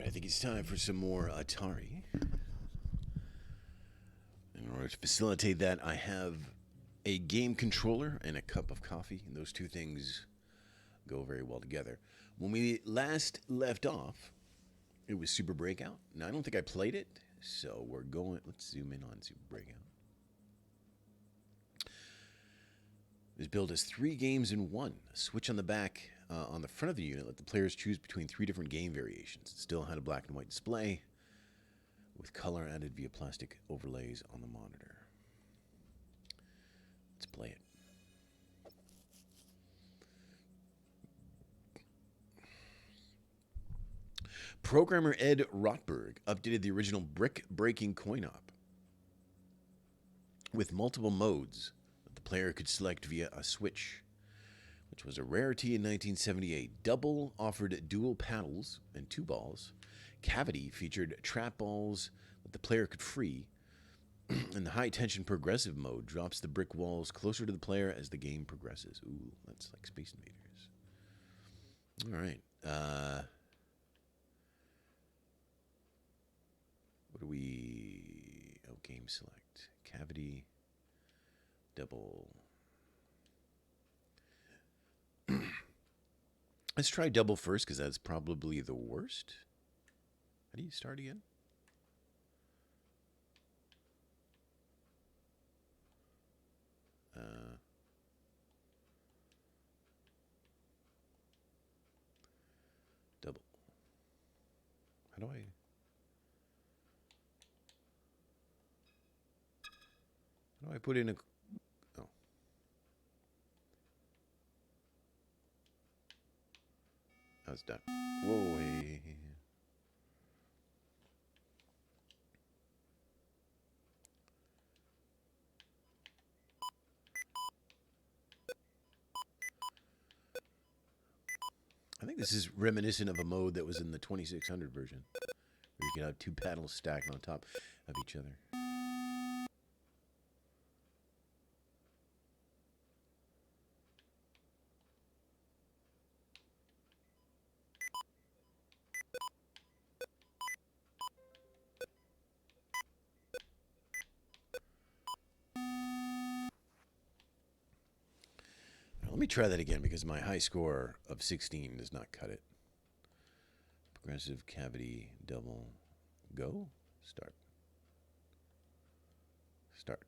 I think it's time for some more Atari. In order to facilitate that, I have a game controller and a cup of coffee, and those two things go very well together. When we last left off, it was Super Breakout. Now, I don't think I played it, so we're going. Let's zoom in on Super Breakout. It was billed as 3 games in 1. A switch on the back, on the front of the unit, let the players choose between 3 different game variations. It still had a black and white display with color added via plastic overlays on the monitor. Let's play it. Programmer Ed Rotberg updated the original brick-breaking coin-op with multiple modes that the player could select via a switch, which was a rarity in 1978. Double offered dual paddles and 2 balls. Cavity featured trap balls that the player could free. And the high-tension progressive mode drops the brick walls closer to the player as the game progresses. Ooh, that's like Space Invaders. All right. What do we... Oh, game select. Cavity. Double. Let's try double first, because that's probably the worst. How do you start again? Double. How do I... How do I put in a... Oh. That's done. Whoa, hey. I think this is reminiscent of a mode that was in the 2600 version, where you could have 2 paddles stacked on top of each other. Let me try that again, because my high score of 16 does not cut it. Progressive, cavity, double, go, start. Start.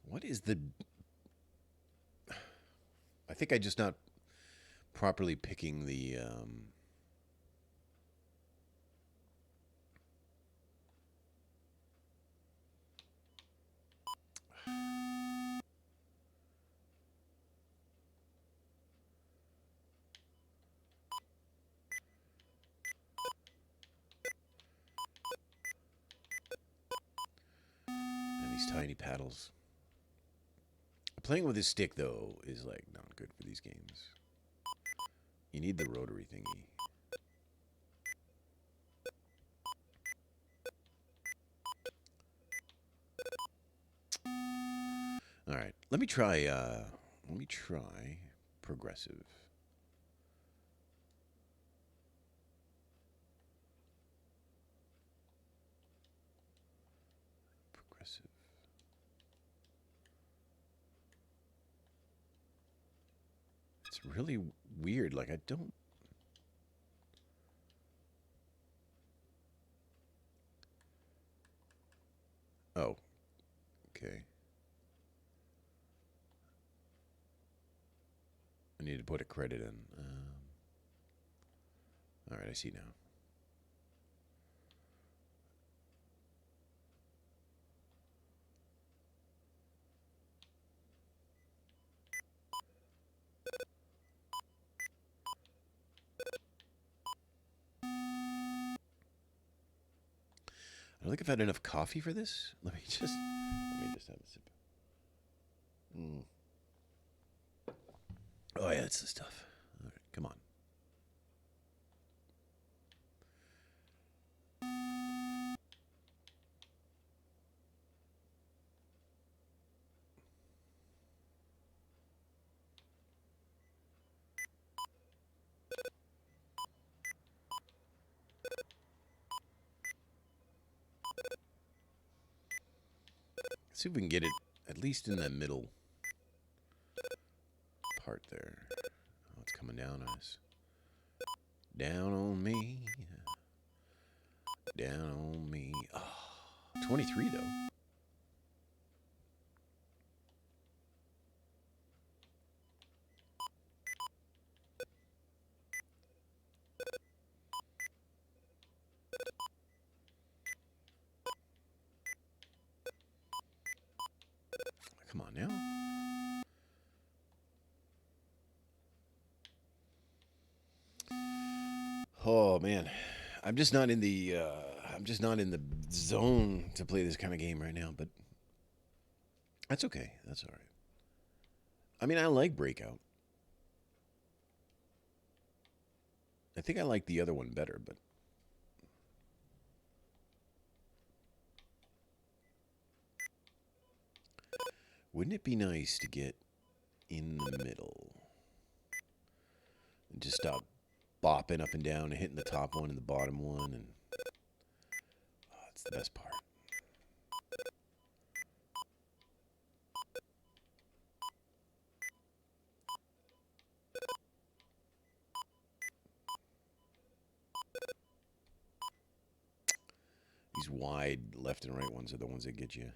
What is the... I think I just not properly picking the... And these tiny paddles. Playing with this stick, though, is like not good for these games. You need the rotary thingy. All right, let me try progressive. Progressive. It's really weird. Like, I don't... Oh. Okay. I need to put a credit in. All right, I see now. I don't think I've had enough coffee for this. Let me just have a sip. Oh yeah, it's the stuff. All right, come on. Let's see if we can get it at least in the middle part there. Oh, it's coming down on us. Down on me. Down on me. Oh, 23 though. Come on now. Oh man, I'm just not in the zone to play this kind of game right now. But that's okay. That's all right. I mean, I like Breakout. I think I like the other one better, but wouldn't it be nice to get in the middle and just stop bopping up and down and hitting the top one and the bottom one, and oh, it's the best part. These wide left and right ones are the ones that get you.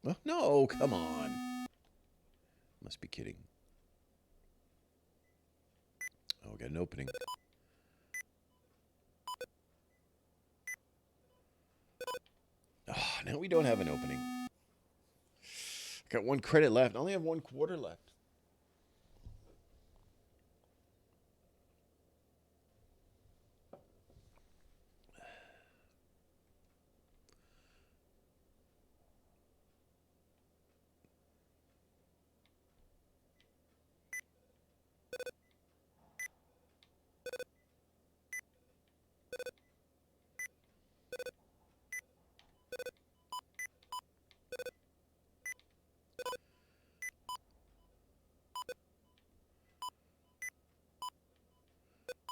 Oh, no, come on. Must be kidding. Oh, we got an opening. Oh, now we don't have an opening. Got one credit left. I only have 1 quarter left.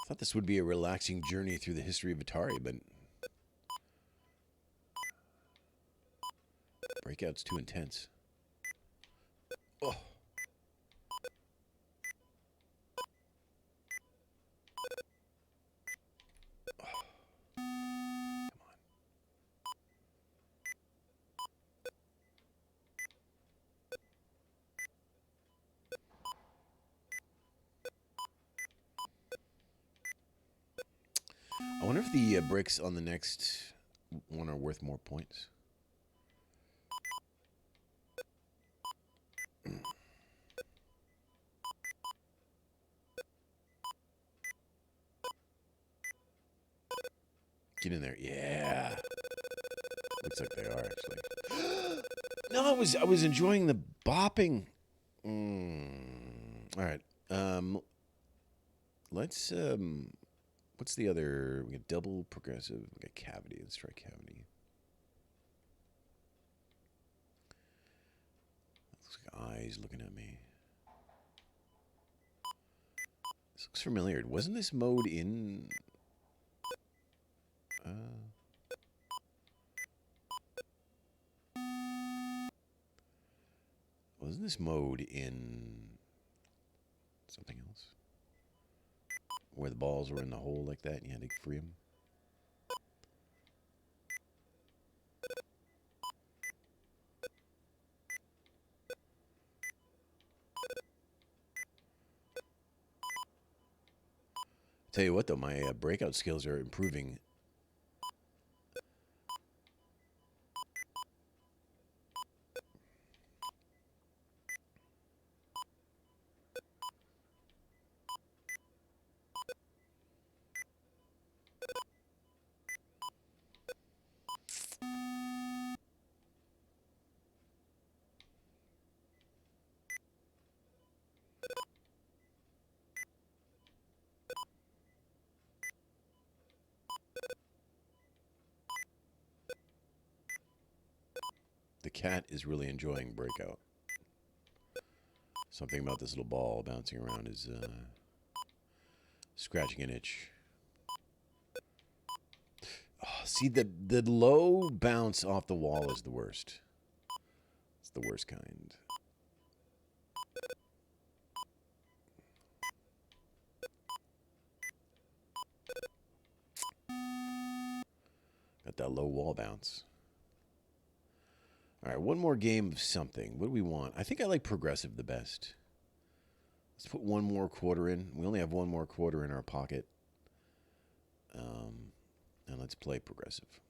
I thought this would be a relaxing journey through the history of Atari, but Breakout's too intense. Oh. Come on. I wonder if the bricks on the next one are worth more points. Get in there. Yeah. Looks like they are, actually. No, I was enjoying the bopping. All right. Let's what's the other? We got double progressive. We got cavity. Let's try cavity. Looks like eyes looking at me. This looks familiar. Wasn't this mode in? Wasn't this mode in something else? Where the balls were in the hole like that and you had to free them? Tell you what, though, my breakout skills are improving. The cat is really enjoying breakout. Something about this little ball bouncing around is Scratching an itch. Oh, see, the low bounce off the wall is the worst. It's the worst kind. Got that low wall bounce. All right, one more game of something. What do we want? I think I like progressive the best. Let's put one more quarter in. We only have one more quarter in our pocket. And let's play progressive.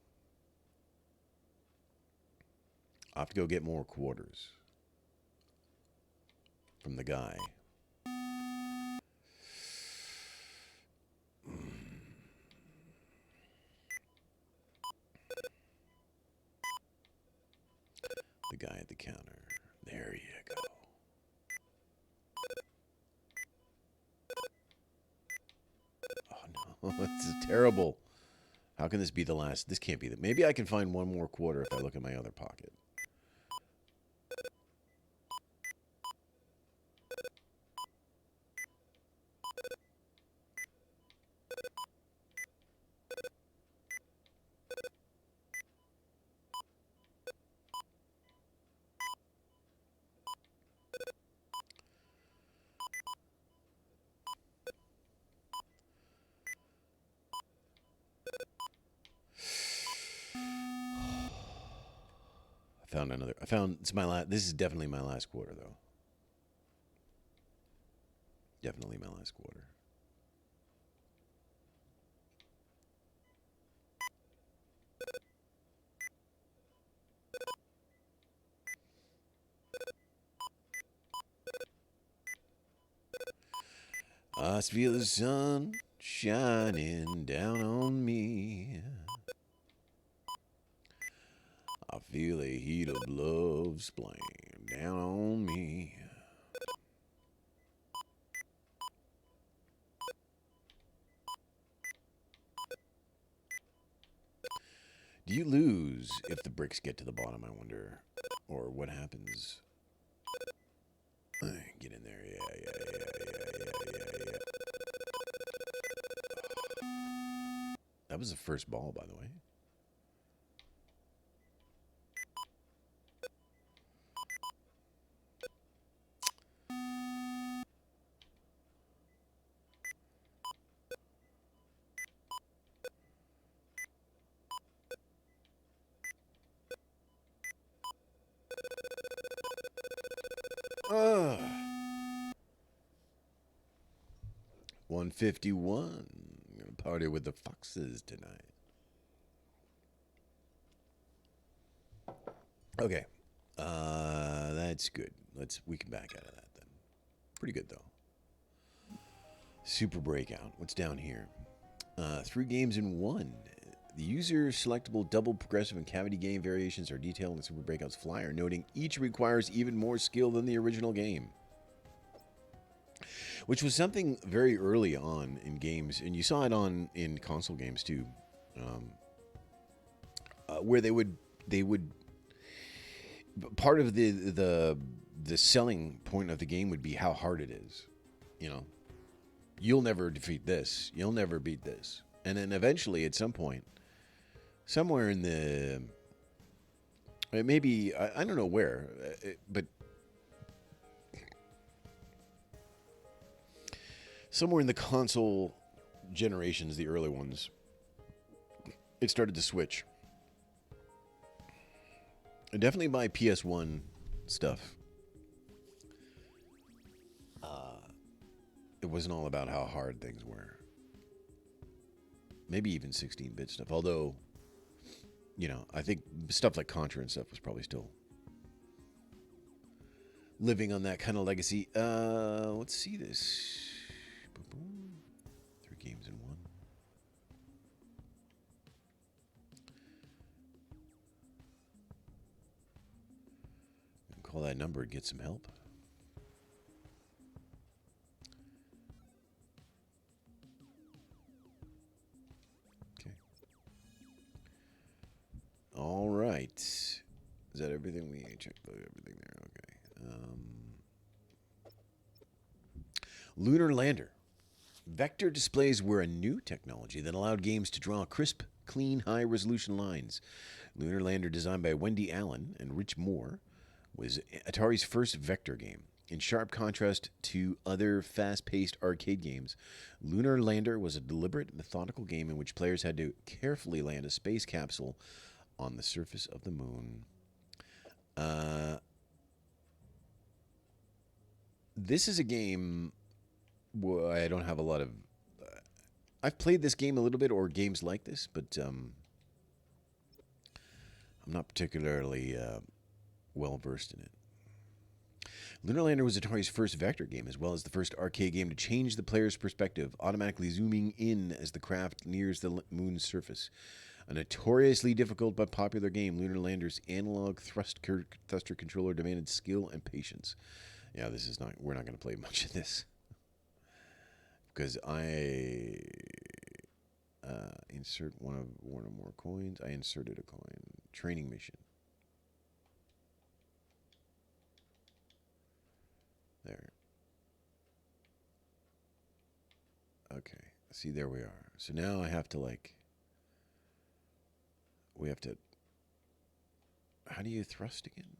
I'll have to go get more quarters from the guy. The guy at the counter. There you go. Oh no, this is terrible. How can this be the last? This can't be the. Maybe I can find one more quarter if I look in my other pocket. Found another. I found it's my last. This is definitely my last quarter, though. Definitely my last quarter. I feel the sun shining down on me. I feel the heat of love splaying down on me. Do you lose if the bricks get to the bottom, I wonder? Or what happens? Get in there. Yeah. That was the first ball, by the way. Ugh. 151. I'm gonna party with the foxes tonight. Okay. That's good. We can back out of that then. Pretty good though. Super breakout. What's down here? 3 games in 1. The user selectable double, progressive, and cavity game variations are detailed in the Super Breakout's flyer, noting each requires even more skill than the original game. Which was something very early on in games, and you saw it in console games too, where they would part of the selling point of the game would be how hard it is. You know, you'll never defeat this, you'll never beat this, and then eventually at some point, somewhere in the maybe I don't know where, but somewhere in the console generations, the early ones, it started to switch. Definitely by PS1 stuff. It wasn't all about how hard things were. Maybe even 16-bit stuff. Although, you know, I think stuff like Contra and stuff was probably still living on that kind of legacy. Let's see this. 3 games in 1. Call that number and get some help. Okay. All right. Is that everything? We checked everything there. Okay. Lunar Lander. Vector displays were a new technology that allowed games to draw crisp, clean, high-resolution lines. Lunar Lander, designed by Wendy Allen and Rich Moore, was Atari's first vector game. In sharp contrast to other fast-paced arcade games, Lunar Lander was a deliberate, methodical game in which players had to carefully land a space capsule on the surface of the moon. This is a game I don't have a lot of... I've played this game a little bit, or games like this, but I'm not particularly well-versed in it. Lunar Lander was Atari's first vector game, as well as the first arcade game to change the player's perspective, automatically zooming in as the craft nears the moon's surface. A notoriously difficult but popular game, Lunar Lander's analog thruster controller demanded skill and patience. Yeah, this is not... We're not going to play much of this. Because I insert one or more coins. I inserted a coin. Training mission. There. Okay. See, there we are. So now I have to, like... We have to... How do you thrust again?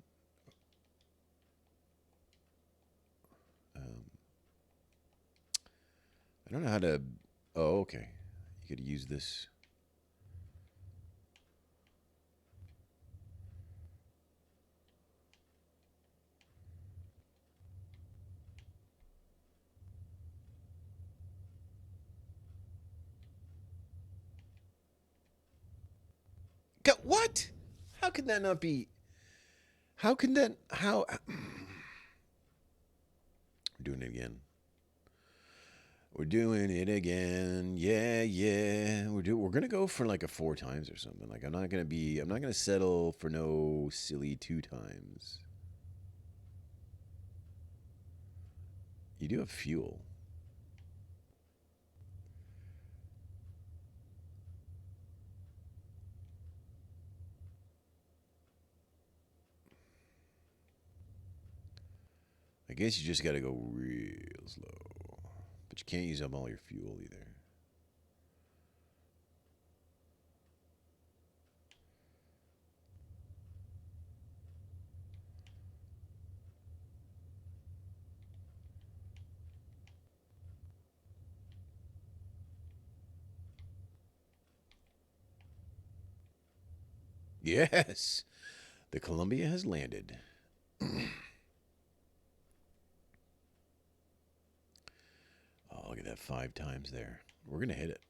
I don't know how to... Oh, okay. You could use this. What? How can that not be... How can that... How... We're doing it again. We're doing it again. Yeah, yeah. We're gonna go for like a 4 times or something. Like I'm not gonna settle for no silly 2 times. You do have fuel. I guess you just gotta go real slow. But you can't use up all your fuel either. Yes! The Columbia has landed. Oh, look at that 5 times there. We're going to hit it.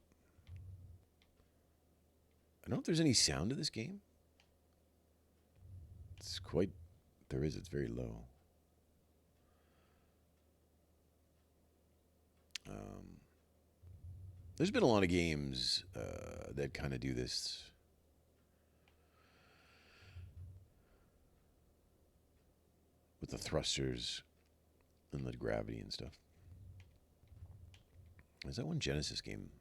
I don't know if there's any sound to this game. It's quite... There is. It's very low. There's been a lot of games that kind of do this. With the thrusters and the gravity and stuff. Is that one Genesis game?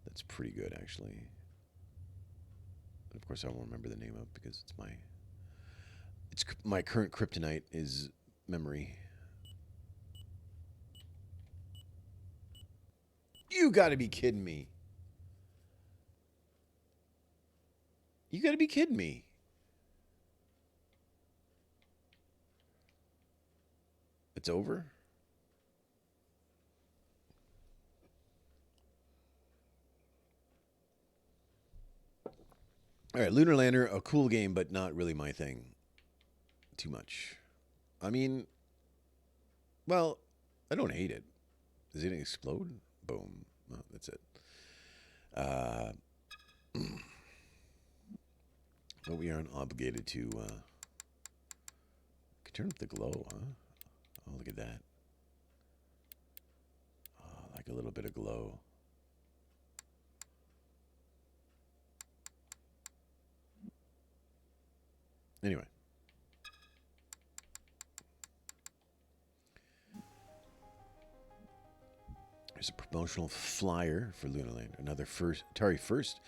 That's pretty good, actually. But of course, I won't remember the name of because it's my current kryptonite is memory. You gotta be kidding me. You gotta be kidding me. It's over? All right, Lunar Lander, a cool game, but not really my thing. Too much. I mean, well, I don't hate it. Does it explode? Boom. Oh, that's it. But we aren't obligated to... turn up the glow, huh? Oh, look at that. Oh, like a little bit of glow. Anyway. There's a promotional flyer for Lunar Lander. Another Atari first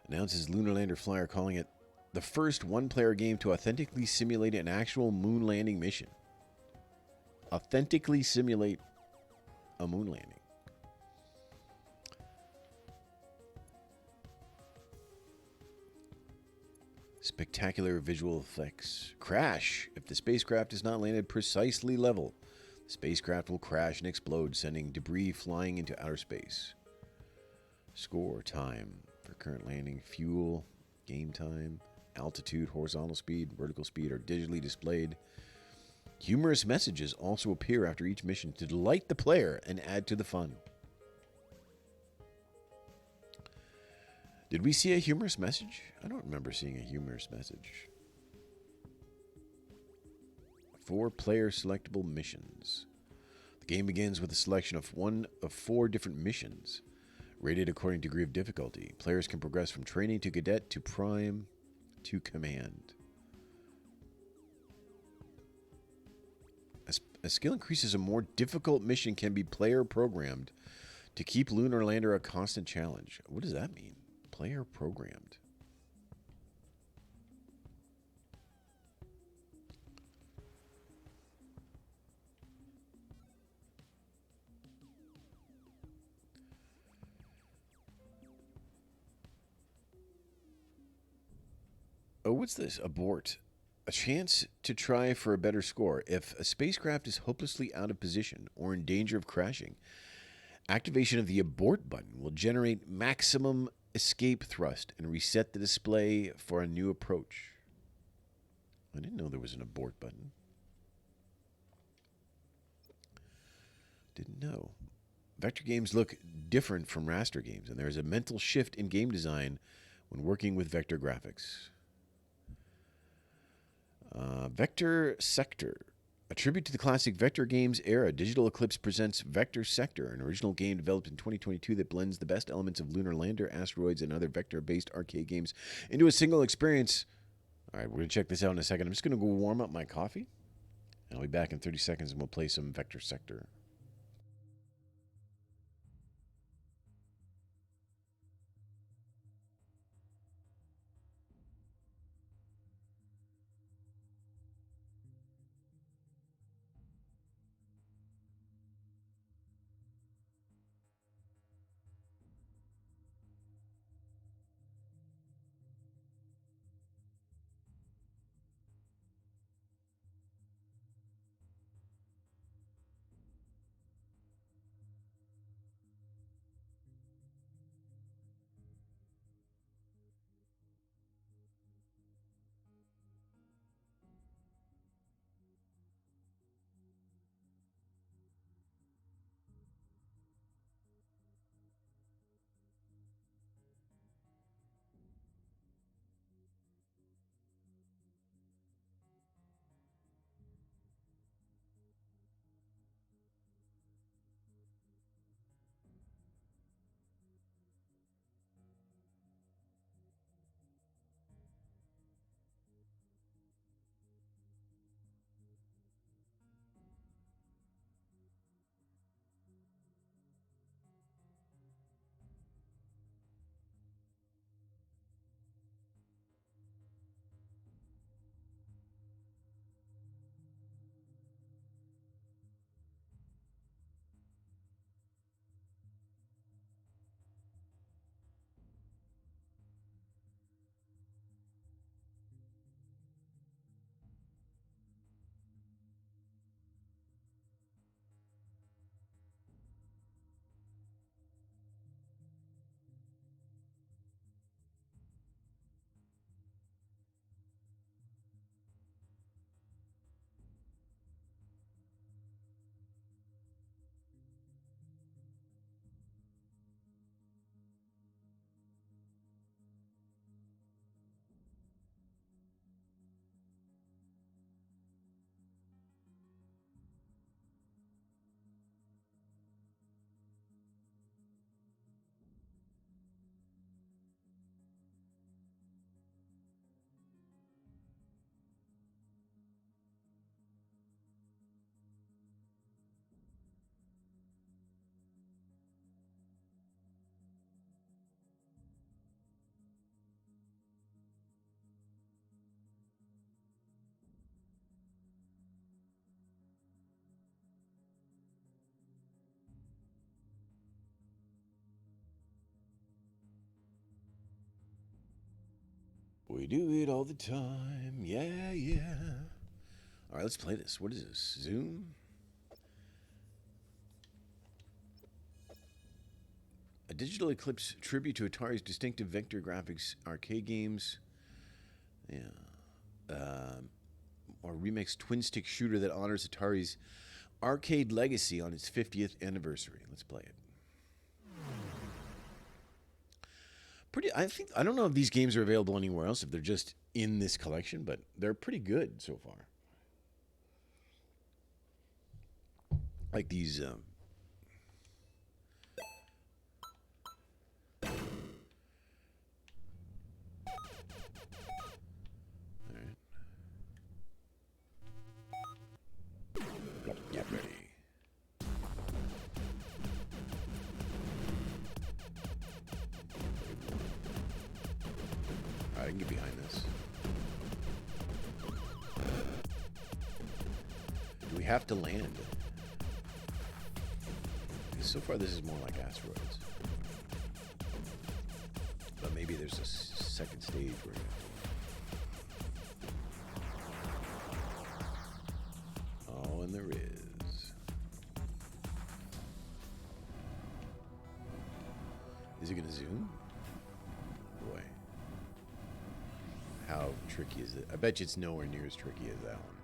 announces Lunar Lander flyer, calling it the first one-player game to authentically simulate an actual moon landing mission. Authentically simulate a moon landing. Spectacular visual effects. Crash. If the spacecraft is not landed precisely level, the spacecraft will crash and explode, sending debris flying into outer space. Score. Time for current landing. Fuel. Game time. Altitude, horizontal speed, vertical speed are digitally displayed. Humorous messages also appear after each mission to delight the player and add to the fun. Did we see a humorous message? I don't remember seeing a humorous message. 4-player selectable missions. The game begins with a selection of one of 4 different missions, rated according to degree of difficulty. Players can progress from training to cadet to prime to command. As skill increases, a more difficult mission can be player programmed to keep lunar lander a constant challenge. What does that mean? Player programmed. Oh, what's this? Abort. A chance to try for a better score. If a spacecraft is hopelessly out of position or in danger of crashing, activation of the abort button will generate maximum escape thrust and reset the display for a new approach. I didn't know there was an abort button. Didn't know. Vector games look different from raster games, and there is a mental shift in game design when working with vector graphics. Vector Sector. A tribute to the classic Vector games era, Digital Eclipse presents Vector Sector, an original game developed in 2022 that blends the best elements of Lunar Lander, asteroids, and other vector-based arcade games into a single experience. All right, we're going to check this out in a second. I'm just going to go warm up my coffee, and I'll be back in 30 seconds, and we'll play some Vector Sector. We do it all the time. Yeah, yeah. All right, let's play this. What is this? Zoom? A digital eclipse tribute to Atari's distinctive vector graphics arcade games. Yeah. Or remixed twin-stick shooter that honors Atari's arcade legacy on its 50th anniversary. Let's play it. I don't know if these games are available anywhere else, if they're just in this collection, but they're pretty good so far. Like these. All right. Get ready. I can get behind this. Do we have to land? So far, this is more like asteroids. But maybe there's a second stage where you have to... Oh, and there is. Is it going to zoom? Boy. How tricky is it? I bet you it's nowhere near as tricky as that one.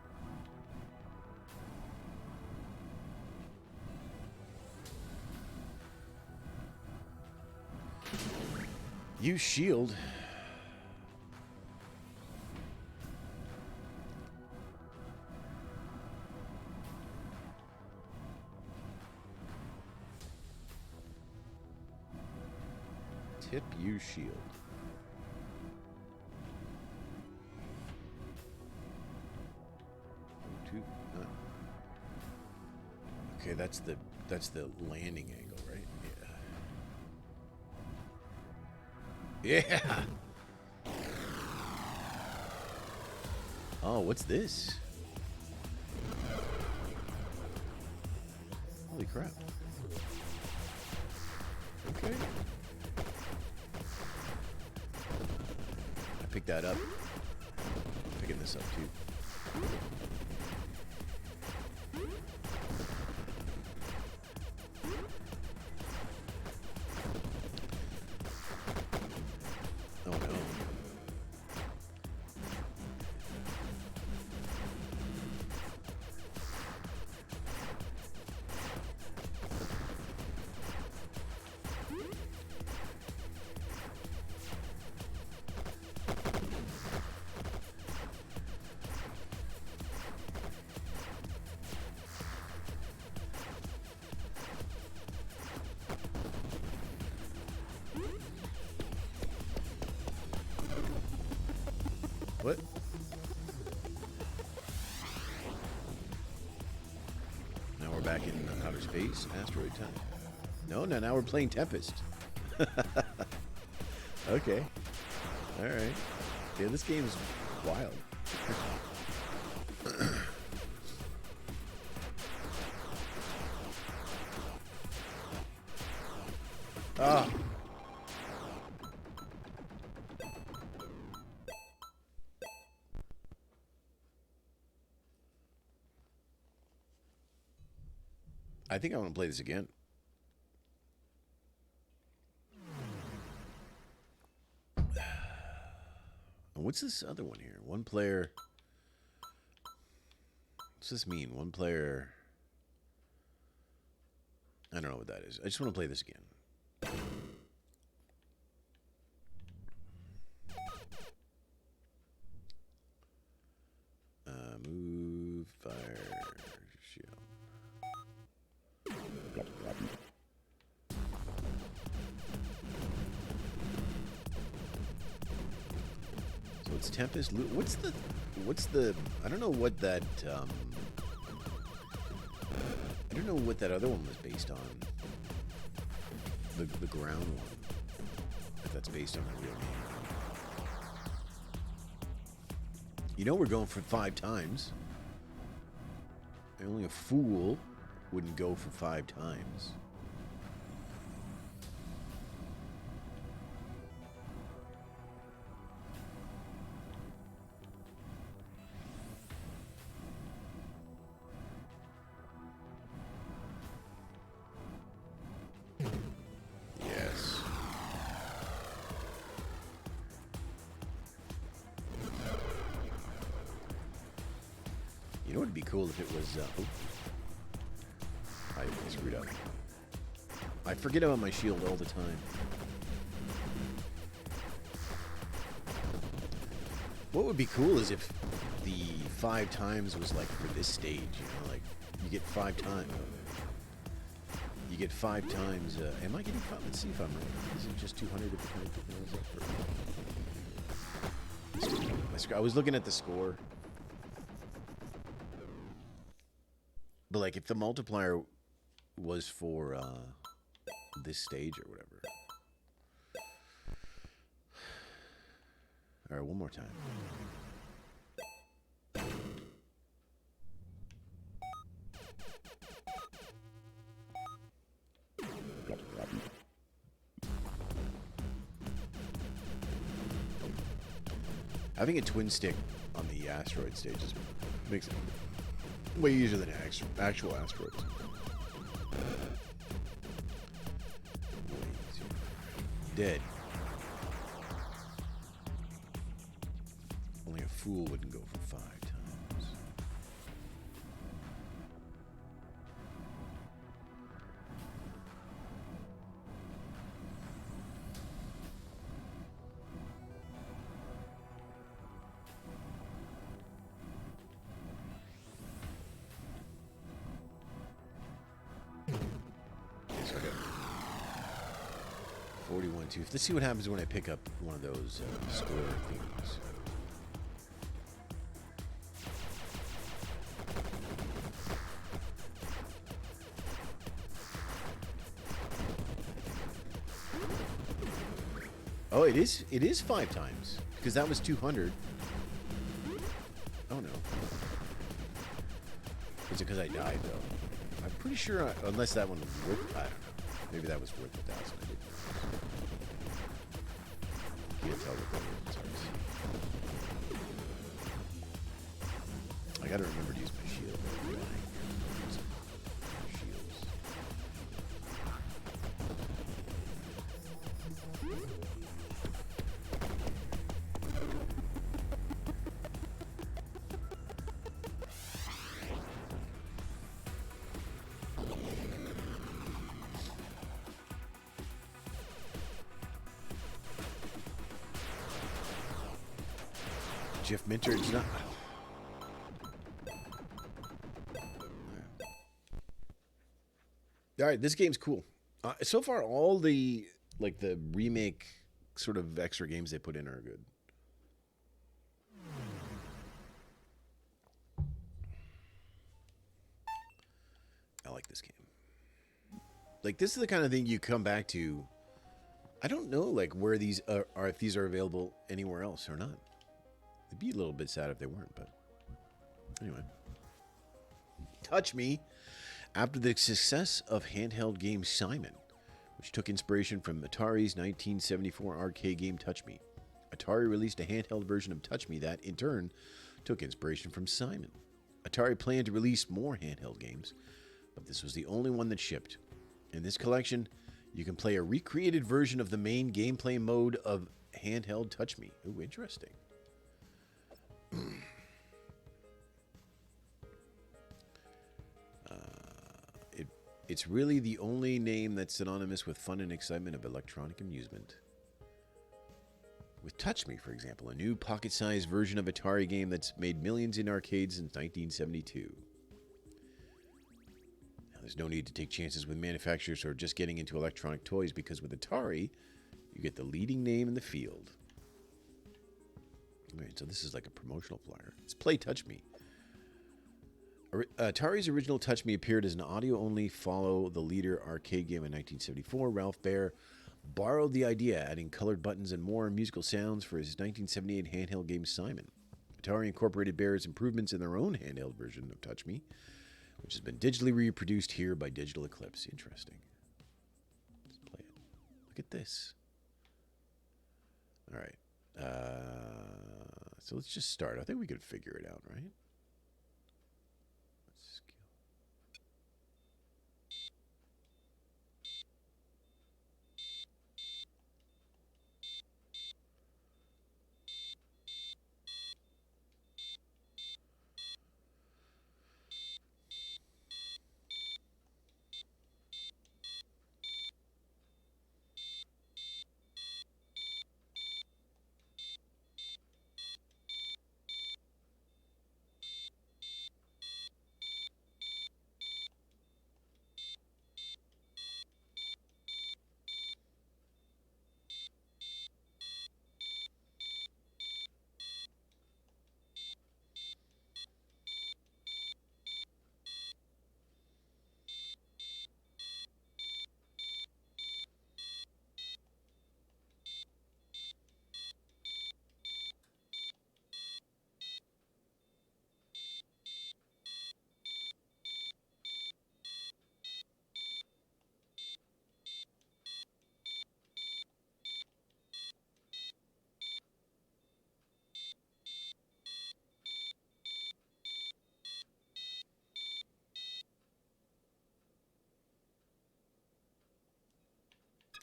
Use shield. Tip use shield. Okay, that's the landing angle, right? Yeah. Yeah. Oh, what's this? Holy crap. Okay. I picked that up. I'm picking this up too. Oh no. What? Now we're back in outer space, asteroid time. No, now we're playing Tempest. Okay. Alright. Yeah, this game is wild. Ah. I think I want to play this again. What's this other one here? One player. What's this mean? One player. I don't know what that is. I just want to play this again. Move, fire, shield. So it's Tempest. What's the? I don't know what that. I don't know what that other one was based on. The ground one. If that's based on a real game. You know we're going for 5 times. And only a fool wouldn't go for 5 times. know what would be cool if it was... I screwed up. I forget about my shield all the time. What would be cool is if the 5 times was like for this stage, you know, like you get 5 times. You get 5 times. Am I getting 5? Let's see if I'm right. Is it just 200 if I pick those up? I was looking at the score. But like if the multiplier was for this stage or whatever. All right, one more time. Having a twin stick on the asteroid stage makes it way easier than actual asteroids. Way easier. Dead. Only a fool wouldn't go for 5 times. Yes, okay. 41 2. Let's see what happens when I pick up one of those square things. Oh, it is 5 times because that was 200. Oh no. Is it because I died though? I'm pretty sure, unless that one was worth, I don't know. Maybe that was worth 1,000. I didn't know. Can't tell what that is. I gotta remember to use my shield. Shields. Jeff Minter, it's not. All right, this game's cool. So far, all the remake sort of extra games they put in are good. I like this game. Like, this is the kind of thing you come back to. I don't know, like, where these are if these are available anywhere else or not. It'd be a little bit sad if they weren't, but anyway. Touch Me. After the success of handheld game Simon, which took inspiration from Atari's 1974 arcade game Touch Me, Atari released a handheld version of Touch Me that, in turn, took inspiration from Simon. Atari planned to release more handheld games, but this was the only one that shipped. In this collection, you can play a recreated version of the main gameplay mode of handheld Touch Me. Ooh, interesting. It's really the only name that's synonymous with fun and excitement of electronic amusement. With Touch Me, for example, a new pocket-sized version of Atari game that's made millions in arcades since 1972. Now, there's no need to take chances with manufacturers or just getting into electronic toys, because with Atari, you get the leading name in the field. Alright, so this is like a promotional flyer. Let's play Touch Me. Atari's original Touch Me appeared as an audio-only follow the leader arcade game in 1974. Ralph Baer borrowed the idea, adding colored buttons and more musical sounds for his 1978 handheld game Simon. Atari incorporated Baer's improvements in their own handheld version of Touch Me, which has been digitally reproduced here by Digital Eclipse. Interesting. Let's play it. Look at this. All right. So let's just start. I think we could figure it out, right?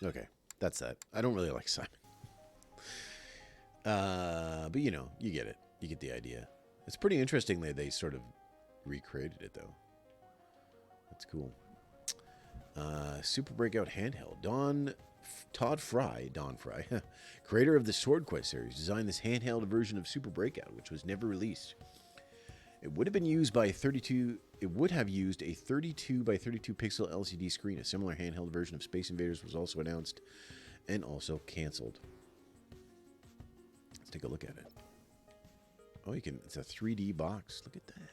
Okay, that's that. I don't really like Simon. But you know, you get it. You get the idea. It's pretty interesting that they sort of recreated it, though. That's cool. Super Breakout Handheld. Don Fry, creator of the Sword Quest series, designed this handheld version of Super Breakout, which was never released. It would have used a 32 by 32 pixel LCD screen. A similar handheld version of Space Invaders was also announced and also canceled. Let's take a look at it. Oh, it's a 3D box. Look at that.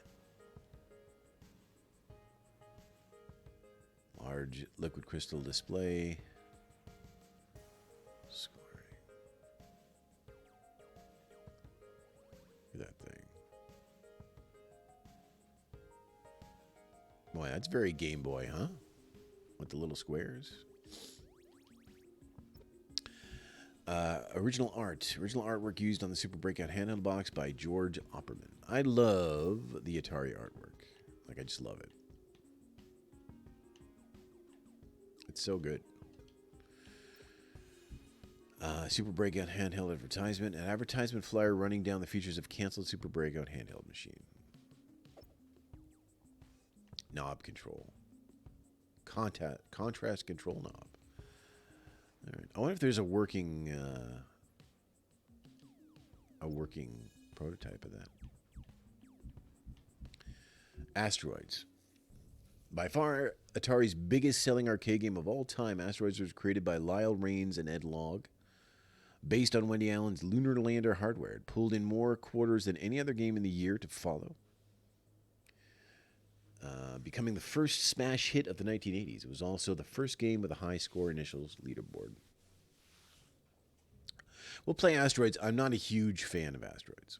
Large liquid crystal display. Scoring. Look at that thing. Boy, that's very Game Boy, huh? With the little squares. Original artwork used on the Super Breakout handheld box by George Opperman. I love the Atari artwork. Like, I just love it. It's so good. Super Breakout handheld advertisement. An advertisement flyer running down the features of canceled Super Breakout handheld machine. Knob control. Contrast control knob. All right. I wonder if there's a working prototype of that. Asteroids. By far, Atari's biggest selling arcade game of all time, Asteroids was created by Lyle Rains and Ed Logg. Based on Wendy Allen's Lunar Lander hardware, it pulled in more quarters than any other game in the year to follow. Becoming the first smash hit of the 1980s. It was also the first game with a high score initials leaderboard. We'll play Asteroids. I'm not a huge fan of Asteroids,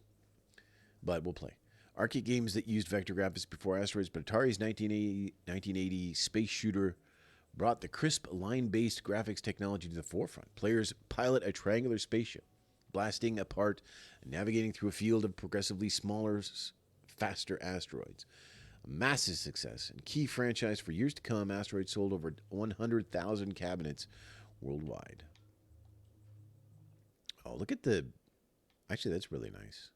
but we'll play. Arcade games that used vector graphics before Asteroids, but Atari's 1980 space shooter brought the crisp line-based graphics technology to the forefront. Players pilot a triangular spaceship, blasting apart and navigating through a field of progressively smaller, faster asteroids. A massive success and key franchise for years to come, Asteroids sold over 100,000 cabinets worldwide. Oh, look at the... Actually, that's really nice.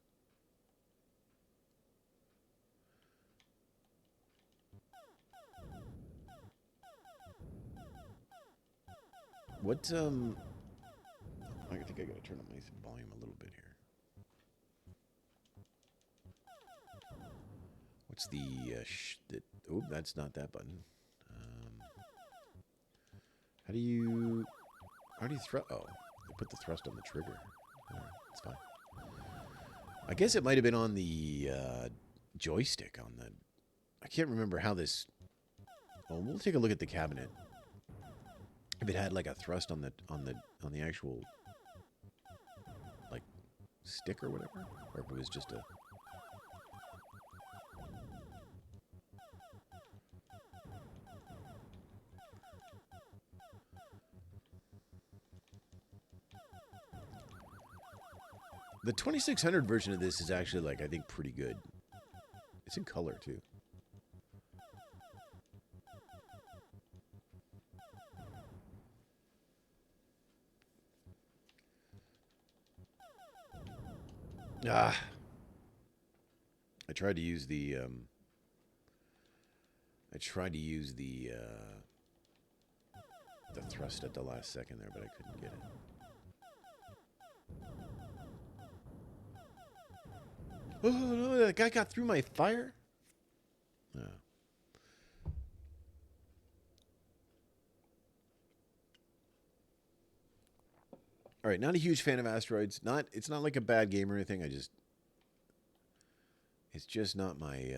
What, I think I gotta turn up my volume a little bit here. What's oh, that's not that button. How do you thrust? Oh, they put the thrust on the trigger. All right, that's fine. I guess it might have been on the joystick on the... I can't remember how this... Oh, we'll take a look at the cabinet. If it had like a thrust on the actual like stick or whatever, or if it was just a... The 2600 version of this is actually, like, I think pretty good. It's in color, too. Ah. I tried to use the, the thrust at the last second there, but I couldn't get it. Oh, no, that guy got through my fire? No. All right, not a huge fan of Asteroids. It's not like a bad game or anything. It's just not my,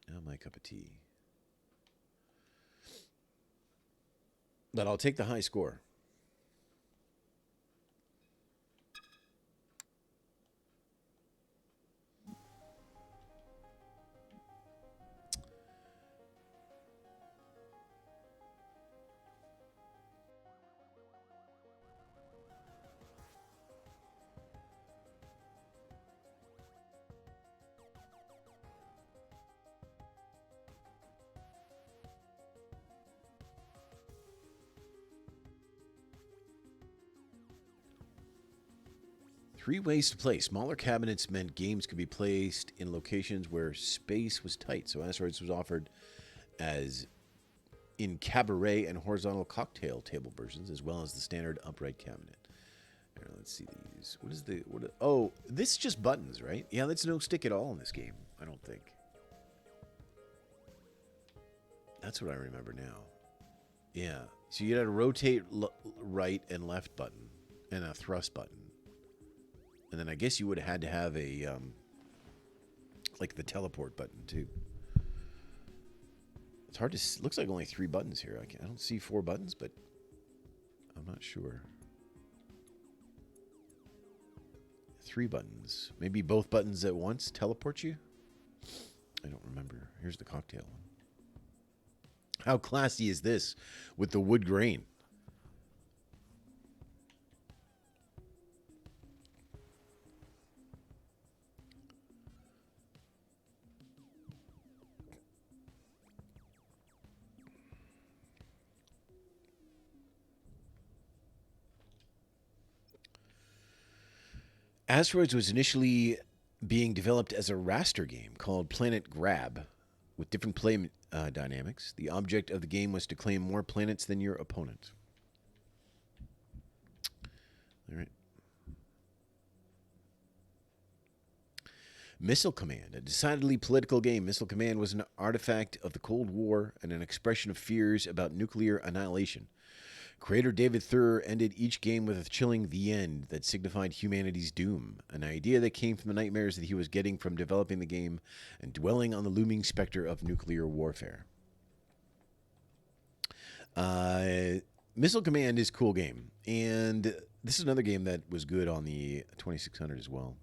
not my cup of tea. But I'll take the high score. 3 ways to play. Smaller cabinets meant games could be placed in locations where space was tight. So Asteroids was offered as in cabaret and horizontal cocktail table versions, as well as the standard upright cabinet. Here, let's see these. Oh, this is just buttons, right? Yeah, that's no stick at all in this game, I don't think. That's what I remember now. Yeah. So you had a rotate right and left button and a thrust button. And then I guess you would have had to have a, like the teleport button too. It's hard to, looks like only 3 buttons here. I don't see 4 buttons, but I'm not sure. 3 buttons. Maybe both buttons at once teleport you? I don't remember. Here's the cocktail one. How classy is this with the wood grain? Asteroids was initially being developed as a raster game called Planet Grab with different play dynamics. The object of the game was to claim more planets than your opponent. All right. Missile Command, a decidedly political game. Missile Command was an artifact of the Cold War and an expression of fears about nuclear annihilation. Creator David Thurr ended each game with a chilling "the end" that signified humanity's doom, an idea that came from the nightmares that he was getting from developing the game and dwelling on the looming specter of nuclear warfare. Missile Command is a cool game, and this is another game that was good on the 2600 as well.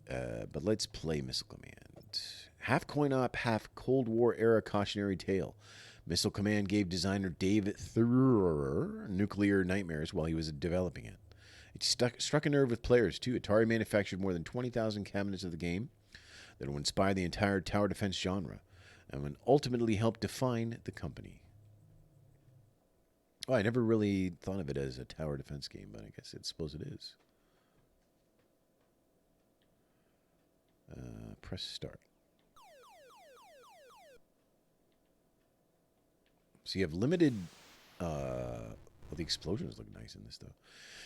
But let's play Missile Command. Half coin-op, half Cold War era cautionary tale. Missile Command gave designer Dave Thurr nuclear nightmares while he was developing it. It struck a nerve with players, too. Atari manufactured more than 20,000 cabinets of the game that would inspire the entire tower defense genre and would ultimately help define the company. Oh, I never really thought of it as a tower defense game, but I guess I suppose it is. Press start. So you have limited... well, the explosions look nice in this, though.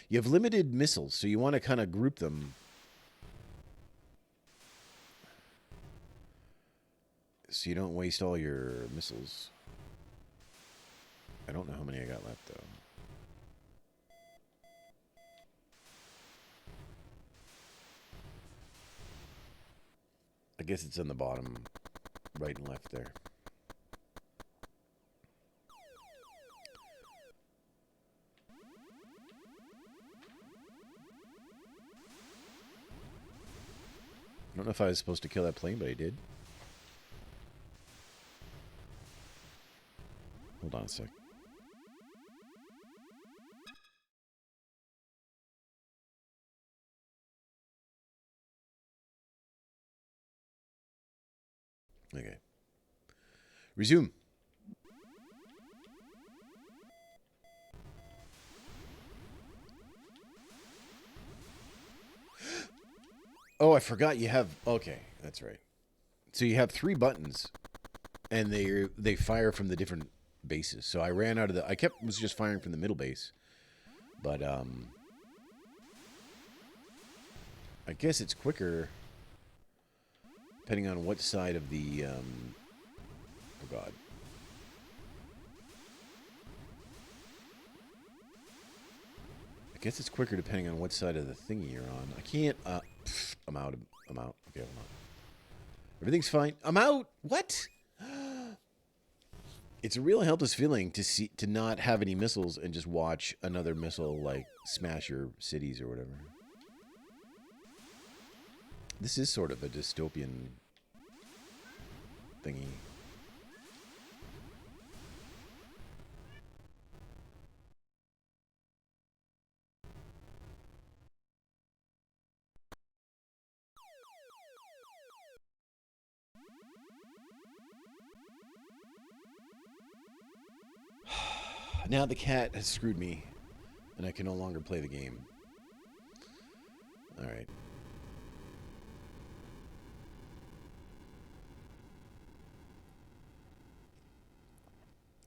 You have limited missiles, so you want to kind of group them. So you don't waste all your missiles. I don't know how many I got left, though. I guess it's on the bottom, right and left there. I don't know if I was supposed to kill that plane, but I did. Hold on a sec. Okay. Resume. Oh, I forgot you have... Okay, that's right. So you have 3 buttons, and they fire from the different bases. So I ran out of the... I was just firing from the middle base. But, I guess it's quicker... depending on what side of the... oh, God. I guess it's quicker depending on what side of the thingy you're on. I can't... I'm out. Okay, hold on. Everything's fine. I'm out! What? It's a real helpless feeling to not have any missiles and just watch another missile, like, smash your cities or whatever. This is sort of a dystopian thingy. Now the cat has screwed me, and I can no longer play the game. All right.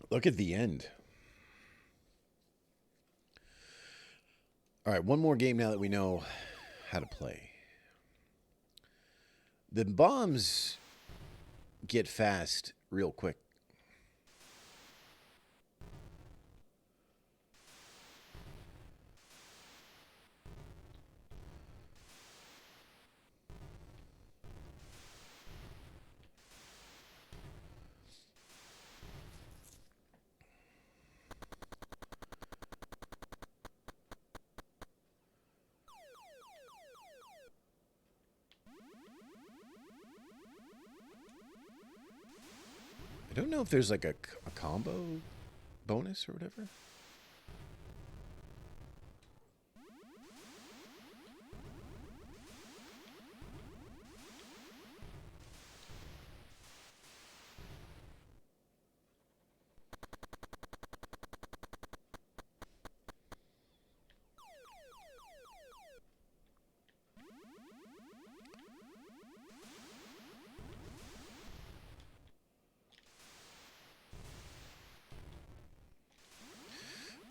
Look at the end. All right, one more game now that we know how to play. The bombs get fast real quick. I don't know if there's like a combo bonus or whatever.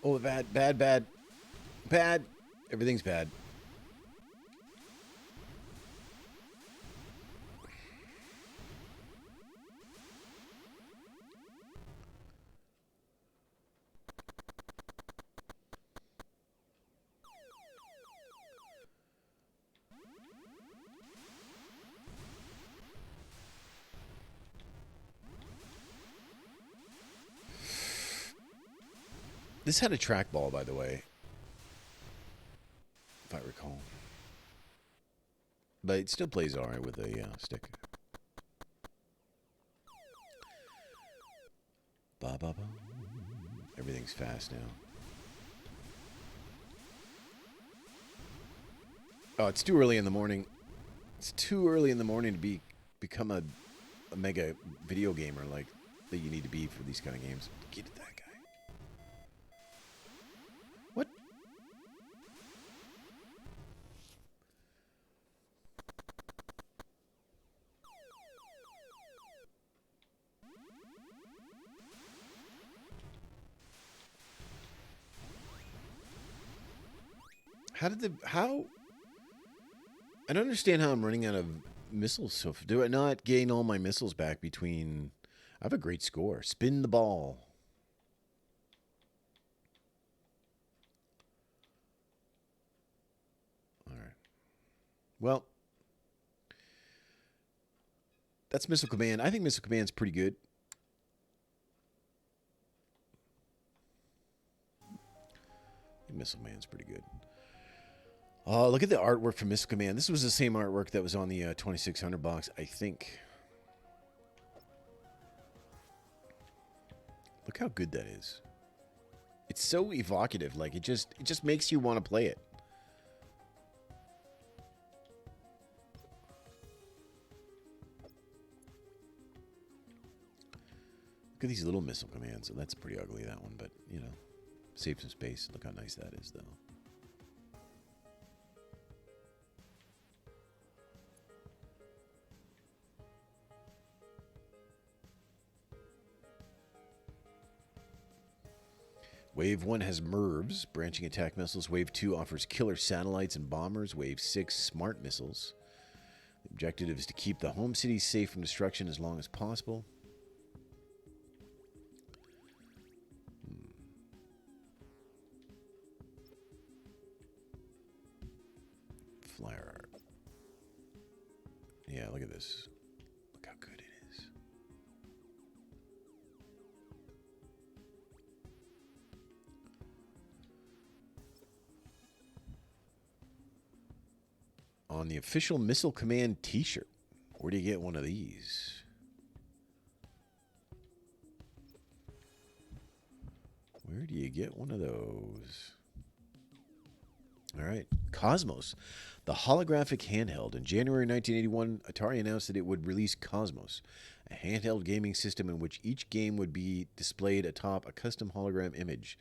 Oh, bad, bad, bad, bad. Everything's bad. This had a trackball, by the way, if I recall. But it still plays all right with a stick. Ba ba ba. Everything's fast now. Oh, it's too early in the morning. It's too early in the morning to become a mega video gamer like that you need to be for these kind of games. Get at that guy. What? How? I don't understand how I'm running out of missiles. So do I not gain all my missiles back between? I have a great score. Spin the ball. All right. Well, that's Missile Command. I think Missile Command's pretty good. Missile Command's pretty good. Oh, look at the artwork from Missile Command. This was the same artwork that was on the 2600 box, I think. Look how good that is. It's so evocative. Like it just makes you want to play it. Look at these little Missile Commands. So that's pretty ugly, that one, but you know, save some space. Look how nice that is, though. Wave 1 has MIRVs, branching attack missiles. Wave 2 offers killer satellites and bombers. Wave 6, smart missiles. The objective is to keep the home city safe from destruction as long as possible. Flyer art. Yeah, look at this. Look how good it is. On the official Missile Command t-shirt. Where do you get one of these? Where do you get one of those? All right. Cosmos, the holographic handheld. In January 1981, Atari announced that it would release Cosmos, a handheld gaming system in which each game would be displayed atop a custom hologram image.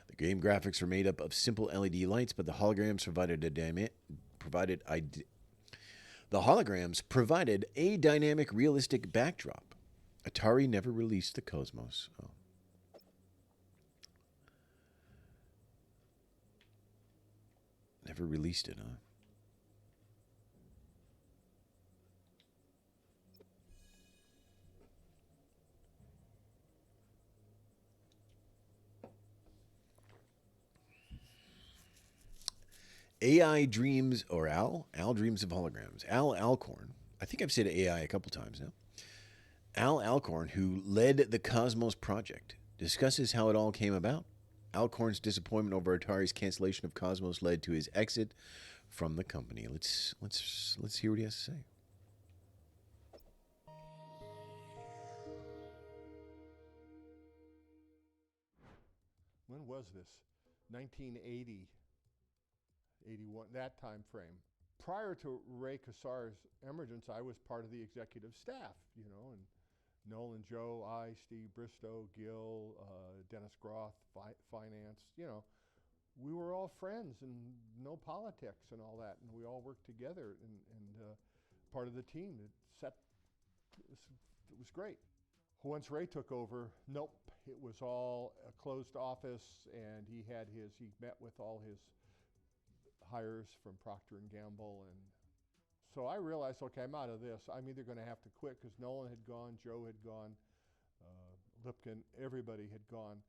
The game graphics were made up of simple LED lights, but the holograms provided a provided a dynamic, realistic backdrop. Atari never released the Cosmos. Oh. Never released it, huh? AI dreams, or Al dreams of holograms. Al Alcorn. I think I've said AI a couple times now. Al Alcorn, who led the Cosmos project, discusses how it all came about. Alcorn's disappointment over Atari's cancellation of Cosmos led to his exit from the company. Let's hear what he has to say. When was this? 1980, 81, that time frame. Prior to Ray Kassar's emergence, I was part of the executive staff, and Nolan, Joe, I, Steve Bristow, Gil, Dennis Groth, finance, we were all friends and no politics and all that. And we all worked together and part of the team that set, it was great. Once Ray took over, nope, it was all a closed office, and he met with all his hires from Procter & Gamble, and so I realized, okay, I'm out of this. I'm either going to have to quit because Nolan had gone, Joe had gone, Lipkin, everybody had gone.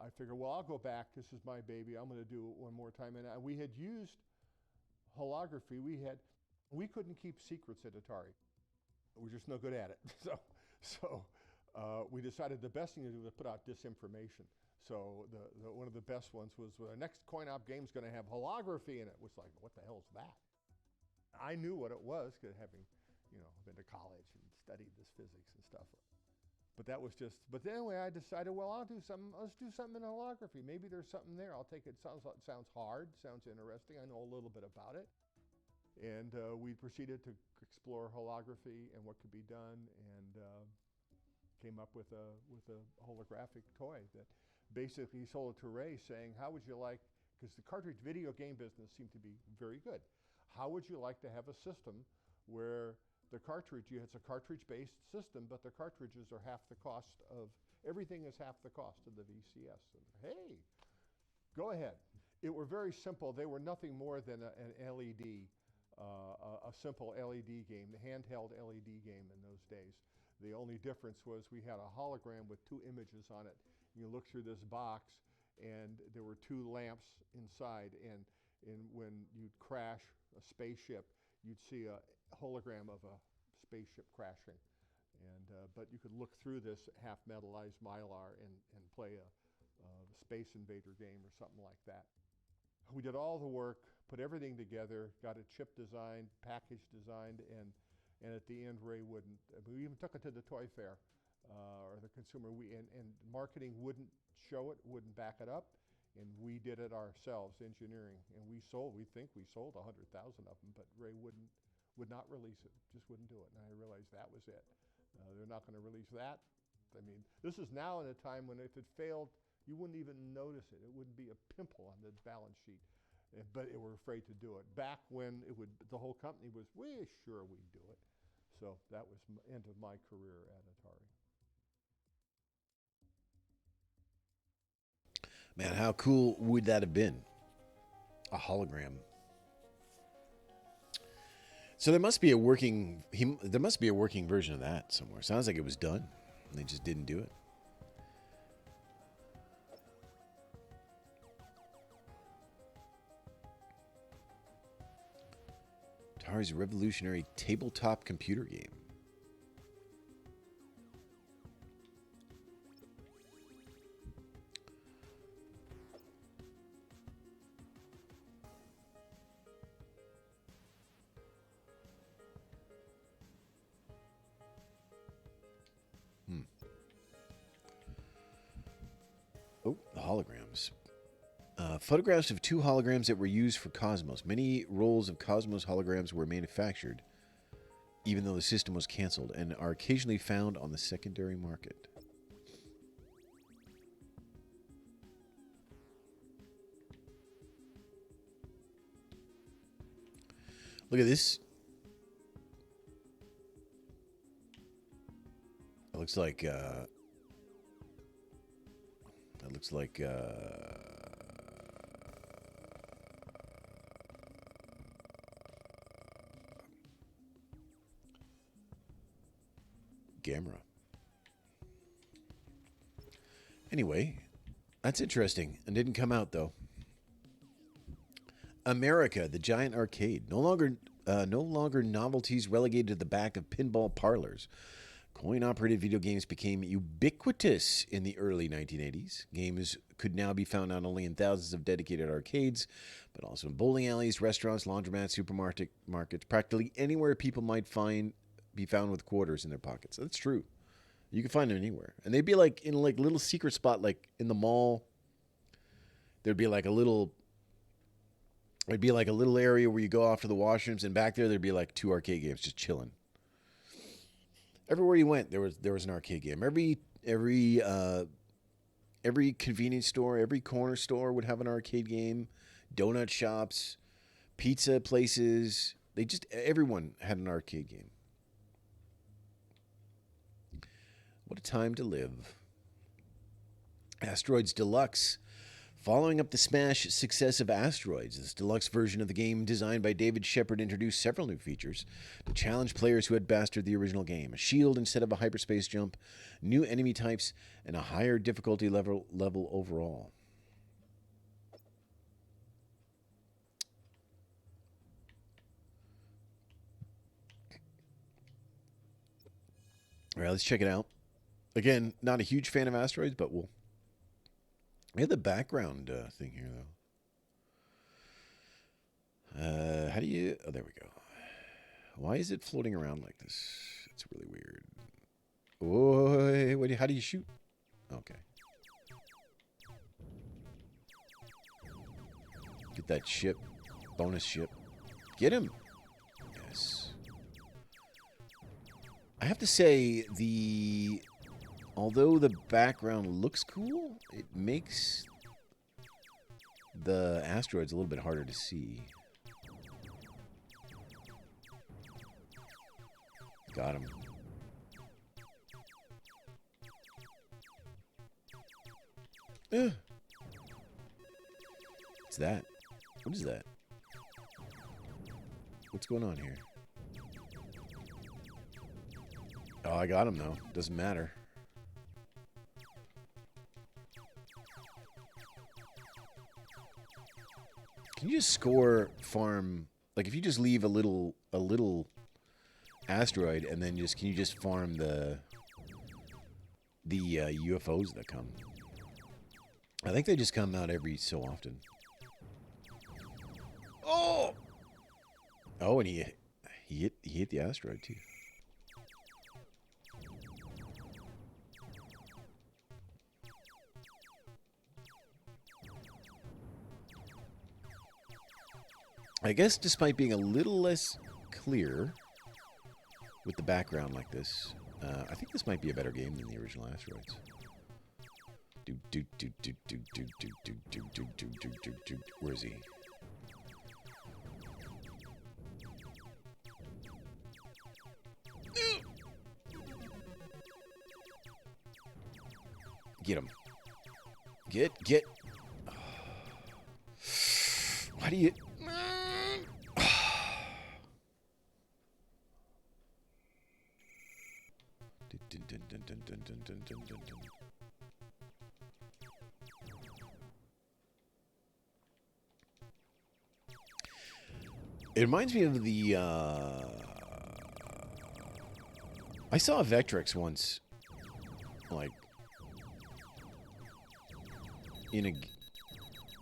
I figured, well, I'll go back. This is my baby. I'm going to do it one more time. And we had used holography. We couldn't keep secrets at Atari. We're just no good at it. So we decided the best thing to do was put out disinformation. So one of the best ones was the next coin-op game is going to have holography in it. It was like, what the hell is that? I knew what it was, having, been to college and studied this physics and stuff. But that was just. But anyway, I decided, well, Let's do something in holography. Maybe there's something there. I'll take it. Sounds hard. Sounds interesting. I know a little bit about it. And we proceeded to explore holography and what could be done, and came up with a holographic toy that basically sold it to Ray, saying, how would you like, because the cartridge video game business seemed to be very good, how would you like to have a system where it's a cartridge-based system, but the cartridges are half the cost of, everything is half the cost of the VCS. And, hey, go ahead. It were very simple. They were nothing more than an LED, a simple LED game, the handheld LED game in those days. The only difference was we had a hologram with 2 images on it. You look through this box, and there were 2 lamps inside, and when you'd crash a spaceship, you'd see a hologram of a spaceship crashing. And but you could look through this half-metallized mylar and play a Space Invader game or something like that. We did all the work, put everything together, got a chip designed, package designed, and at the end, Ray wouldn't. We even took it to the toy fair or the consumer. And marketing wouldn't show it, wouldn't back it up, and we did it ourselves, engineering. And we think we sold 100,000 of them, but Ray would not release it, just wouldn't do it. And I realized that was it. They're not going to release that. I mean, this is now in a time when if it failed, you wouldn't even notice it. It wouldn't be a pimple on the balance sheet. But they were afraid to do it. Back when the whole company was, we're sure we'd do it. So that was the end of my career at Atari. Man, how cool would that have been? A hologram. So there must be a working version of that somewhere. Sounds like it was done. They just didn't do it. Atari's revolutionary tabletop computer game. Oh, the holograms. Photographs of 2 holograms that were used for Cosmos. Many rolls of Cosmos holograms were manufactured, even though the system was canceled, and are occasionally found on the secondary market. Look at this. It looks like Gamera. Anyway, that's interesting. It didn't come out though. America, the giant arcade. No longer novelties relegated to the back of pinball parlors. Coin-operated video games became ubiquitous in the early 1980s. Games could now be found not only in thousands of dedicated arcades, but also in bowling alleys, restaurants, laundromats, supermarkets, practically anywhere people might be found with quarters in their pockets. That's true. You can find them anywhere. And they'd be like in like little secret spot, like in the mall. There'd be like a little area where you go off to the washrooms, and back there'd be like 2 arcade games just chilling. Everywhere you went, there was an arcade game. Every convenience store, every corner store would have an arcade game. Donut shops, pizza places, everyone had an arcade game. What a time to live. Asteroids Deluxe. Following up the smash success of Asteroids, this deluxe version of the game designed by David Shepard introduced several new features to challenge players who had mastered the original game. A shield instead of a hyperspace jump, new enemy types, and a higher difficulty level overall. All right, let's check it out. Again, not a huge fan of Asteroids, but we'll... We have the background thing here, though. How do you... Oh, there we go. Why is it floating around like this? It's really weird. Oh, how do you shoot? Okay. Get that ship. Bonus ship. Get him! Yes. I have to say, although the background looks cool, it makes the asteroids a little bit harder to see. Got him. What's that? What is that? What's going on here? Oh, I got him, though. Doesn't matter. Can you just score farm, like if you just leave a little asteroid and then can you just farm the UFOs that come? I think they just come out every so often. Oh! Oh, and he hit the asteroid too. I guess despite being a little less clear with the background like this, I think this might be a better game than the original Asteroids. Where is he? Get him. Get. Why do you... It reminds me of the, I saw a Vectrex once, like, in a...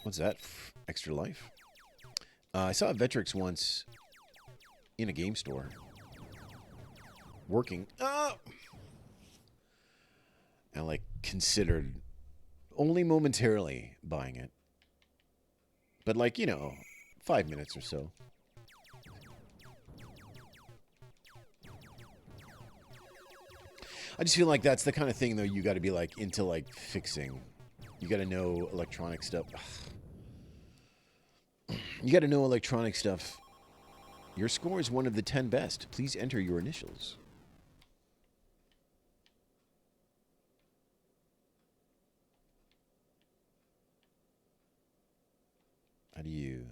What's that? Extra Life? I saw a Vectrex once in a game store. Working. And, like, considered only momentarily buying it. But, like, 5 minutes or so. I just feel like that's the kind of thing, though, you got to be, like, into, like, fixing. You got to know electronic stuff. You got to know electronic stuff Your score is one of the 10 best. Please enter your initials. How do you...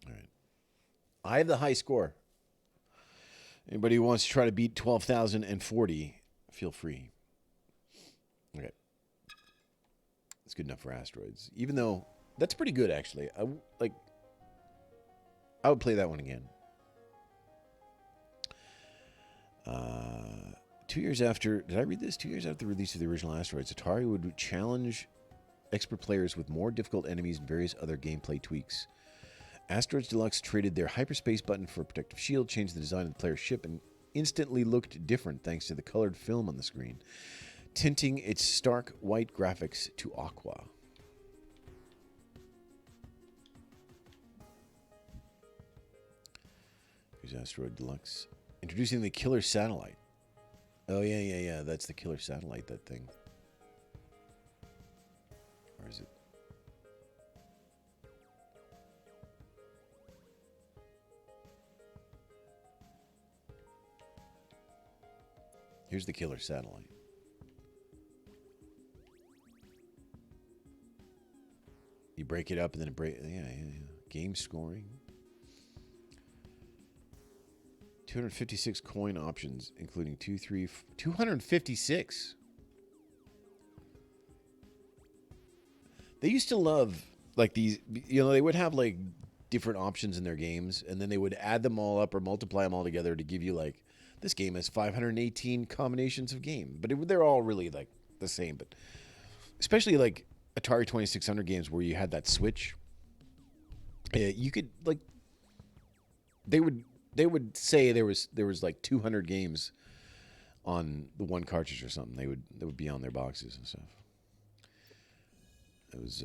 All right. I have the high score. Anybody who wants to try to beat 12,040, feel free. Okay. It's good enough for asteroids. Even though, that's pretty good, actually. I would play that one again. 2 years after, did I read this? 2 years after the release of the original Asteroids, Atari would challenge expert players with more difficult enemies and various other gameplay tweaks. Asteroids Deluxe traded their hyperspace button for a protective shield, changed the design of the player's ship, and instantly looked different thanks to the colored film on the screen, tinting its stark white graphics to aqua. Here's Asteroid Deluxe. Introducing the killer satellite. Oh, yeah. That's the killer satellite, that thing. Or is it? Here's the killer satellite. You break it up and then it yeah. Game scoring. 256 coin options, including 256. They used to love, like, these, they would have, like, different options in their games, and then they would add them all up or multiply them all together to give you, like, this game has 518 combinations of game. But they're all really, like, the same. But especially, like, Atari 2600 games where you had that switch. You could, like, they would say there was like 200 games on the one cartridge or something. They would be on their boxes and stuff. It was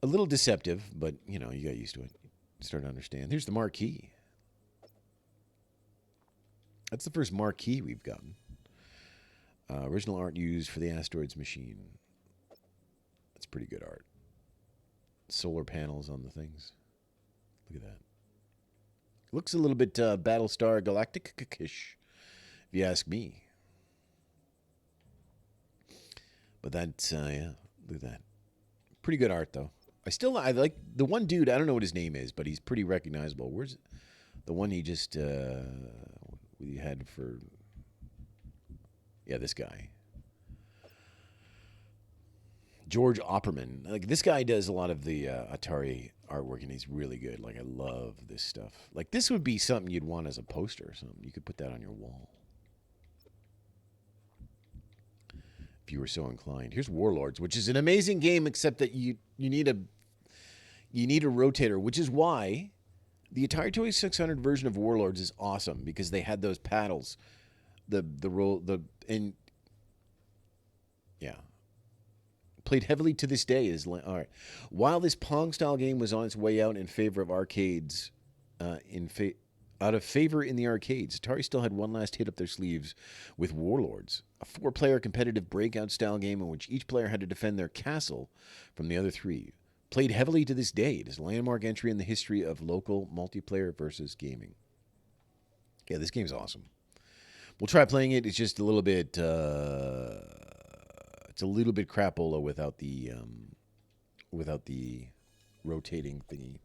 a little deceptive, but you got used to it. You start to understand. Here's the marquee. That's the first marquee we've gotten. Original art used for the Asteroids machine. That's pretty good art. Solar panels on the things. Look at that. Looks a little bit Battlestar Galactica-ish, if you ask me. But that's, yeah, look at that. Pretty good art, though. I like the one dude, I don't know what his name is, but he's pretty recognizable. Where's the one he just, we had for, yeah, this guy. George Opperman. Like, this guy does a lot of the Atari artwork, and he's really good. Like, I love this stuff. Like, this would be something you'd want as a poster or something. You could put that on your wall. If you were so inclined. Here's Warlords, which is an amazing game, except that you need a rotator, which is why the Atari 2600 version of Warlords is awesome, because they had those paddles. Yeah. Played heavily to this day. All right. While this Pong-style game was on its way out in favor of arcades, out of favor in the arcades, Atari still had one last hit up their sleeves with Warlords, a 4-player competitive breakout-style game in which each player had to defend their castle from the other 3. Played heavily to this day, it is a landmark entry in the history of local multiplayer versus gaming. Yeah, this game's awesome. We'll try playing it. It's just a little bit... It's a little bit crapola without the rotating thingy.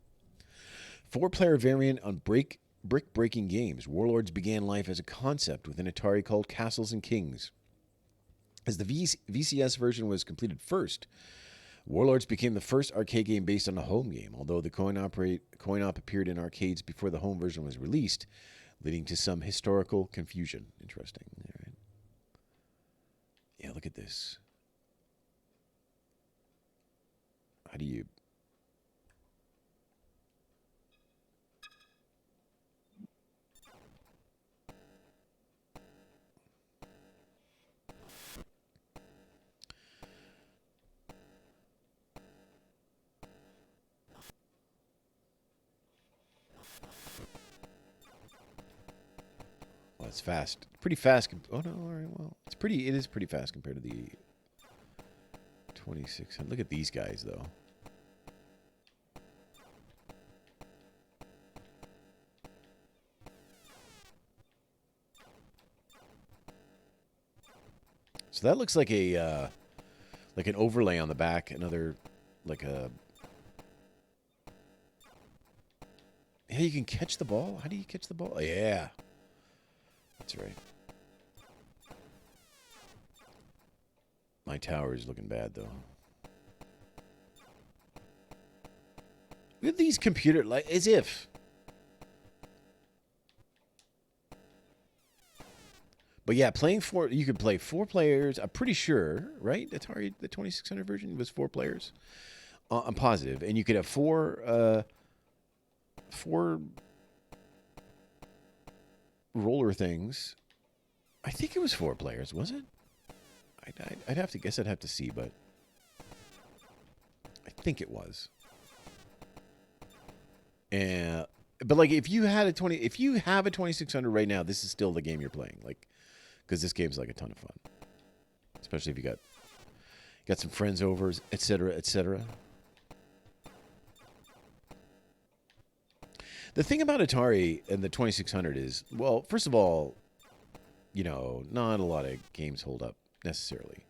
4-player variant on brick-breaking games. Warlords began life as a concept within Atari called Castles and Kings. As the VCS version was completed first, Warlords became the first arcade game based on a home game, although the coin-op appeared in arcades before the home version was released, leading to some historical confusion. Interesting. All right. Yeah, look at this. How do you... Well, it's fast. Pretty fast. Oh, no, all right, well, it is pretty fast compared to the 2600. Look at these guys, though. So that looks like a like an overlay on the back. Another like a. Yeah, you can catch the ball. How do you catch the ball? Oh, yeah, that's right. My tower is looking bad though. Look at these computer like as if. But yeah, playing you could play 4 players. I'm pretty sure, right? Atari, the 2600 version was 4 players. I'm positive, and you could have 4 roller things. I think it was 4 players, was it? I'd have to guess. I'd have to see, but I think it was. And but like if you have a 2600 right now, this is still the game you're playing. Like. Because this game's like a ton of fun, especially if you got some friends over, etc., etc. The thing about Atari and the 2600 is, well, first of all, you know, not a lot of games hold up necessarily.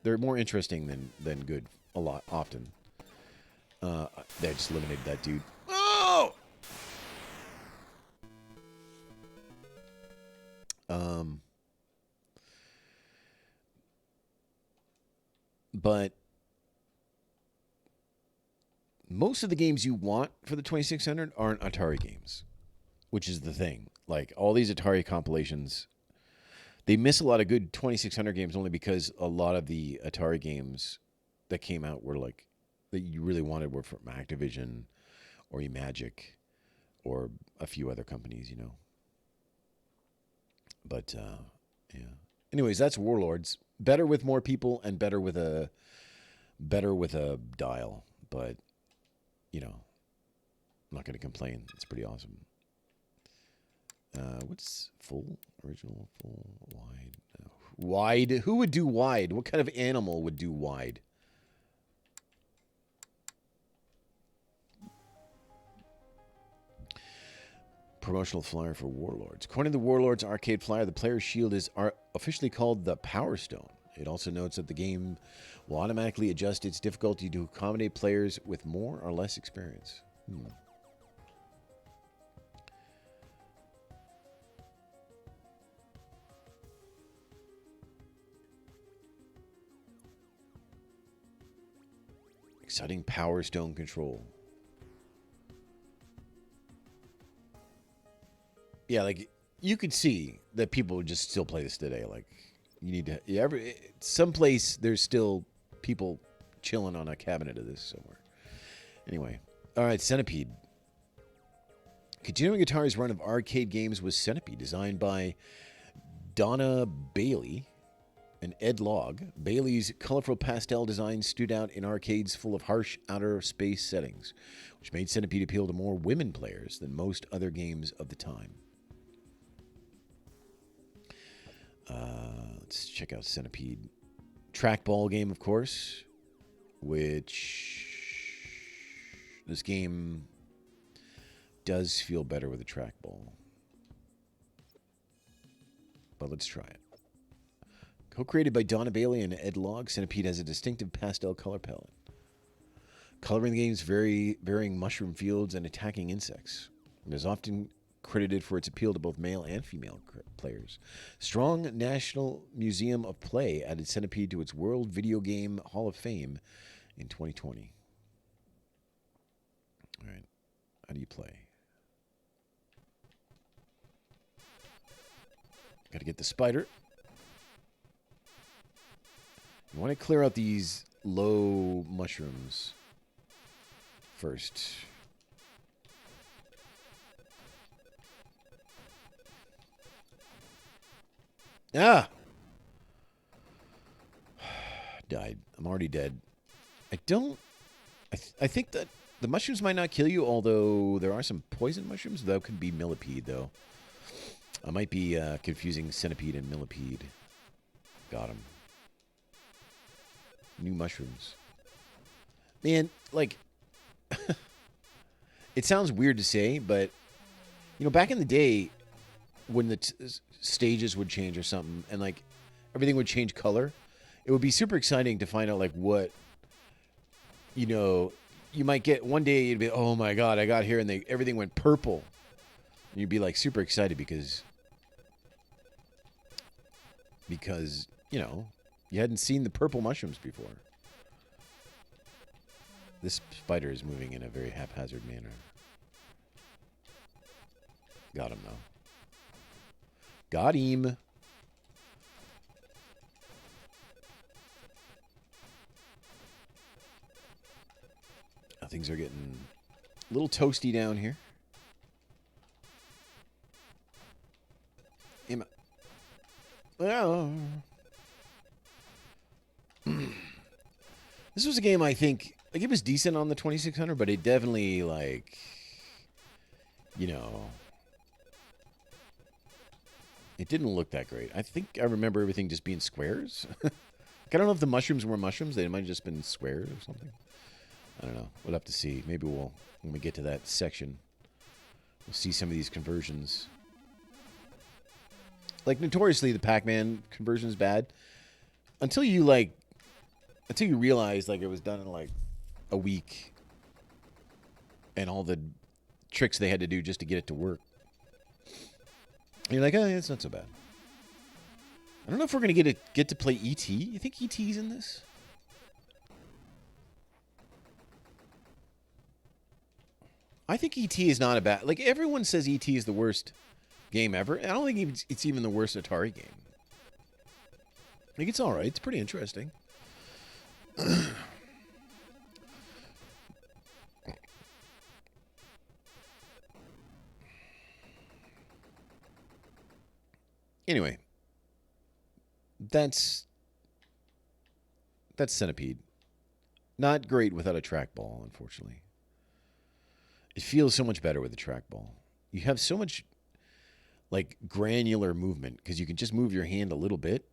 They're more interesting than good often. They just eliminated that dude. Oh. But most of the games you want for the 2600 aren't Atari games, which is the thing. Like all these Atari compilations, they miss a lot of good 2600 games only because a lot of the Atari games that came out were like that you really wanted were from Activision or Magic or a few other companies, you know. But yeah. Anyways, that's Warlords. Better with more people and better with a dial, but you know, I'm not going to complain. It's pretty awesome. What's full, original, full, wide? Wide. Who would do wide? What kind of animal would do wide? Promotional flyer for Warlords. According to the Warlords arcade flyer, the player's shield is officially called the Power Stone. It also notes that the game will automatically adjust its difficulty to accommodate players with more or less experience. Exciting Power Stone control. Yeah, like you could see that people would just still play this today. Like you need to someplace there's still people chilling on a cabinet of this somewhere. Anyway, all right, Centipede. Continuing Atari's run of arcade games was Centipede, designed by Donna Bailey and Ed Logg. Bailey's colorful pastel design stood out in arcades full of harsh outer space settings, which made Centipede appeal to more women players than most other games of the time. Let's check out Centipede. Trackball game, of course, which this game does feel better with a trackball. But let's try it. Co-created by Donna Bailey and Ed Logg, Centipede has a distinctive pastel color palette, coloring the game's varying mushroom fields and attacking insects. It is often credited for its appeal to both male and female players. Strong National Museum of Play added Centipede to its World Video Game Hall of Fame in 2020. All right, how do you play? Got to get the spider. You want to clear out these low mushrooms first. Ah! Died. I'm already dead. I think that the mushrooms might not kill you, although there are some poison mushrooms. That could be millipede, though. I might be confusing centipede and millipede. Got him. New mushrooms. Man, like, it sounds weird to say, but, back in the day when the stages would change or something and, like, everything would change color, it would be super exciting to find out, like, what, you might get one day you'd be, oh my God, I got here and everything went purple. And you'd be, like, super excited because, you hadn't seen the purple mushrooms before. This spider is moving in a very haphazard manner. Got him, though. Got him. Things are getting a little toasty down here. Oh. This was a game I think, like, it was decent on the 2600, but it definitely, like, it didn't look that great. I think I remember everything just being squares. I don't know if the mushrooms were mushrooms. They might have just been squares or something. I don't know. We'll have to see. Maybe when we get to that section, we'll see some of these conversions. Like, notoriously, the Pac-Man conversion is bad. Until you realize, like, it was done in, like, a week. And all the tricks they had to do just to get it to work. And you're like, oh, yeah, it's not so bad. I don't know if we're going to get to play E.T. You think E.T.'s in this? I think E.T. is not a bad... Like, everyone says E.T. is the worst game ever. I don't think it's even the worst Atari game. I think it's all right. It's pretty interesting. Anyway. That's Centipede. Not great without a trackball, unfortunately. It feels so much better with a trackball. You have so much, like, granular movement because you can just move your hand a little bit.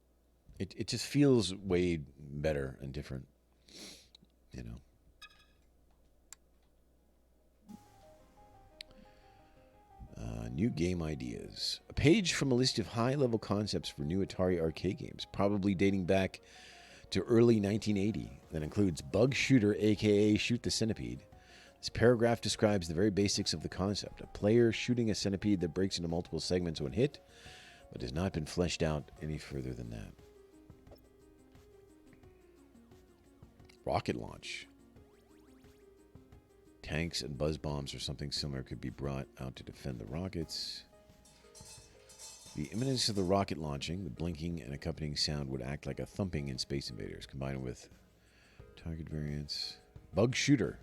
It just feels way better and different, New game ideas. A page from a list of high-level concepts for new Atari arcade games, probably dating back to early 1980. That includes Bug Shooter, a.k.a. Shoot the Centipede. This paragraph describes the very basics of the concept. A player shooting a centipede that breaks into multiple segments when hit, but has not been fleshed out any further than that. Rocket launch. Tanks and buzz bombs or something similar could be brought out to defend the rockets. The imminence of the rocket launching, the blinking and accompanying sound would act like a thumping in Space Invaders, combined with target variants. Bug shooter.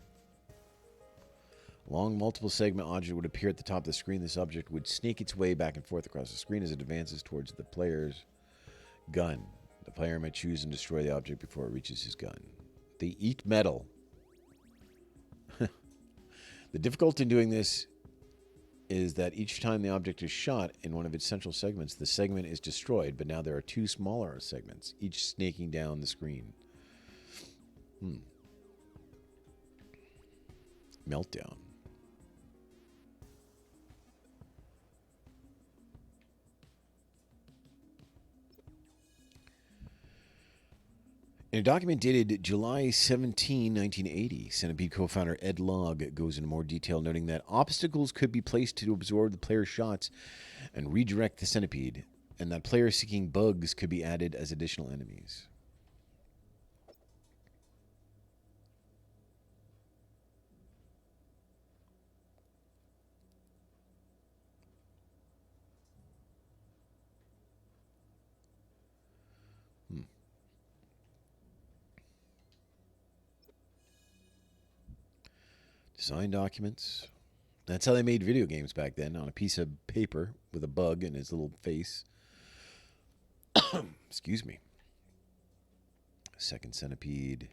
Long multiple segment object would appear at the top of the screen. This object would snake its way back and forth across the screen as it advances towards the player's gun. The player may choose and destroy the object before it reaches his gun. They eat metal. The difficulty in doing this is that each time the object is shot in one of its central segments, the segment is destroyed, but now there are two smaller segments, each snaking down the screen. Meltdown. In a document dated July 17, 1980, Centipede co-founder Ed Logg goes into more detail, noting that obstacles could be placed to absorb the player's shots and redirect the centipede, and that players seeking bugs could be added as additional enemies. Design documents. That's how they made video games back then, on a piece of paper with a bug in his little face. Excuse me. Second centipede.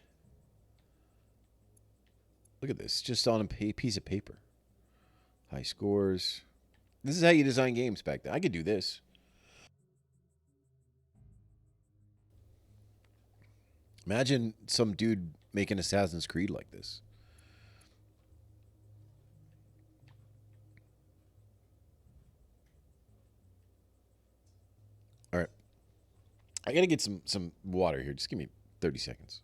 Look at this, just on a piece of paper. High scores. This is how you design games back then. I could do this. Imagine some dude making Assassin's Creed like this. All right. I got to get some water here. Just give me 30 seconds.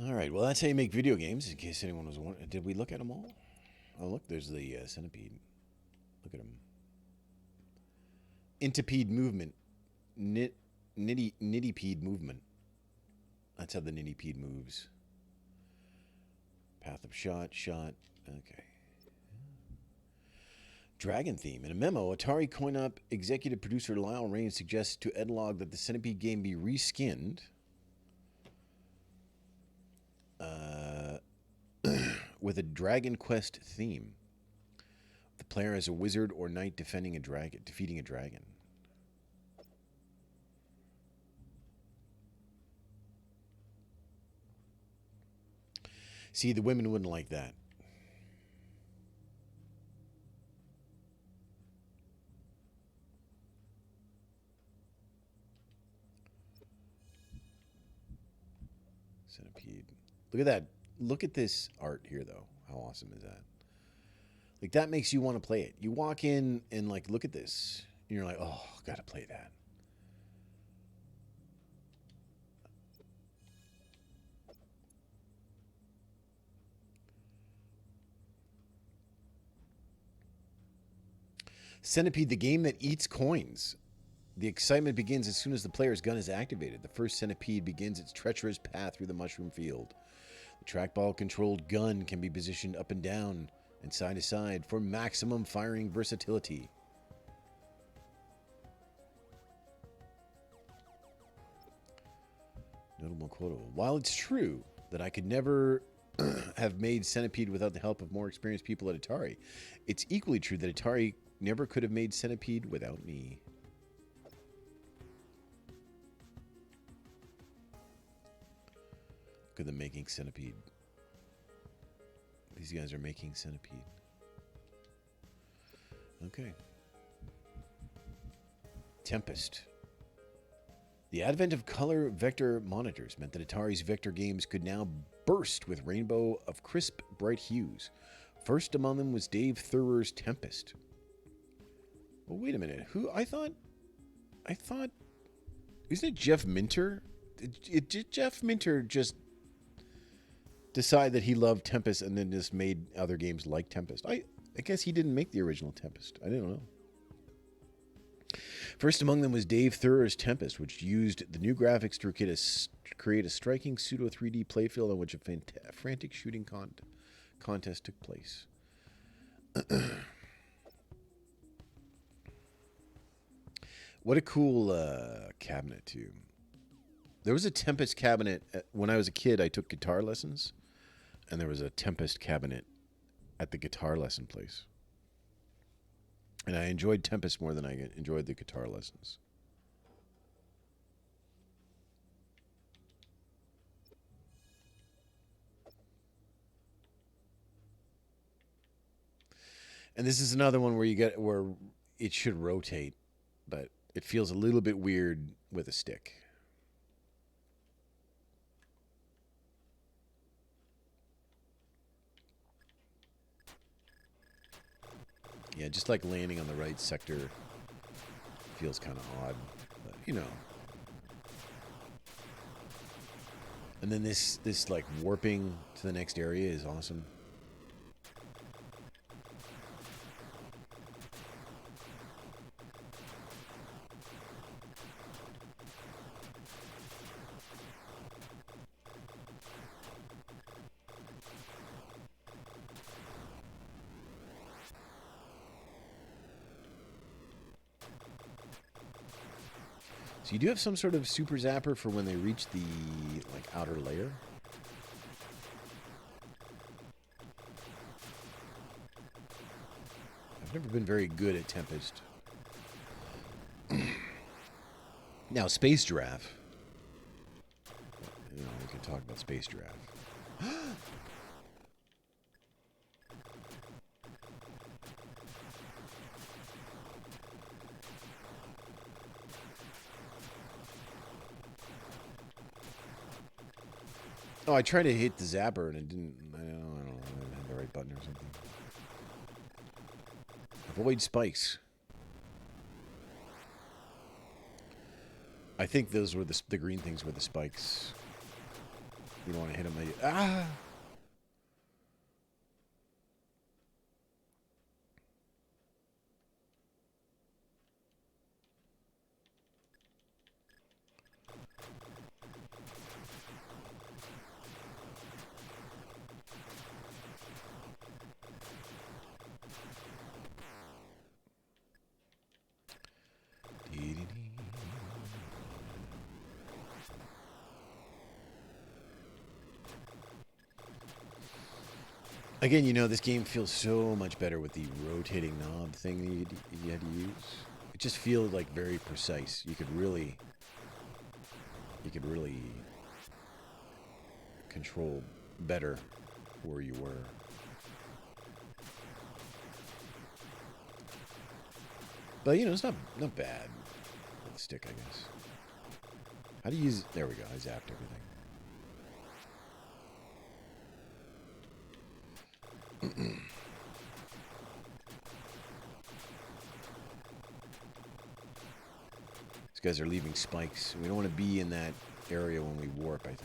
All right. Well, that's how you make video games. In case anyone was wondering, did we look at them all? Oh, look, there's the centipede. Look at him. Intipede movement. Nittipede movement. That's how the nittipede moves. Path of shot. Okay. Dragon theme. In a memo, Atari coin-op executive producer Lyle Rain suggests to Edlog that the Centipede game be reskinned with a Dragon Quest theme. The player is a wizard or knight defeating a dragon. See, the women wouldn't like that. Centipede. Look at that. Look at this art here, though. How awesome is that? Like, that makes you want to play it. You walk in and, like, look at this. And you're like, oh, gotta play that. Centipede, the game that eats coins. The excitement begins as soon as the player's gun is activated. The first centipede begins its treacherous path through the mushroom field. The trackball-controlled gun can be positioned up and down and side to side for maximum firing versatility. Notable quote. While it's true that I could never have made Centipede without the help of more experienced people at Atari, it's equally true that Atari never could have made Centipede without me. Look at them making Centipede. These guys are making Centipede. Okay. Tempest. The advent of color vector monitors meant that Atari's vector games could now burst with rainbow of crisp, bright hues. First among them was Dave Thurer's Tempest. Well, wait a minute. I thought, isn't it Jeff Minter? Did Jeff Minter just decide that he loved Tempest and then just made other games like Tempest? I guess he didn't make the original Tempest. I didn't know. First among them was Dave Thurer's Tempest, which used the new graphics to create a striking pseudo 3D playfield on which a frantic shooting contest took place. What a cool cabinet, too. There was a Tempest cabinet. When I was a kid, I took guitar lessons, and there was a Tempest cabinet at the guitar lesson place. And I enjoyed Tempest more than I enjoyed the guitar lessons. And this is another one where it should rotate, but it feels a little bit weird with a stick. Yeah, just like landing on the right sector feels kind of odd, but you know. And then this like warping to the next area is awesome. So you do have some sort of super zapper for when they reach the like outer layer. I've never been very good at Tempest. Now, Space Giraffe. You know, we can talk about Space Giraffe. Oh, I tried to hit the zapper and it didn't. I don't know. I didn't have the right button or something. Avoid spikes. I think those were the green things were the spikes. You don't want to hit them. Ah! Again, you know, this game feels so much better with the rotating knob thing that you had to use. It just feels like very precise. You could really control better where you were. But, you know, it's not bad with the stick, I guess. How do you use it? There we go. I zapped everything. These guys are leaving spikes. We don't want to be in that area when we warp, I think.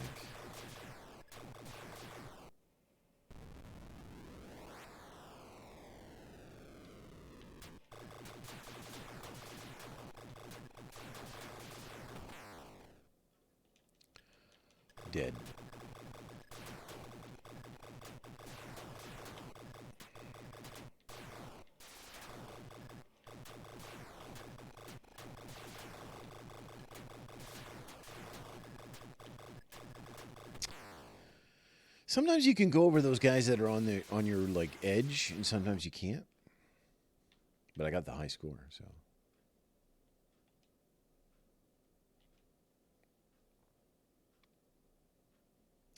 Dead. Sometimes you can go over those guys that are on your like edge, and sometimes you can't. But I got the high score, so.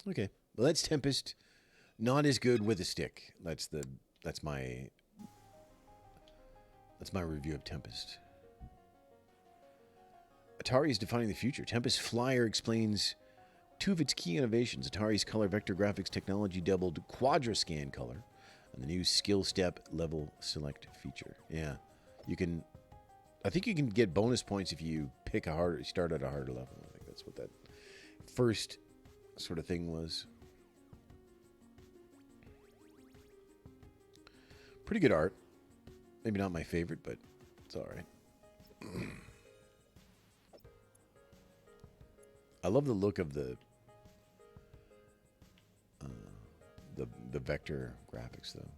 Okay. Well, that's Tempest. Not as good with a stick. That's my review of Tempest. Atari is defining the future. Tempest Flyer explains two of its key innovations: Atari's color vector graphics technology doubled quadra-scan color, and the new skill step level select feature. Yeah, you can. I think you can get bonus points if you pick a harder, start at a harder level. I think that's what that first sort of thing was. Pretty good art. Maybe not my favorite, but it's all right. I love the look of the vector graphics, though.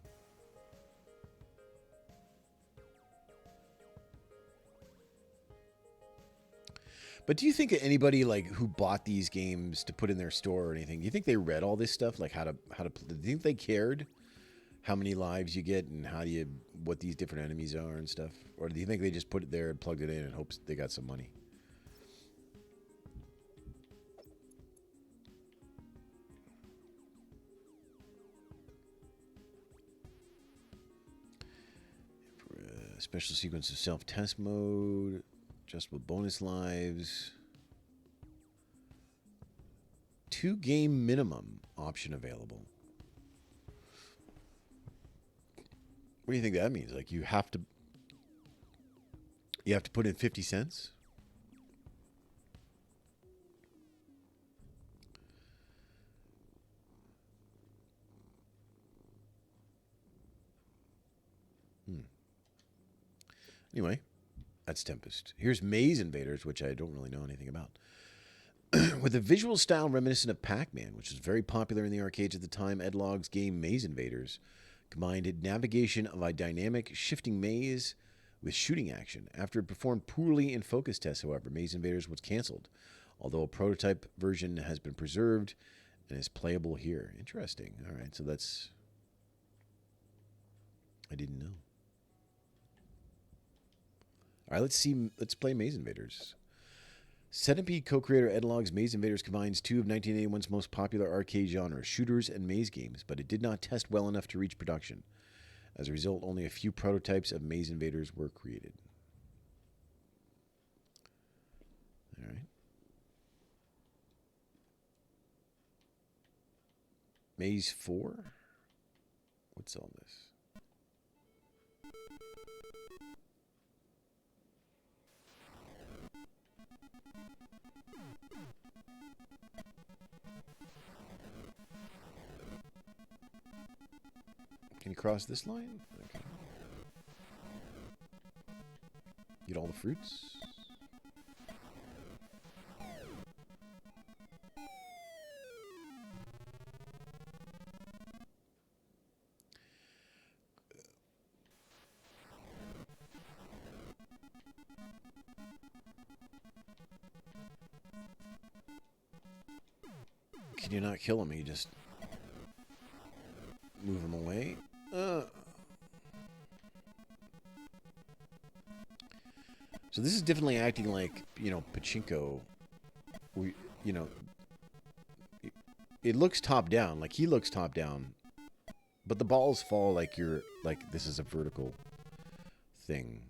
But do you think anybody like who bought these games to put in their store or anything? Do you think they read all this stuff, like how to? Do you think they cared how many lives you get and what these different enemies are and stuff, or do you think they just put it there and plugged it in and hopes they got some money? Special sequence of self-test mode, adjustable bonus lives, 2 game minimum option available. What do you think that means? Like you have to put in 50 cents? Anyway, that's Tempest. Here's Maze Invaders, which I don't really know anything about. With a visual style reminiscent of Pac-Man, which was very popular in the arcades at the time, Ed Logg's game Maze Invaders combined navigation of a dynamic, shifting maze with shooting action. After it performed poorly in focus tests, however, Maze Invaders was canceled, although a prototype version has been preserved and is playable here. Interesting. All right, so that's... I didn't know. All right, let's play Maze Invaders. Centipede co-creator Ed Logg's Maze Invaders combines 2 of 1981's most popular arcade genres, shooters and maze games, but it did not test well enough to reach production. As a result, only a few prototypes of Maze Invaders were created. All right. Maze 4? What's all this? Can you cross this line? Okay. Get all the fruits. Can you not kill him? You just move him away. So this is definitely acting like, pachinko. It looks top down, like he looks top down, but the balls fall like this is a vertical thing.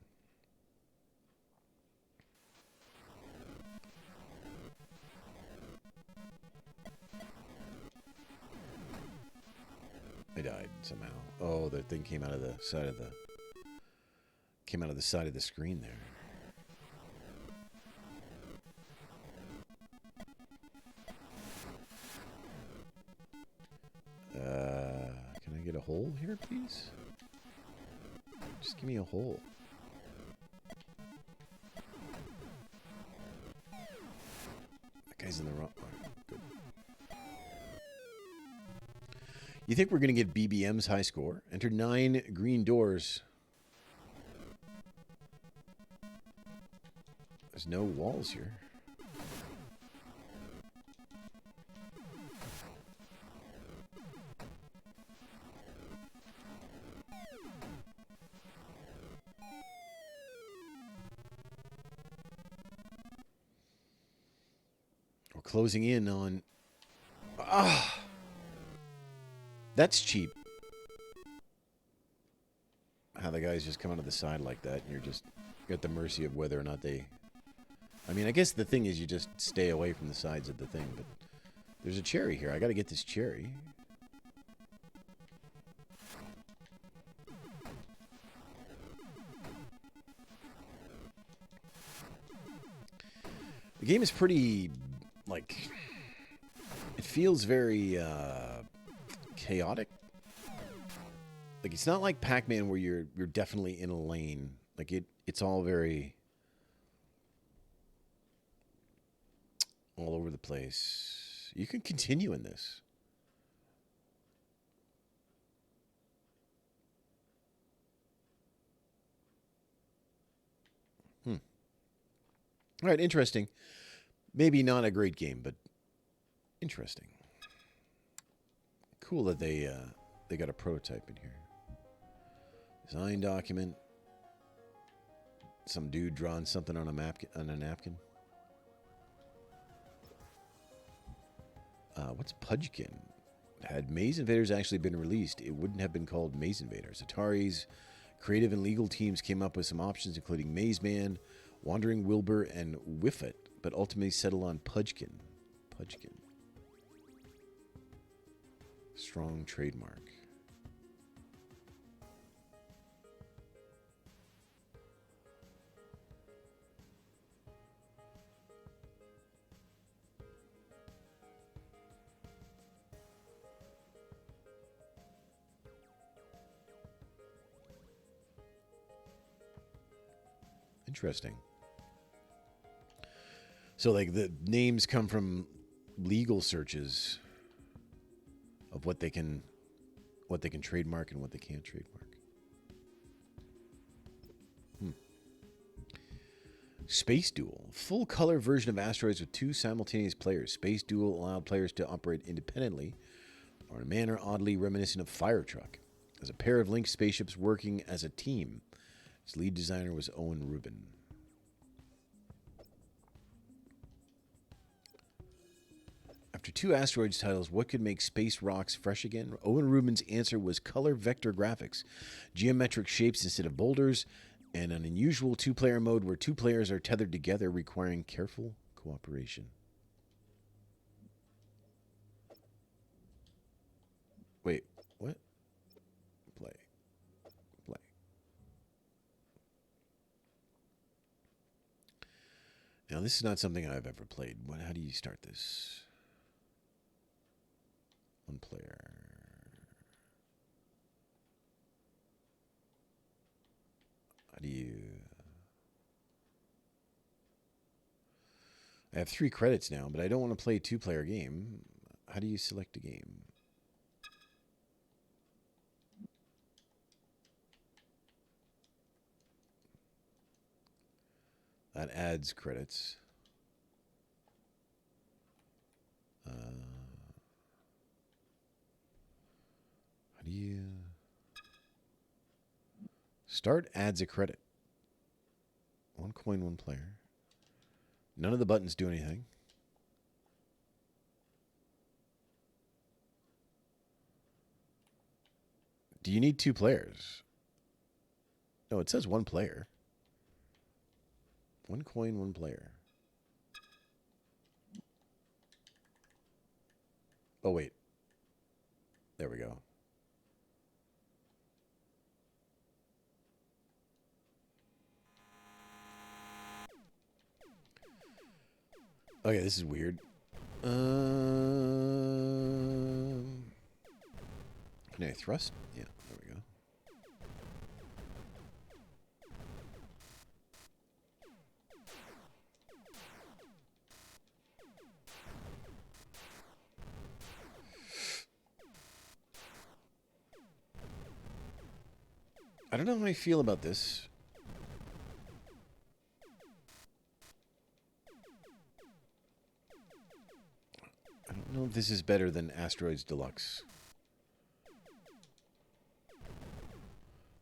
I died somehow. Oh, the thing came out of the side of the screen there. Can I get a hole here, please? Just give me a hole. That guy's in the wrong... Oh, good. You think we're going to get BBM's high score? Enter 9 green doors. There's no walls here. We're closing in on... Ah! That's cheap. How the guys just come out of the side like that, and you're just at the mercy of whether or not they... I mean, I guess the thing is you just stay away from the sides of the thing, but there's a cherry here. I got to get this cherry. The game is pretty, like, it feels very chaotic. Like, it's not like Pac-Man where you're definitely in a lane. Like, it's all very... all over the place. You can continue in this. All right, interesting. Maybe not a great game, but interesting. Cool that they got a prototype in here. Design document. Some dude drawing something on a napkin. What's Pudgekin? Had Maze Invaders actually been released, it wouldn't have been called Maze Invaders. Atari's creative and legal teams came up with some options, including Maze Man, Wandering Wilbur, and Whiffit, but ultimately settled on Pudgekin. Pudgekin. Strong trademark. Interesting. So, like, the names come from legal searches of what they can trademark and what they can't trademark. Space Duel. Full color version of Asteroids with 2 simultaneous players. Space Duel allowed players to operate independently or in a manner oddly reminiscent of Fire Truck, as a pair of linked spaceships working as a team. Its lead designer was Owen Rubin. After 2 Asteroids titles, what could make space rocks fresh again? Owen Rubin's answer was color vector graphics, geometric shapes instead of boulders, and an unusual 2-player mode where 2 players are tethered together, requiring careful cooperation. Wait, what? Play. Now, this is not something I've ever played. How do you start this? 1 player. How do you... I have 3 credits now, but I don't want to play a 2-player game. How do you select a game? That adds credits. How do you... Start adds a credit. 1 coin, 1 player. None of the buttons do anything. Do you need 2 players? No, it says 1 player. 1 coin, 1 player. Oh, wait. There we go. Okay, this is weird. Can I thrust? Yeah, there we go. I don't know how I feel about this. I don't know if this is better than Asteroids Deluxe.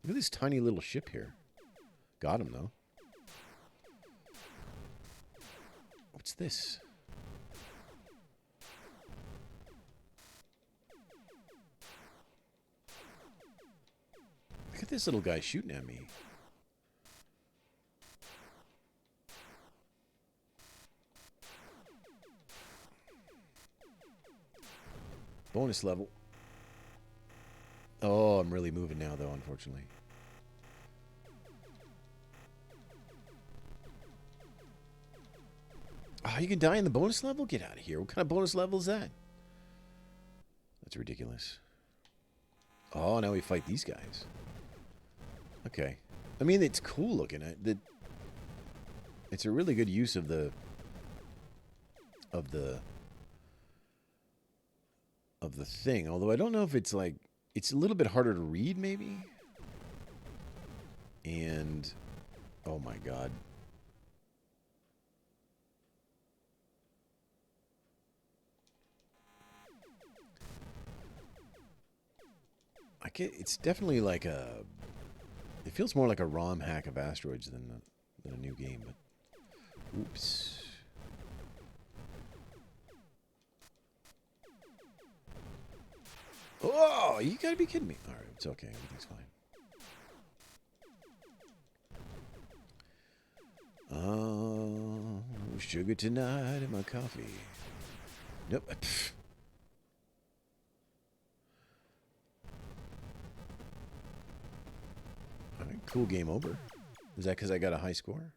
Look at this tiny little ship here. Got him, though. What's this? Look at this little guy shooting at me. Bonus level. Oh, I'm really moving now, though, unfortunately. Oh, you can die in the bonus level? Get out of here. What kind of bonus level is that? That's ridiculous. Oh, now we fight these guys. Okay. I mean, it's cool looking. It's a really good use of the thing. Although I don't know if it's like, it's a little bit harder to read, maybe. And oh my god. It's definitely like a. It feels more like a ROM hack of Asteroids than a new game. But oops. Oh, you gotta be kidding me! All right, it's okay. Everything's fine. Sugar tonight in my coffee. Nope. Alright, cool, game over. Is that because I got a high score?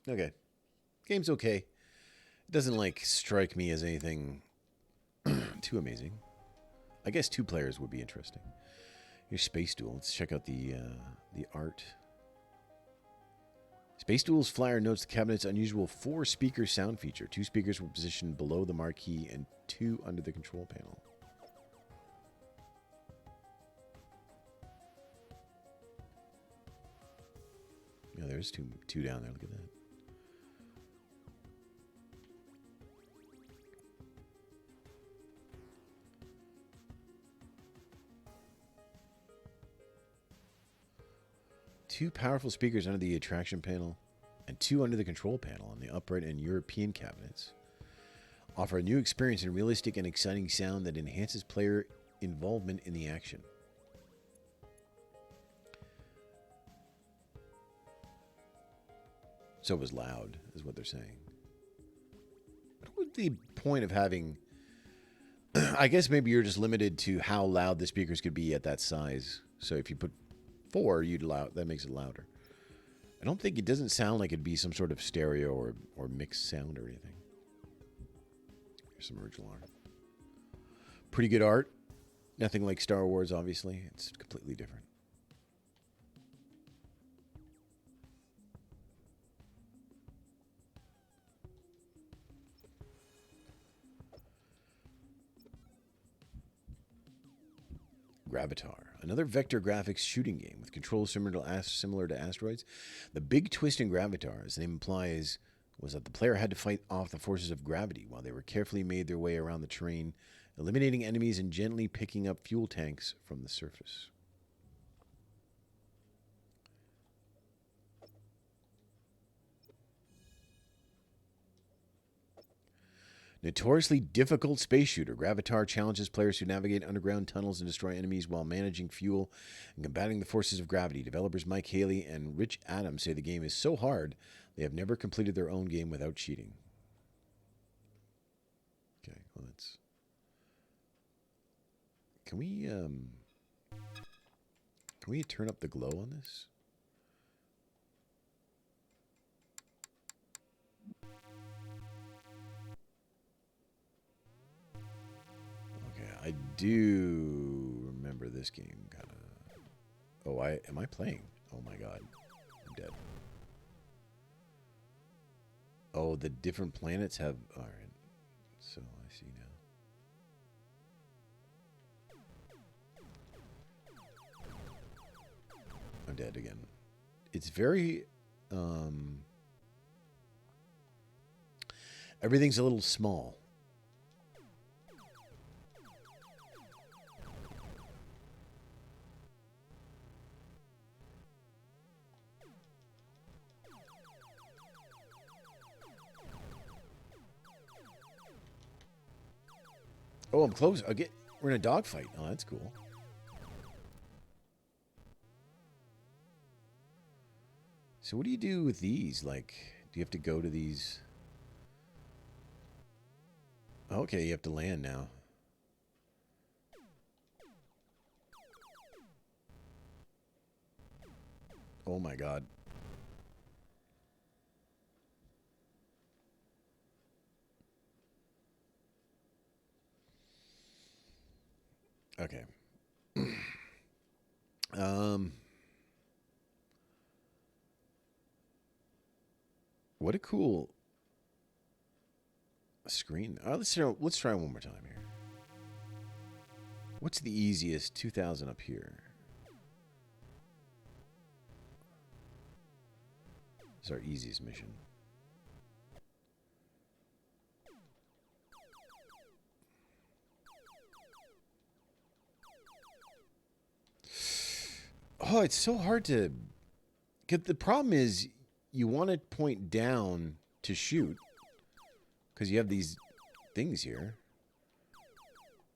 Okay. Game's okay. It doesn't, like, strike me as anything too amazing. I guess 2 players would be interesting. Here's Space Duel. Let's check out the art. Space Duel's flyer notes the cabinet's unusual 4-speaker sound feature. 2 speakers were positioned below the marquee and 2 under the control panel. Yeah, there's two down there. Look at that. Two powerful speakers under the attraction panel and 2 under the control panel on the upright and European cabinets offer a new experience in realistic and exciting sound that enhances player involvement in the action. So it was loud, is what they're saying. What would the point of having... I guess maybe you're just limited to how loud the speakers could be at that size. So if you put 4, that makes it louder. I don't think it doesn't sound like it'd be some sort of stereo or mixed sound or anything. Here's some original art. Pretty good art. Nothing like Star Wars, obviously. It's completely different. Gravatar, another vector graphics shooting game with controls similar to Asteroids. The big twist in Gravatar, as the name implies, was that the player had to fight off the forces of gravity while they were carefully made their way around the terrain, eliminating enemies and gently picking up fuel tanks from the surface. Notoriously difficult space shooter, Gravatar challenges players to navigate underground tunnels and destroy enemies while managing fuel and combating the forces of gravity. Developers Mike Haley and Rich Adams say the game is so hard they have never completed their own game without cheating. Okay, well that's... Can we turn up the glow on this? I do remember this game kind of. Oh, am I playing? Oh my god, I'm dead. Oh, the different planets have. All right. I see now. I'm dead again. It's very... everything's a little small. Oh, I'm close. We're in a dogfight. Oh, that's cool. So what do you do with these? Like, do you have to go to these? Okay, you have to land now. Oh my god. Okay. What a cool screen. Let's try one more time here. What's the easiest? 2000 up here. It's our easiest mission. Oh, it's so hard to... The problem is you want to point down to shoot because you have these things here.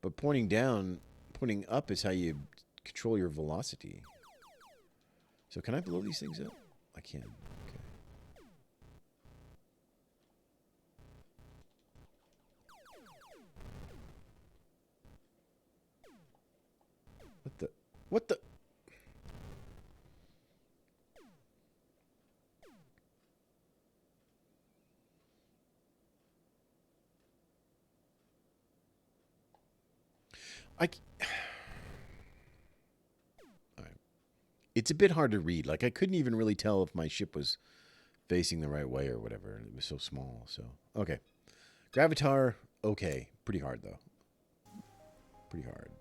But pointing up is how you control your velocity. So can I blow these things up? I can. Okay. What the? All right. It's a bit hard to read. Like, I couldn't even really tell if my ship was facing the right way or whatever. It was so small. So, okay. Gravitar, okay. Pretty hard, though. Pretty hard.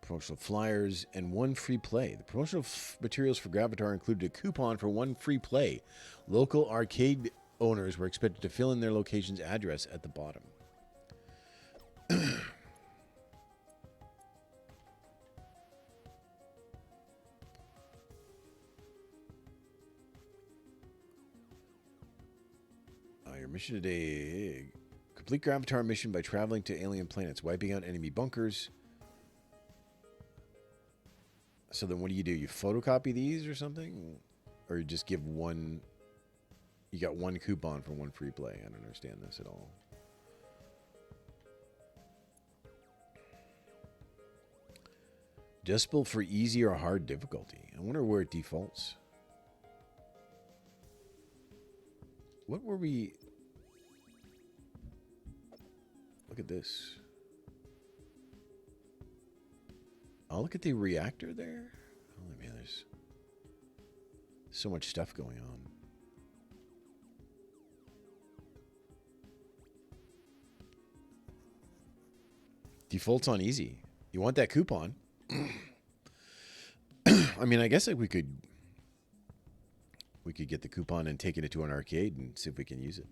Promotional flyers and 1 free play. The promotional materials for Gravitar included a coupon for 1 free play. Local arcade owners were expected to fill in their location's address at the bottom. Your mission today: complete Gravitar mission by traveling to alien planets, wiping out enemy bunkers. So then what do? You photocopy these or something? Or you just give one... You got 1 coupon for 1 free play. I don't understand this at all. Decibel for easy or hard difficulty. I wonder where it defaults. What were we... Look at this. Oh, look at the reactor there. Oh, man, there's so much stuff going on. Defaults on easy. You want that coupon? I mean, I guess like we could get the coupon and take it to an arcade and see if we can use it.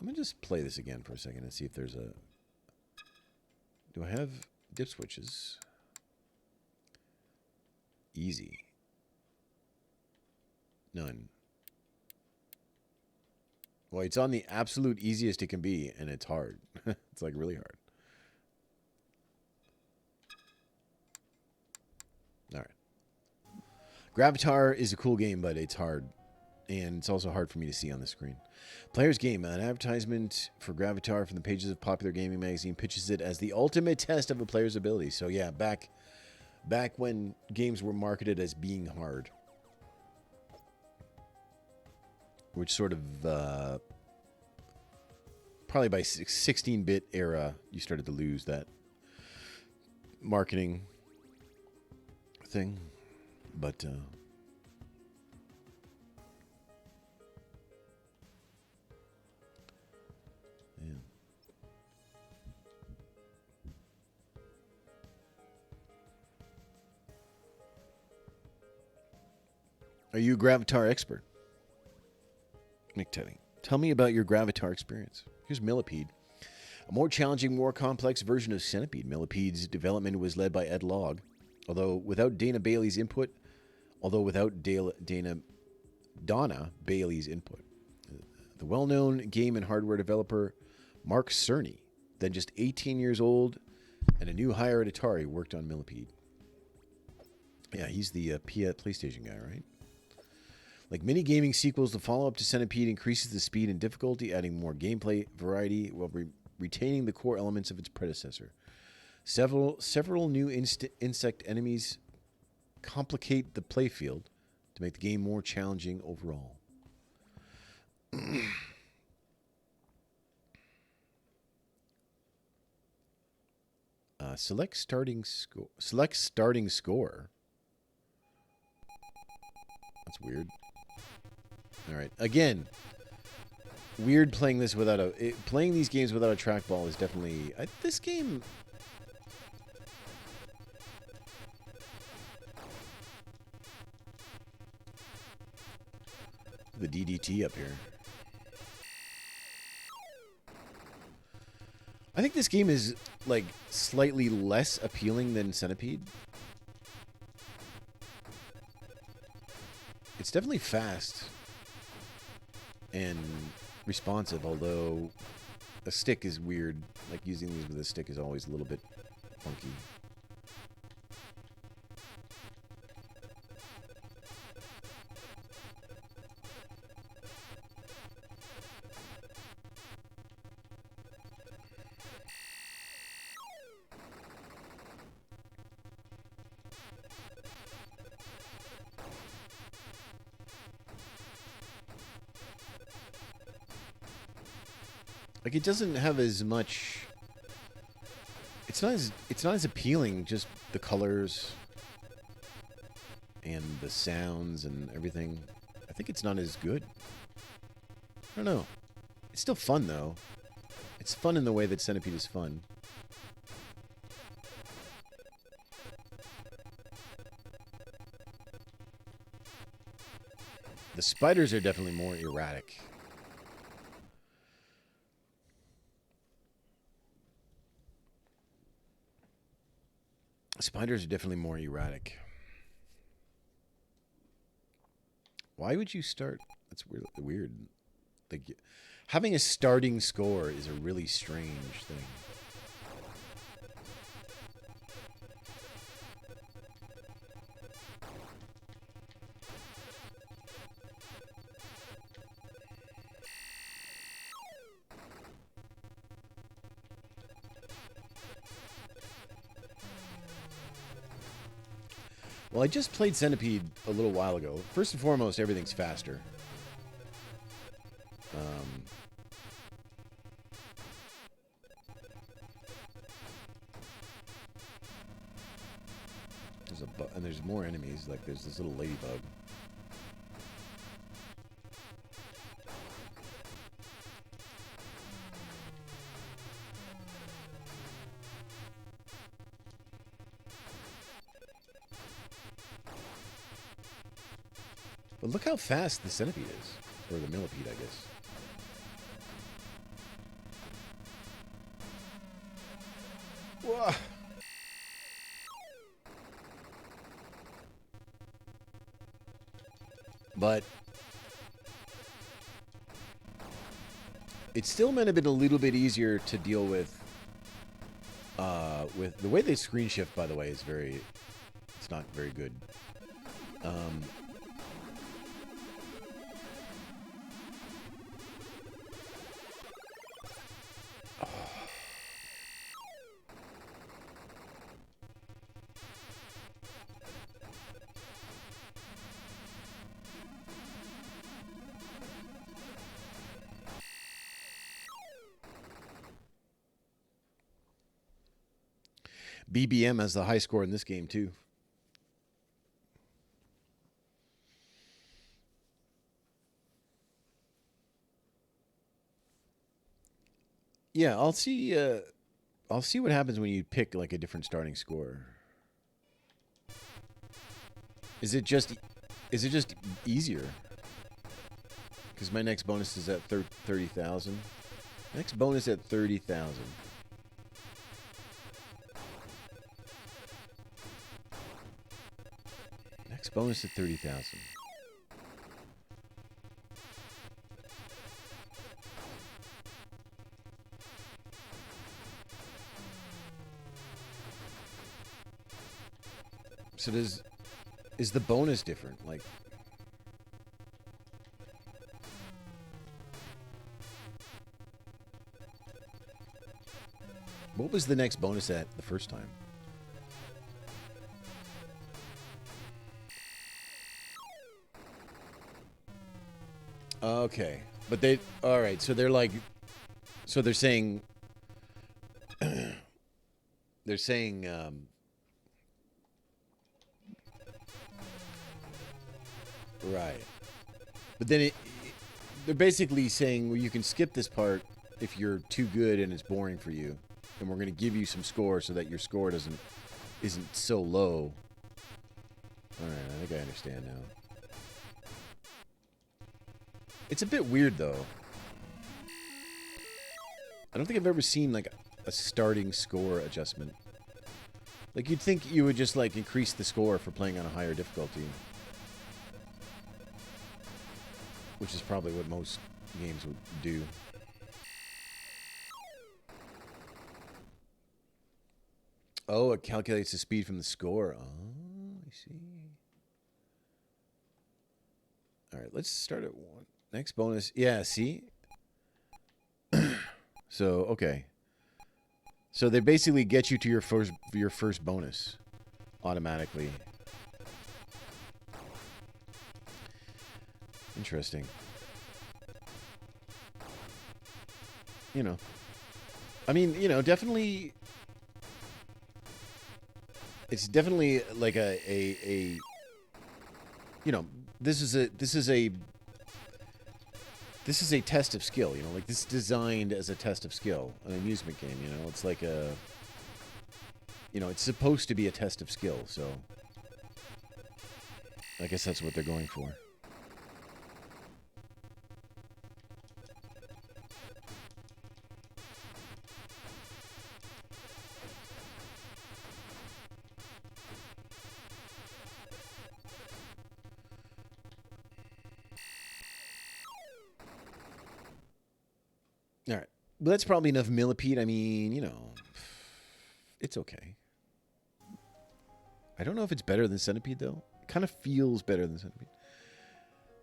I'm going to just play this again for a second and see if there's a... Do I have dip switches? Easy. None. Well, it's on the absolute easiest it can be, and it's hard. It's like really hard. All right. Gravitar is a cool game, but it's hard. And it's also hard for me to see on the screen. Player's Game. An advertisement for Gravitar from the pages of Popular Gaming magazine pitches it as the ultimate test of a player's ability. So yeah, back when games were marketed as being hard. Which sort of... probably by 16-bit era, you started to lose that marketing thing. But... Are you a Gravatar expert? Nick Teddy, tell me about your Gravatar experience. Here's Millipede. A more challenging, more complex version of Centipede. Millipede's development was led by Ed Logg, although without Dana Bailey's input. Donna Bailey's input. The well-known game and hardware developer Mark Cerny, then just 18 years old and a new hire at Atari, worked on Millipede. Yeah, he's the PlayStation guy, right? Like many gaming sequels, the follow-up to Centipede increases the speed and difficulty, adding more gameplay variety while retaining the core elements of its predecessor. Several new insect enemies complicate the playfield to make the game more challenging overall. Select starting score. That's weird. All right. Again, weird playing this without playing these games without a trackball is definitely this game. The DDT up here. I think this game is like slightly less appealing than Centipede. It's definitely fast and responsive, although a stick is weird. Like using these with a stick is always a little bit funky. Like it doesn't have as much. It's not as appealing. Just the colors and the sounds and everything. I think it's not as good. I don't know. It's still fun though. It's fun in the way that Centipede is fun. The spiders are definitely more erratic. Spiders are definitely more erratic. Why would you start? That's weird. Like, having a starting score is a really strange thing. Well, I just played Centipede a little while ago. First and foremost, everything's faster. And there's more enemies. Like there's this little ladybug. But look how fast the Centipede is. Or the Millipede, I guess. Whoa. But it's still meant to be a little bit easier to deal with the way they screen shift, by the way, is it's not very good. BBM has the high score in this game, too. Yeah, I'll see what happens when you pick, like, a different starting score. Is it just Is it just easier? Because my next bonus is at 30,000. Next bonus at 30,000. Next bonus at 30,000. So is the bonus different? Like, what was the next bonus at the first time? Okay. But they, all right, so they're like, so they're saying, right. But then they're basically saying, well, you can skip this part if you're too good and it's boring for you. And we're going to give you some score so that your score isn't so low. All right, I think I understand now. It's a bit weird, though. I don't think I've ever seen, like, a starting score adjustment. Like, you'd think you would just, like, increase the score for playing on a higher difficulty. Which is probably what most games would do. Oh, it calculates the speed from the score. Oh, I see. All right, let's start at 1. Next bonus. Yeah, see? So, okay. So they basically get you to your first bonus automatically. Interesting. You know. I mean, you know, definitely it's definitely like a you know, this is a test of skill, you know, like this is designed as a test of skill, an amusement game, you know. It's like a, you know, it's supposed to be a test of skill, so I guess that's what they're going for. All right. But that's probably enough millipede. I mean, you know, it's okay. I don't know if it's better than Centipede, though. It kind of feels better than Centipede.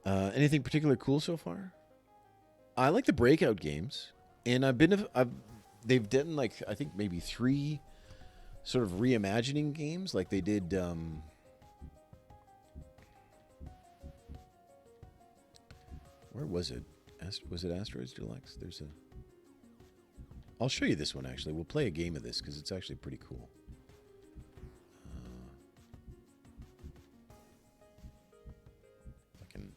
Anything particularly cool so far? I like the Breakout games. And they've done, like, I think maybe 3 sort of reimagining games. Like they did, where was it? Was it Asteroids Deluxe? There's a... I'll show you this one, actually. We'll play a game of this, because it's actually pretty cool. I can...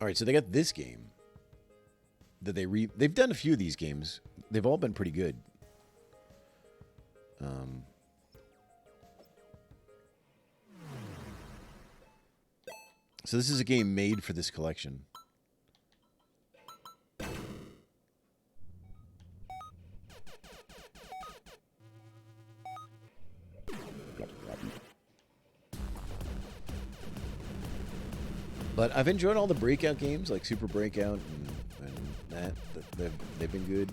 Alright, so they got this game. That they've done a few of these games. They've all been pretty good. So this is a game made for this collection. But I've enjoyed all the Breakout games, like Super Breakout and that. They've been good.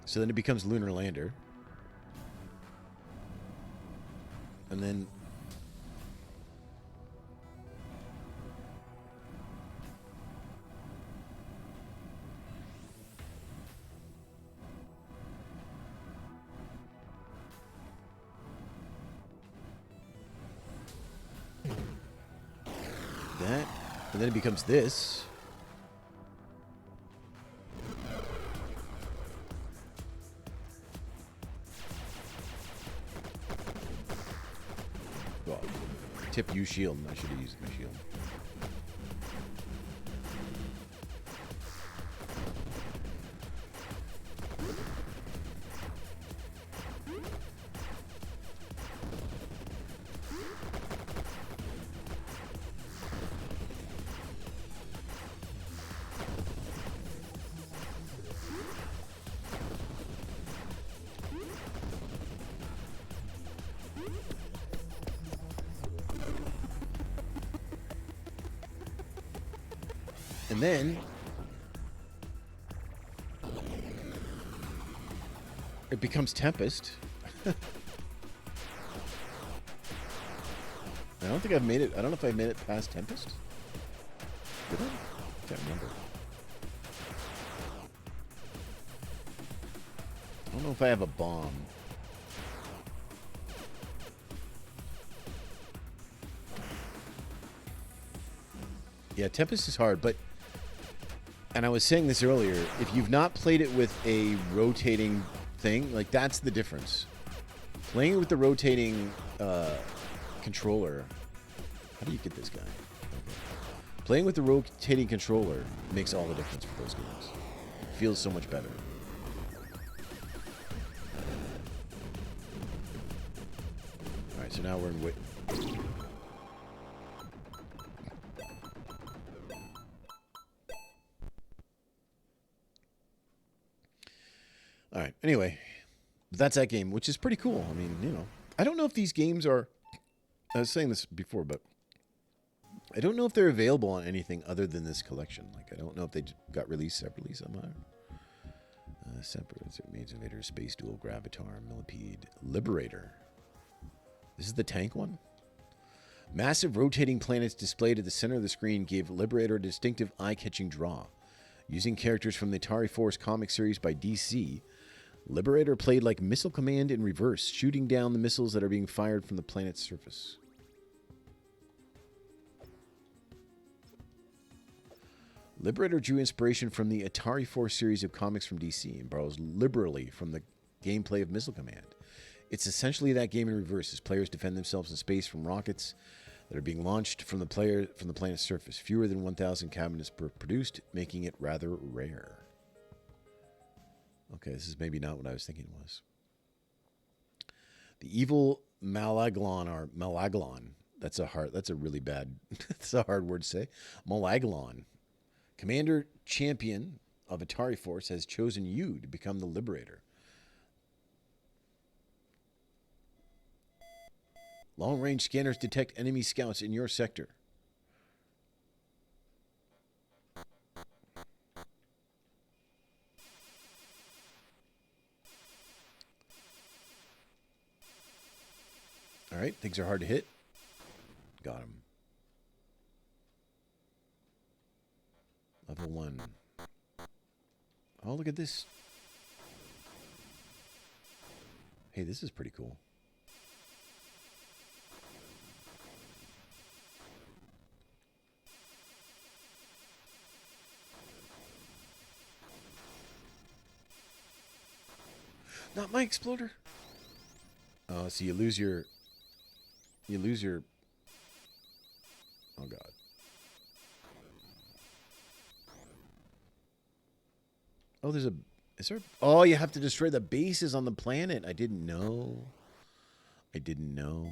So then it becomes Lunar Lander. And then... that. And then it becomes this. Tip U shield. I should have used my shield. And then it becomes Tempest. I don't think I've made it. I don't know if I made it past Tempest. Did I? Can't remember. I don't know if I have a bomb. Yeah, Tempest is hard, but... And I was saying this earlier, if you've not played it with a rotating thing, like, that's the difference. Playing it with the rotating controller... How do you get this guy? Okay. Playing with the rotating controller makes all the difference for those games. It feels so much better. Alright, so now we're in... Alright, anyway, that's that game, which is pretty cool. I mean, you know, I don't know if these games are... I was saying this before, but I don't know if they're available on anything other than this collection. Like, I don't know if they got released separately somehow. Separate. Maze Invader, Space Duel, Gravitar, Millipede, Liberator. This is the tank one? Massive rotating planets displayed at the center of the screen gave Liberator a distinctive eye-catching draw. Using characters from the Atari Force comic series by DC, Liberator played like Missile Command in reverse, shooting down the missiles that are being fired from the planet's surface. Liberator drew inspiration from the Atari Force series of comics from DC and borrows liberally from the gameplay of Missile Command. It's essentially that game in reverse, as players defend themselves in space from rockets that are being launched from the planet's surface. Fewer than 1,000 cabinets per produced, making it rather rare. Okay, this is maybe not what I was thinking it was. The evil Malaglon, or Malaglon. That's a really bad, that's a hard word to say. Malaglon, Commander Champion of Atari Force, has chosen you to become the Liberator. Long-range scanners detect enemy scouts in your sector. All right, things are hard to hit. Got him. Level 1. Oh, look at this. Hey, this is pretty cool. Not my exploder. Oh, so you lose your... Oh, God. Oh, there's a... Is there... Oh, you have to destroy the bases on the planet. I didn't know. I didn't know.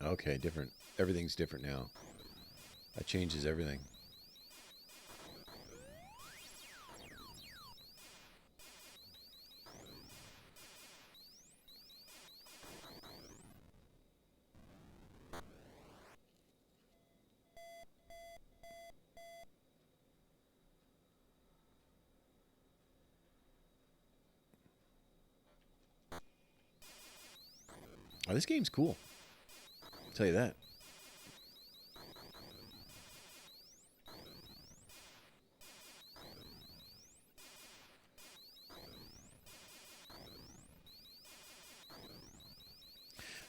Okay, different. Everything's different now. That changes everything. Oh, this game's cool. I'll tell you that.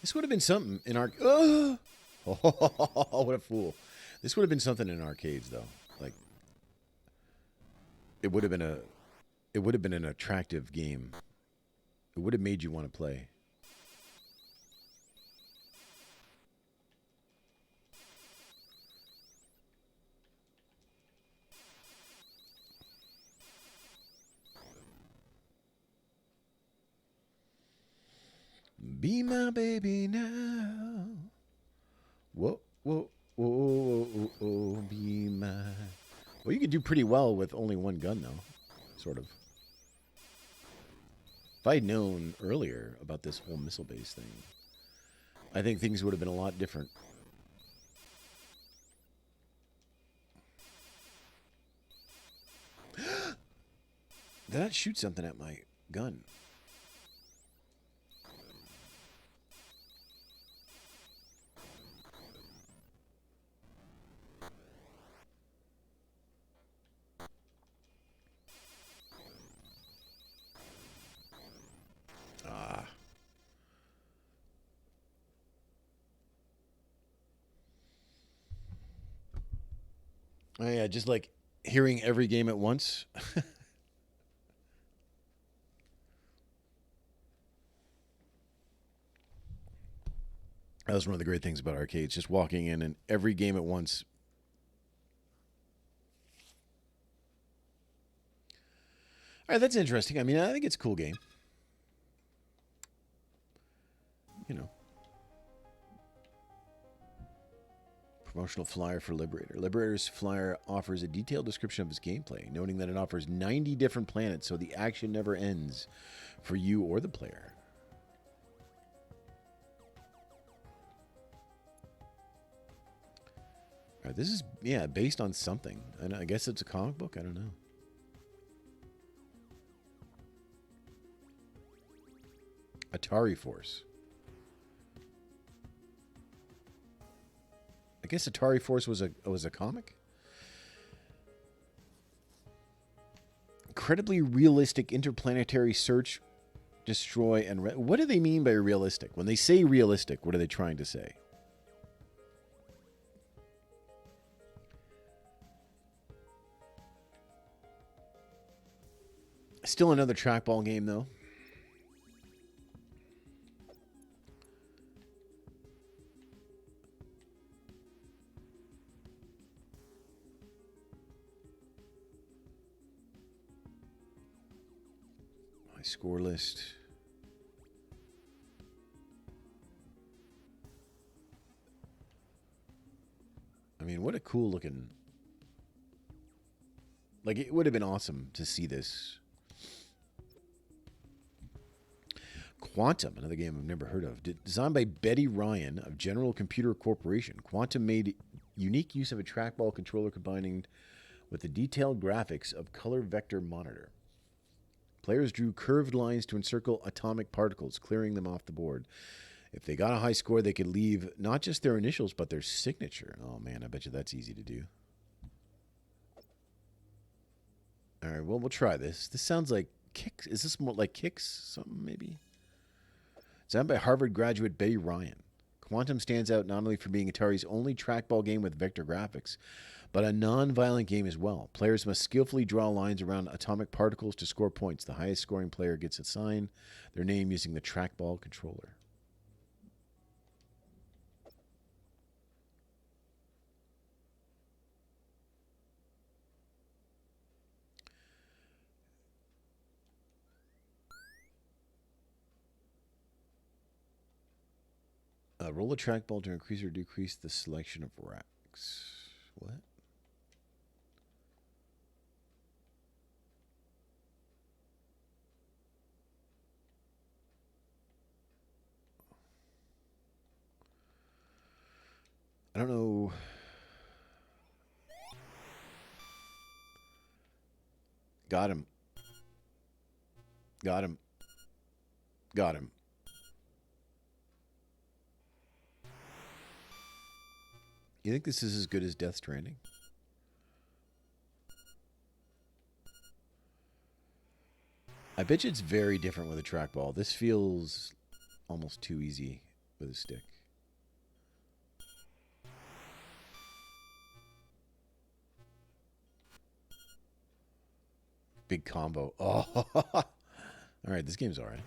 This would have been something in our... Oh, what a fool. This would have been something in arcades, though. Like, it would have been an attractive game. It would have made you want to play. Be my baby now. Whoa, whoa, whoa, whoa, whoa, whoa, be my. Well, you could do pretty well with only one gun, though. Sort of. If I'd known earlier about this whole missile-based thing, I think things would have been a lot different. Did that shoot something at my gun? Oh, yeah, just like hearing every game at once. That was one of the great things about arcades, just walking in and every game at once. All right, that's interesting. I mean, I think it's a cool game. You know. Promotional flyer for Liberator. Liberator's flyer offers a detailed description of its gameplay, noting that it offers 90 different planets, so the action never ends for you or the player. All right, this is, yeah, based on something. I guess it's a comic book? I don't know. Atari Force. I guess Atari Force was a comic. Incredibly realistic interplanetary search, destroy, and what do they mean by realistic? When they say realistic, what are they trying to say? Still another trackball game, though. My score list. I mean, what a cool looking... Like, it would have been awesome to see this. Quantum, another game I've never heard of. Designed by Betty Ryan of General Computer Corporation, Quantum made unique use of a trackball controller combining with the detailed graphics of color vector monitor. Players drew curved lines to encircle atomic particles, clearing them off the board. If they got a high score, they could leave not just their initials, but their signature. Oh, man, I bet you that's easy to do. All right, well, we'll try this. This sounds like Kicks. Is this more like Kicks? Something, maybe? Designed by Harvard graduate Betty Ryan, Quantum stands out not only for being Atari's only trackball game with vector graphics, but a non-violent game as well. Players must skillfully draw lines around atomic particles to score points. The highest scoring player gets assigned their name using the trackball controller. Roll a trackball to increase or decrease the selection of racks. What? I don't know. Got him. Got him. Got him. You think this is as good as Death Stranding? I bet you it's very different with a trackball. This feels almost too easy with a stick. Big combo. Oh, all right. This game's all right.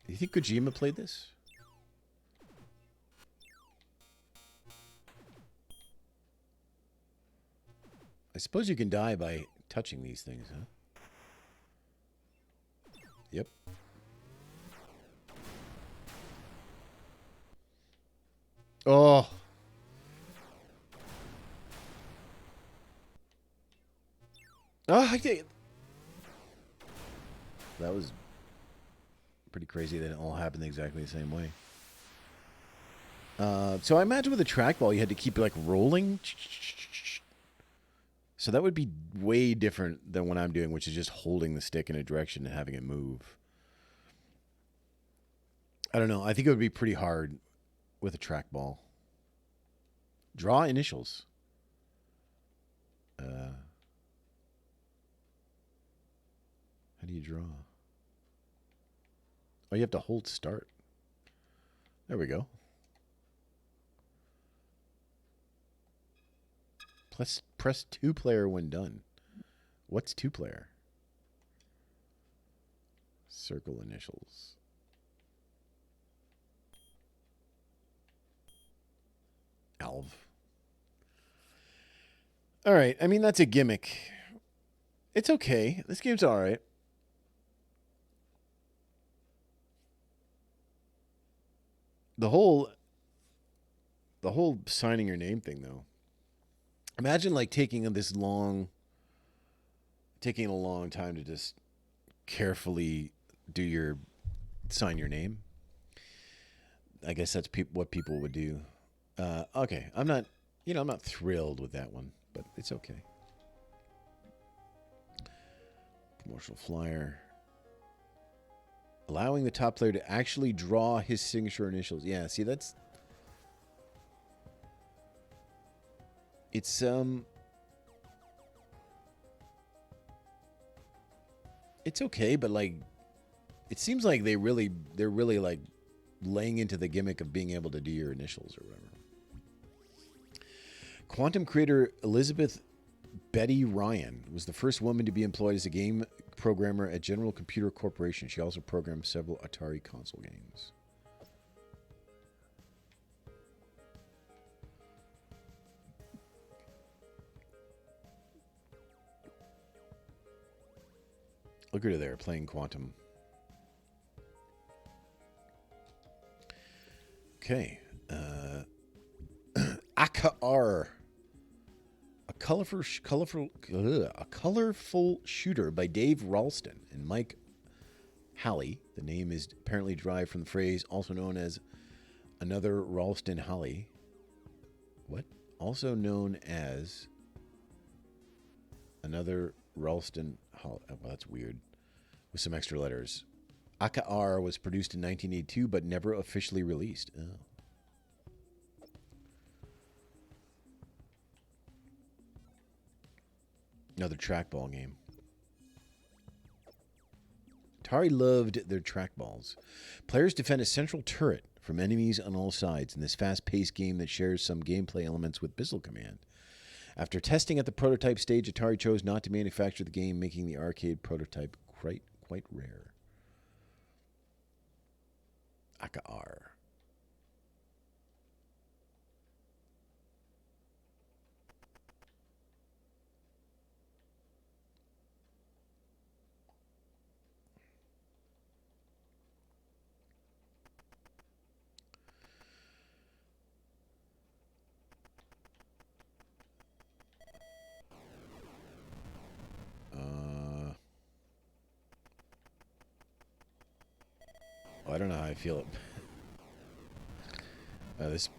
You think Kojima played this? I suppose you can die by touching these things, huh? Yep. Oh. Oh, I did. That was pretty crazy that it all happened exactly the same way. So I imagine with a trackball, you had to keep like rolling. So that would be way different than what I'm doing, which is just holding the stick in a direction and having it move. I don't know. I think it would be pretty hard with a trackball. Draw initials. How do you draw? Oh, you have to hold start. There we go. Press 2-player when done. What's 2-player? Circle initials. Alv. All right. I mean, that's a gimmick. It's okay. This game's all right. The whole signing your name thing, though. Imagine like taking a long time to just carefully sign your name. I guess that's what people would do. Okay, I'm not thrilled with that one, but it's okay. Promotional flyer. Allowing the top player to actually draw his signature initials. Yeah, see, it's okay, but like it seems like they're really like laying into the gimmick of being able to do your initials or whatever. Quantum creator Elizabeth Betty Ryan was the first woman to be employed as a game programmer at General Computer Corporation. She also programmed several Atari console games. Look at her there, playing Quantum. Okay. AKR. A colorful shooter by Dave Ralston and Mike Halley. The name is apparently derived from the phrase also known as another Ralston Halley. What? Also known as another Ralston Halley. Oh, well, that's weird. With some extra letters. AKR was produced in 1982 but never officially released. Oh. Another trackball game. Atari loved their trackballs. Players defend a central turret from enemies on all sides in this fast-paced game that shares some gameplay elements with Bissell Command. After testing at the prototype stage, Atari chose not to manufacture the game, making the arcade prototype quite rare. AKR. I don't know how I feel.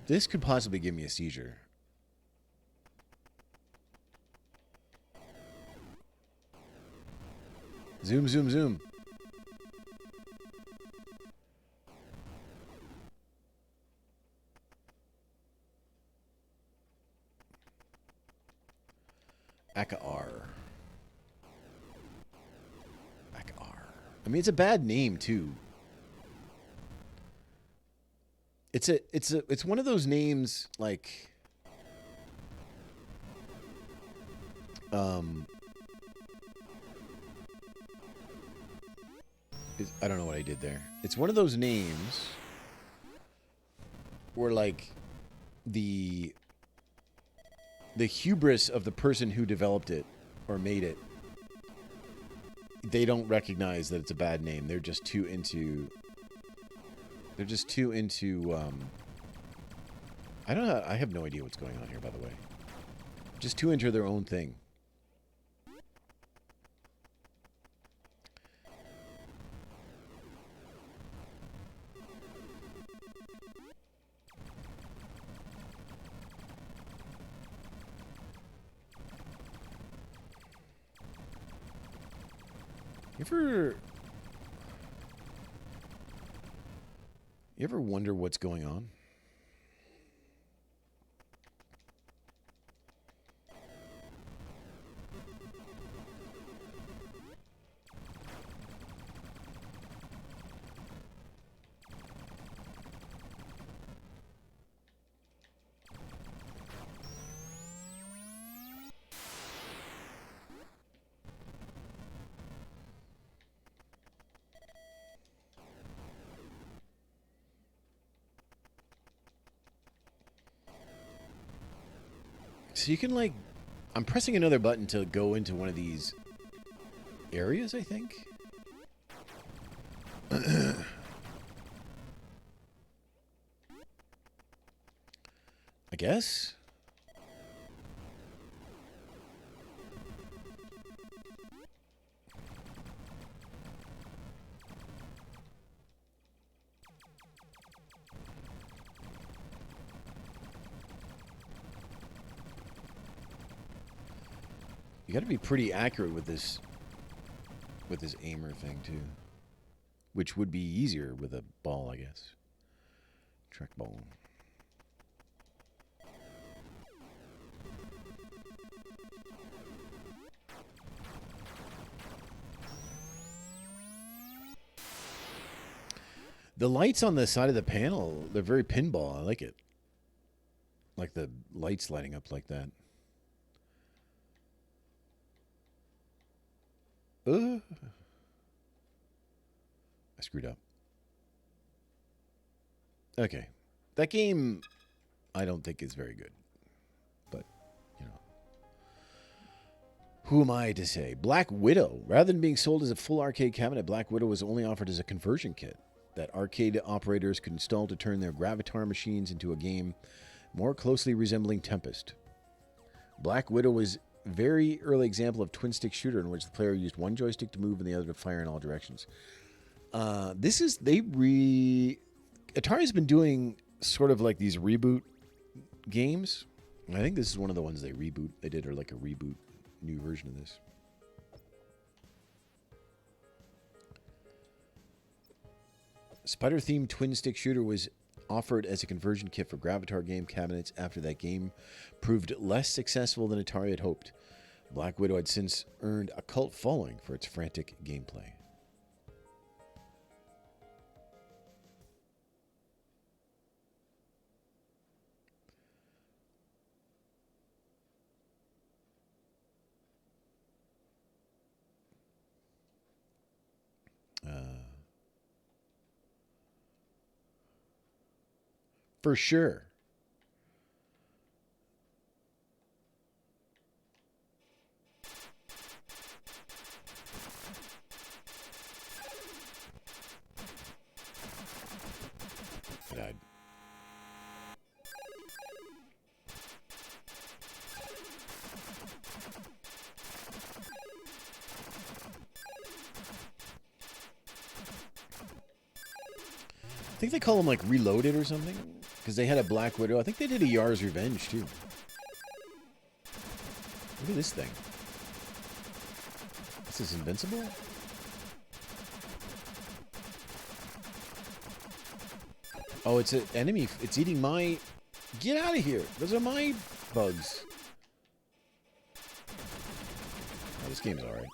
This could possibly give me a seizure. Zoom, zoom, zoom. AKR. mean, it's a bad name too. It's one of those names like I don't know what I did there. It's one of those names where like the hubris of the person who developed it or made it, they don't recognize that it's a bad name. They're just too into I don't know. I have no idea what's going on here, by the way. Just too into their own thing. You ever wonder what's going on? So you can like, I'm pressing another button to go into one of these areas, I think. I guess. You got to be pretty accurate with this aimer thing too, which would be easier with a ball, I guess. Trackball. The lights on the side of the panel, they're very pinball. I like it. Like the lights lighting up like that. I screwed up. Okay. That game, I don't think is very good. But, you know. Who am I to say? Black Widow. Rather than being sold as a full arcade cabinet, Black Widow was only offered as a conversion kit that arcade operators could install to turn their Gravatar machines into a game more closely resembling Tempest. Black Widow was very early example of twin stick shooter in which the player used one joystick to move and the other to fire in all directions. Atari's been doing sort of like these reboot games. I think this is one of the ones they did, or like a reboot new version of this. Spider-themed twin stick shooter was offered as a conversion kit for Gravatar game cabinets after that game proved less successful than Atari had hoped. Black Widow had since earned a cult following for its frantic gameplay. For sure. I died. I think they call them like Reloaded or something. Because they had a Black Widow. I think they did a Yar's Revenge, too. Look at this thing. This is invincible? Oh, it's an enemy. It's eating my... Get out of here. Those are my bugs. Oh, this game's alright.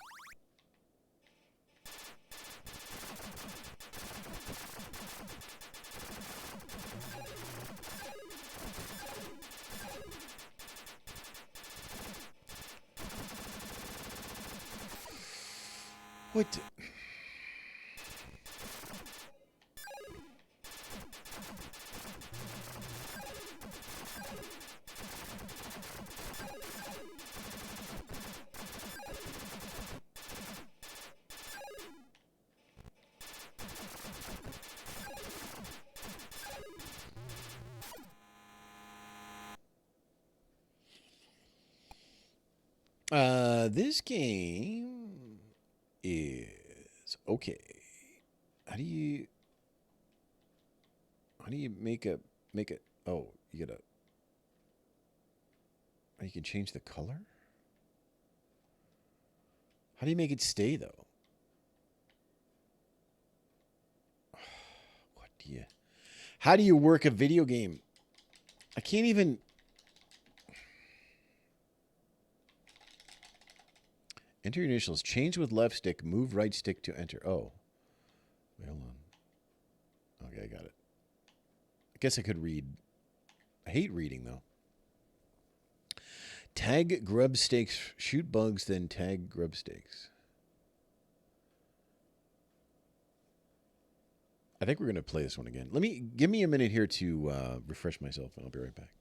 What? This game is okay. How do you make it? Oh, you gotta. Oh, you can change the color. How do you make it stay though? What do you? How do you work a video game? I can't even. Enter your initials. Change with left stick. Move right stick to enter. Oh. Wait, hold on. Okay, I got it. I guess I could read. I hate reading, though. Tag grub stakes. Shoot bugs, then tag grub stakes. I think we're going to play this one again. Give me a minute here to refresh myself, and I'll be right back.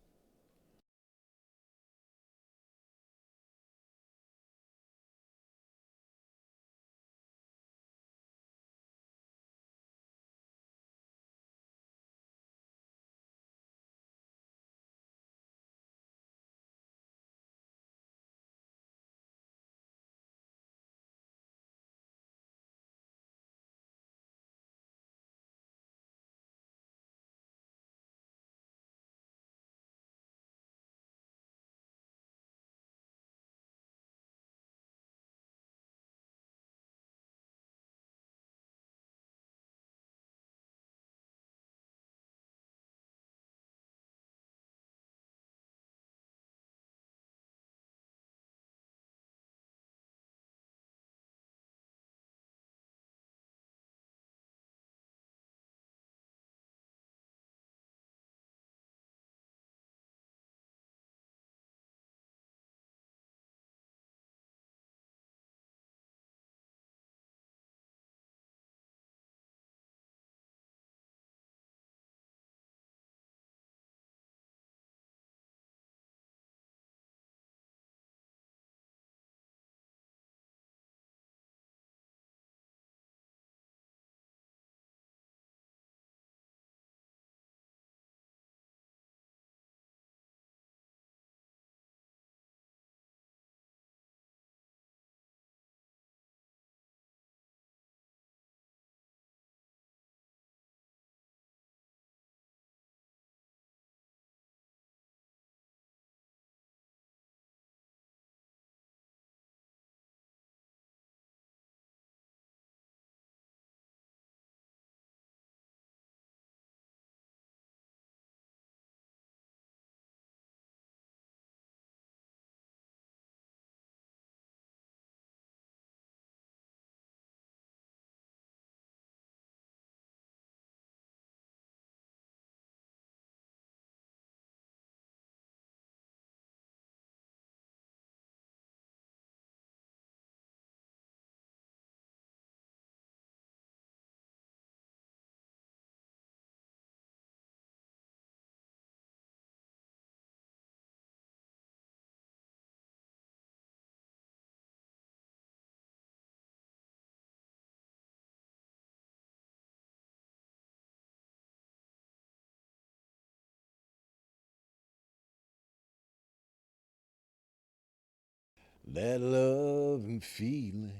That love and feeling.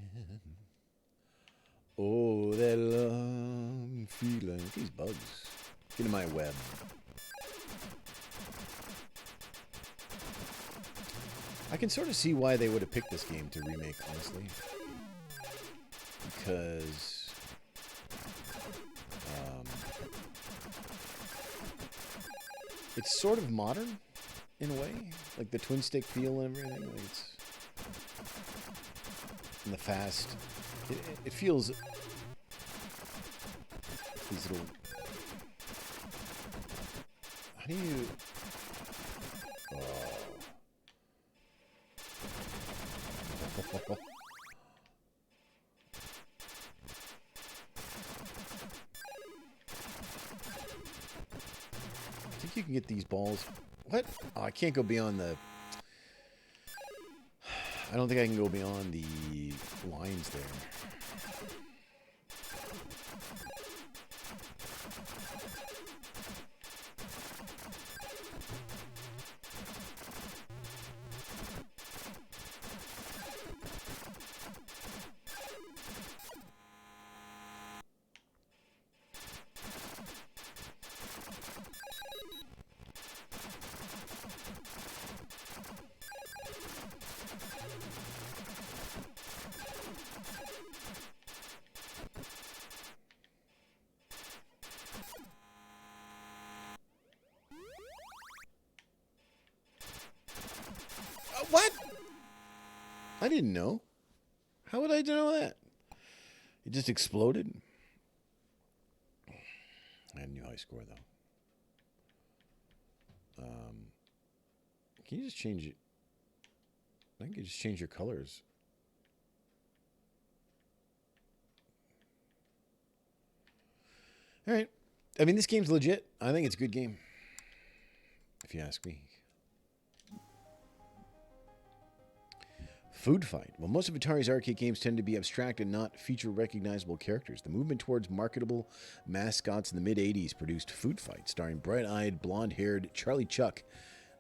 Oh, that love and feeling. These bugs. Get in my web. I can sort of see why they would have picked this game to remake, honestly. Because... it's sort of modern, in a way. Like the twin stick feel and everything. Like it's... and the fast... It feels... these little... how do you... think you can get these balls. What? Oh, I can't go beyond the... I don't think I can go beyond the lines there. What? I didn't know. How would I know that? It just exploded. I had a new high score, though. Can you just change it? I think you just change your colors. All right. I mean, this game's legit. I think it's a good game, if you ask me. Food Fight. While most of Atari's arcade games tend to be abstract and not feature recognizable characters, the movement towards marketable mascots in the mid-'80s produced Food Fight, starring bright-eyed, blonde-haired Charlie Chuck,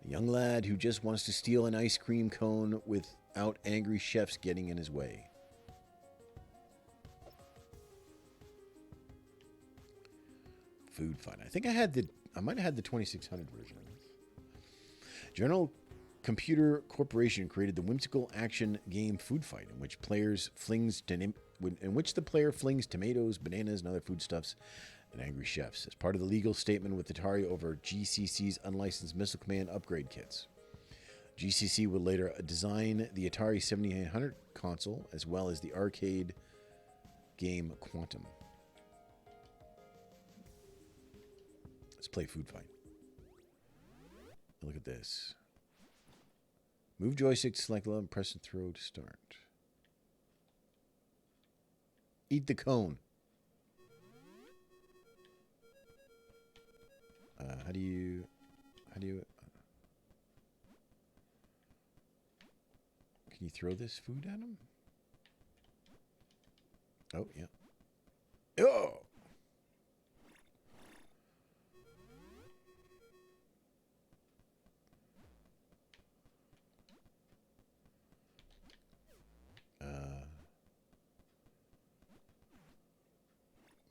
a young lad who just wants to steal an ice cream cone without angry chefs getting in his way. Food Fight. I think I might have had the 2600 version of this. General Computer Corporation created the whimsical action game Food Fight, in which the player flings tomatoes, bananas, and other foodstuffs at angry chefs as part of the legal statement with Atari over GCC's unlicensed Missile Command upgrade kits. GCC would later design the Atari 7800 console as well as the arcade game Quantum. Let's play Food Fight. Look at this. Move joystick to select level and press and throw to start. Eat the cone. How do you... Can you throw this food at him? Oh, yeah. Oh!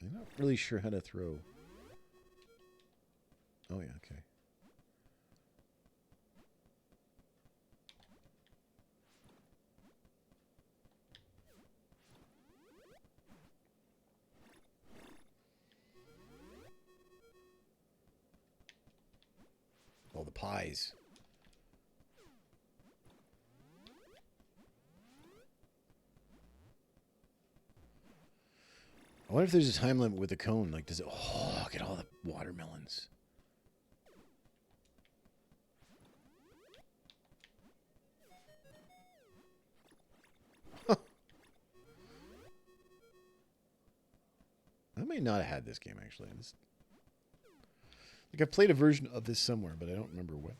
I'm not really sure how to throw. Oh, yeah, okay. Oh, the pies. I wonder if there's a time limit with the cone. Like, does it... Oh, look at all the watermelons. I may not have had this game, actually. Like, I've played a version of this somewhere, but I don't remember what.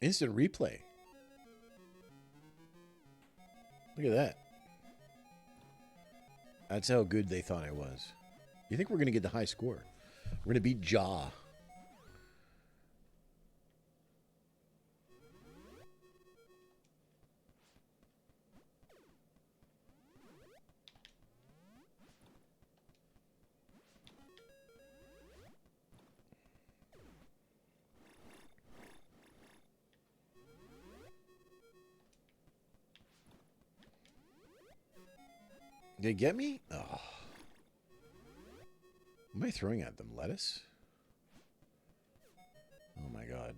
Instant replay. Look at that. That's how good they thought I was. You think we're going to get the high score? We're going to beat Jaw. Did they get me? Oh. What am I throwing at them? Lettuce? Oh my god.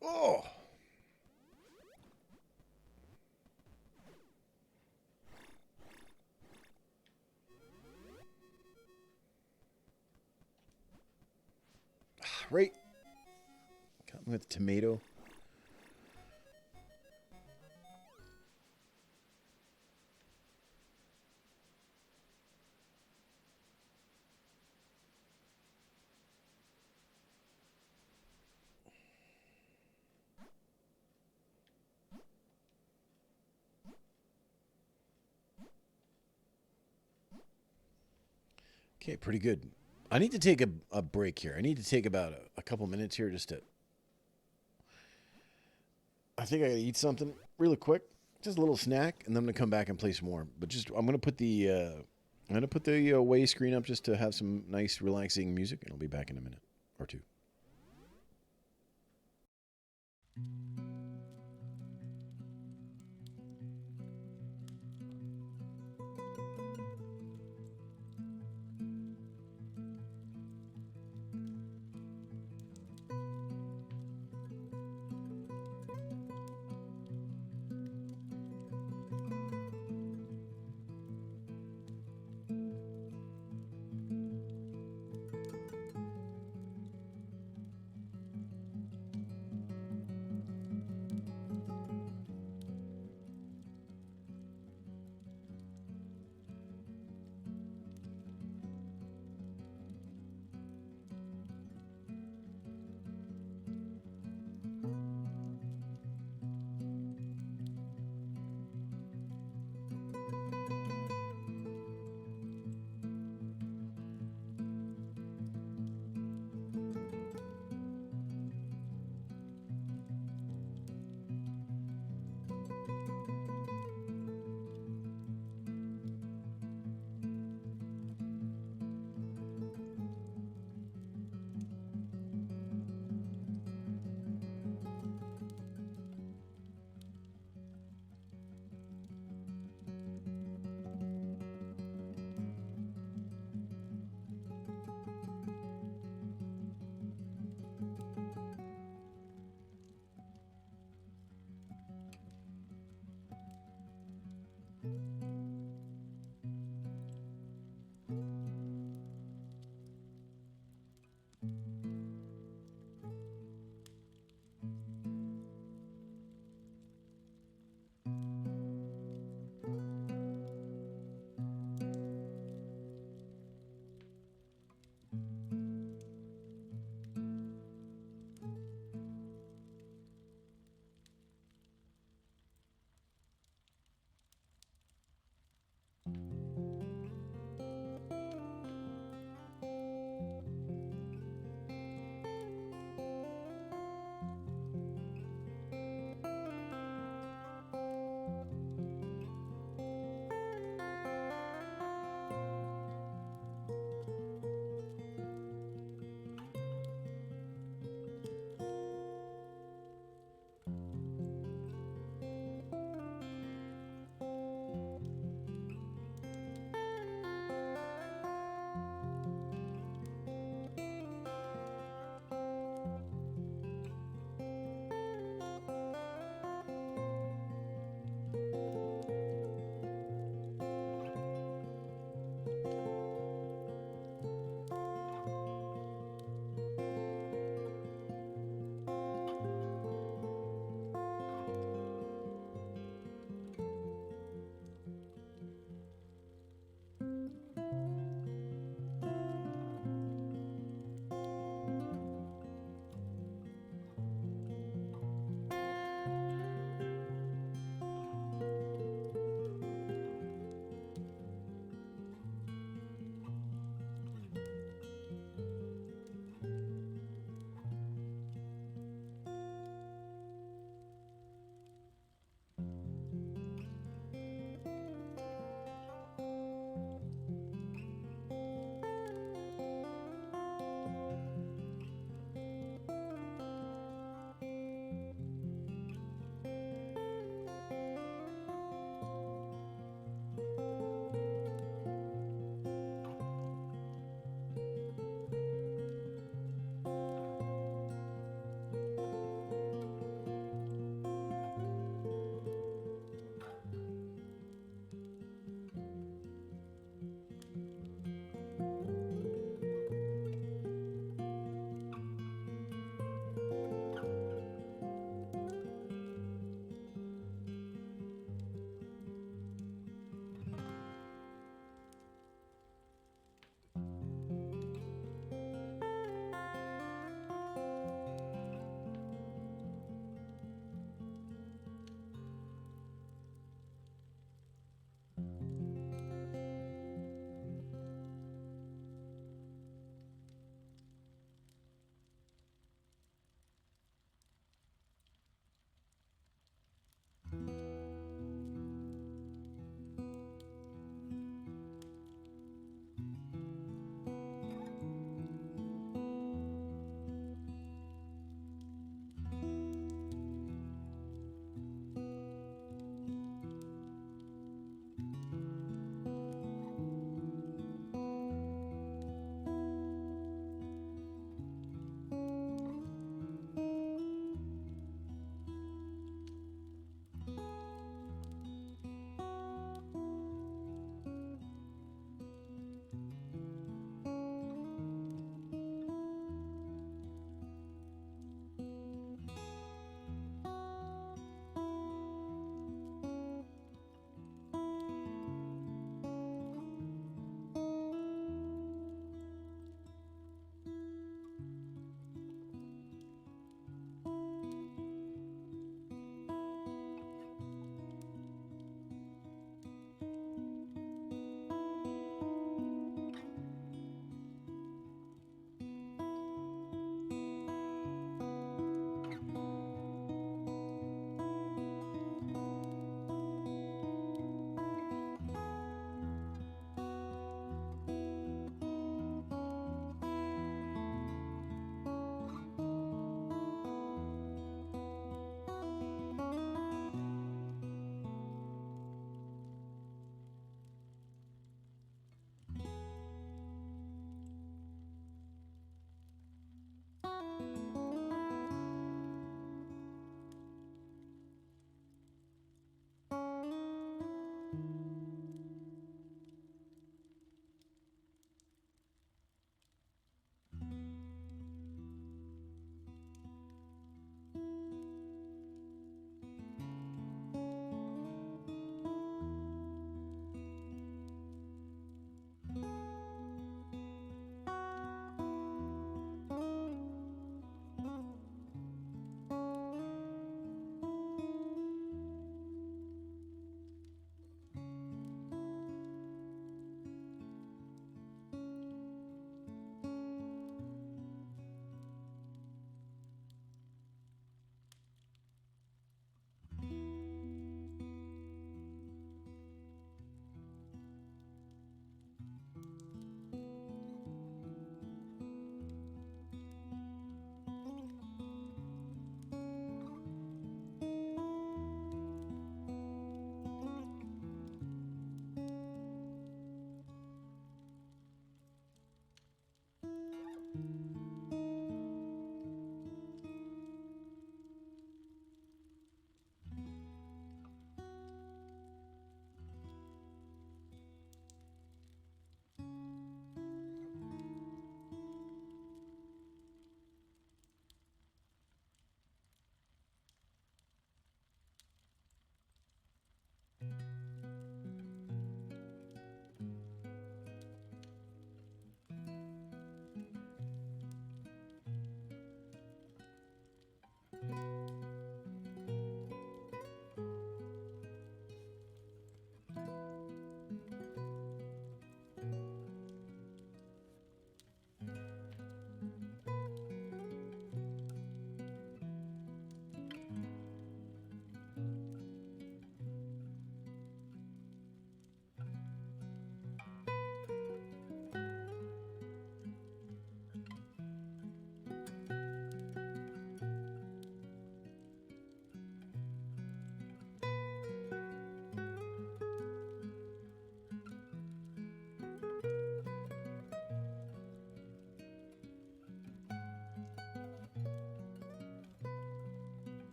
Oh! right? Come with tomato. Okay, pretty good. I need to take a break here. I need to take about a couple minutes here just to. I think I gotta eat something really quick, just a little snack, and then I'm gonna come back and play some more. But just I'm gonna put the away screen up just to have some nice, relaxing music, and I'll be back in a minute or two.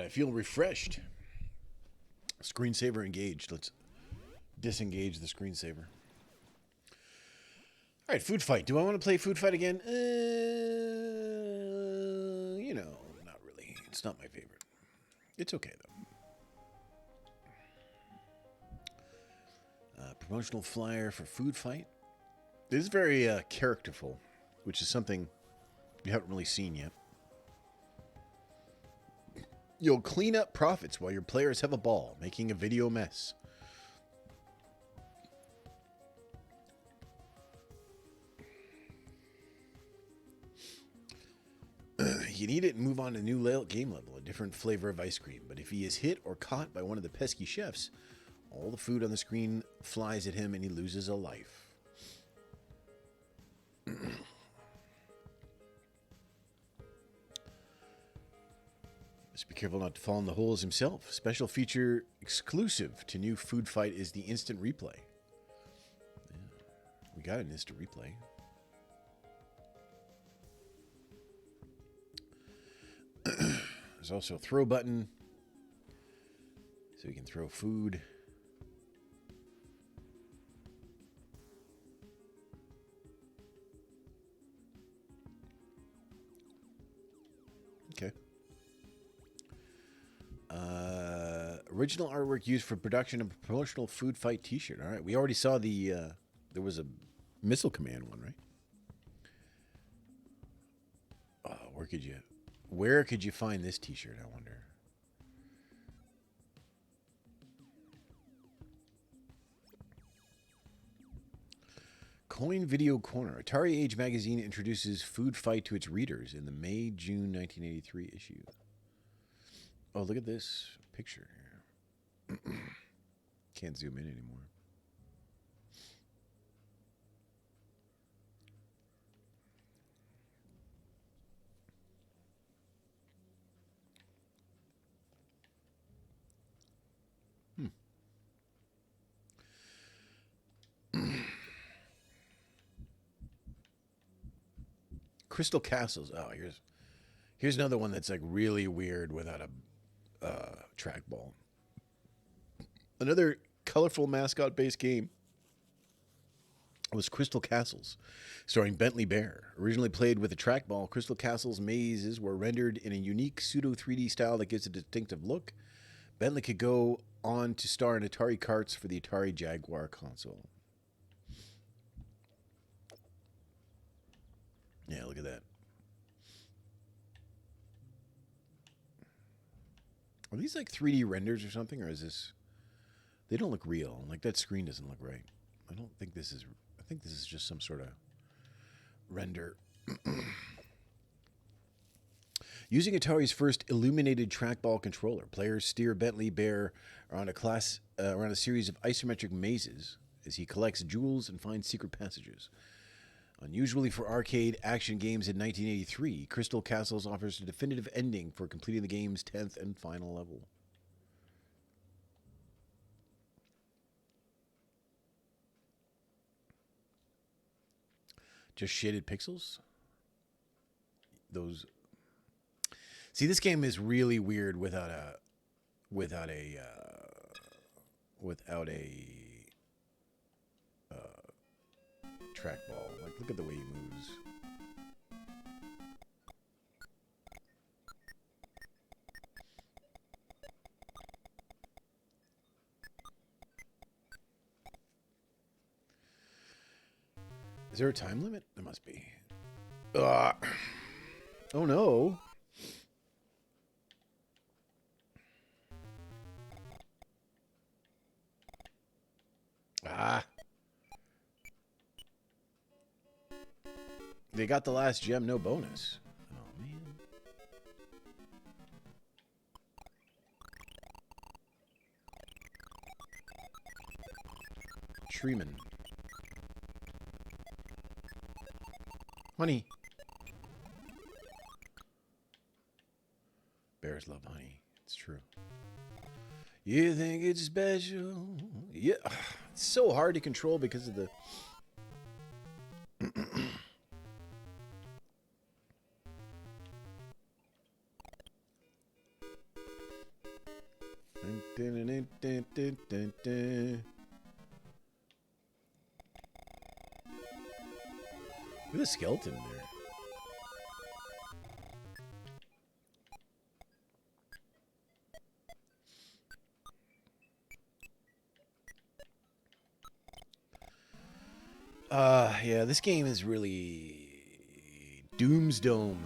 I feel refreshed. Screensaver engaged. Let's disengage the screensaver. All right, food fight. Do I want to play food fight again? You know, not really. It's not my favorite. It's okay, though. Promotional flyer for food fight. This is very characterful, which is something you haven't really seen yet. You'll clean up profits while your players have a ball, making a video mess. You need it and move on to a new game level, a different flavor of ice cream. But if he is hit or caught by one of the pesky chefs, all the food on the screen flies at him and he loses a life. Just be careful not to fall in the holes himself. Special feature exclusive to new food fight is the instant replay. Yeah, we got an instant replay. There's also a throw button, so you can throw food. Okay. Original artwork used for production of a promotional food fight t-shirt. All right, we already saw the, there was a Missile Command one, right? Oh, where could you find this t-shirt, I wonder? Coin Video Corner. Atari Age magazine introduces Food Fight to its readers in the May-June 1983 issue. Oh, look at this picture here. Can't zoom in anymore. Crystal Castles. Oh, here's another one that's like really weird without a trackball. Another colorful mascot-based game was Crystal Castles, starring Bentley Bear. Originally played with a trackball, Crystal Castles mazes were rendered in a unique pseudo 3D style that gives a distinctive look. Bentley could go on to star in Atari carts for the Atari Jaguar console. Yeah, look at that. Are these like 3D renders or something, or is this... They don't look real. Like, that screen doesn't look right. I don't think this is... I think this is just some sort of render. Using Atari's first illuminated trackball controller, players steer Bentley Bear around a series of isometric mazes as he collects jewels and finds secret passages. Unusually for arcade action games in 1983, Crystal Castles offers a definitive ending for completing the game's 10th and final level. Just shaded pixels? Those... See, this game is really weird without a trackball. Like, look at the way he moves. Is there a time limit? There must be. Oh no. They got the last gem, no bonus. Oh, man. Treeman. Honey. Bears love honey. It's true. You think it's special? Yeah. It's so hard to control because of the... Look at the skeleton there. Yeah, this game is really Doomsdome.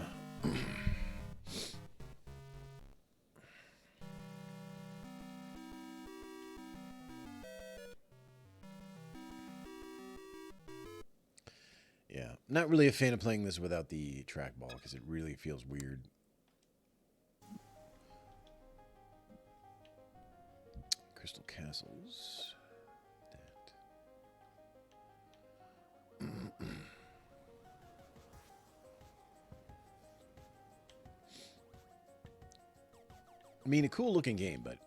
Yeah, not really a fan of playing this without the trackball because it really feels weird. Crystal Castles. I mean, a cool looking game, but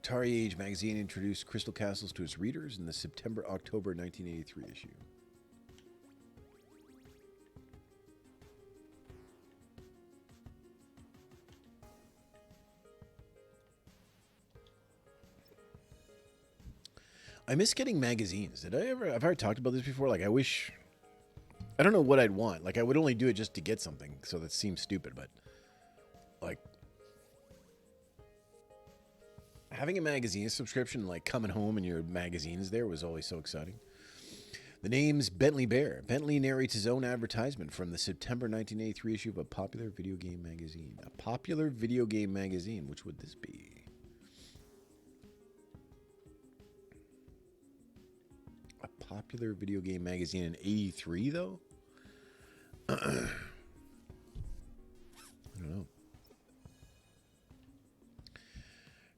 Atari Age magazine introduced Crystal Castles to its readers in the September-October 1983 issue. I miss getting magazines. Have I ever talked about this before? Like, I wish, I don't know what I'd want. Like, I would only do it just to get something, so that seems stupid, but like having a magazine subscription, like coming home and your magazines there was always so exciting. The name's Bentley Bear. Bentley narrates his own advertisement from the September 1983 issue of a popular video game magazine. A popular video game magazine. Which would this be? A popular video game magazine in 83, though? I don't know.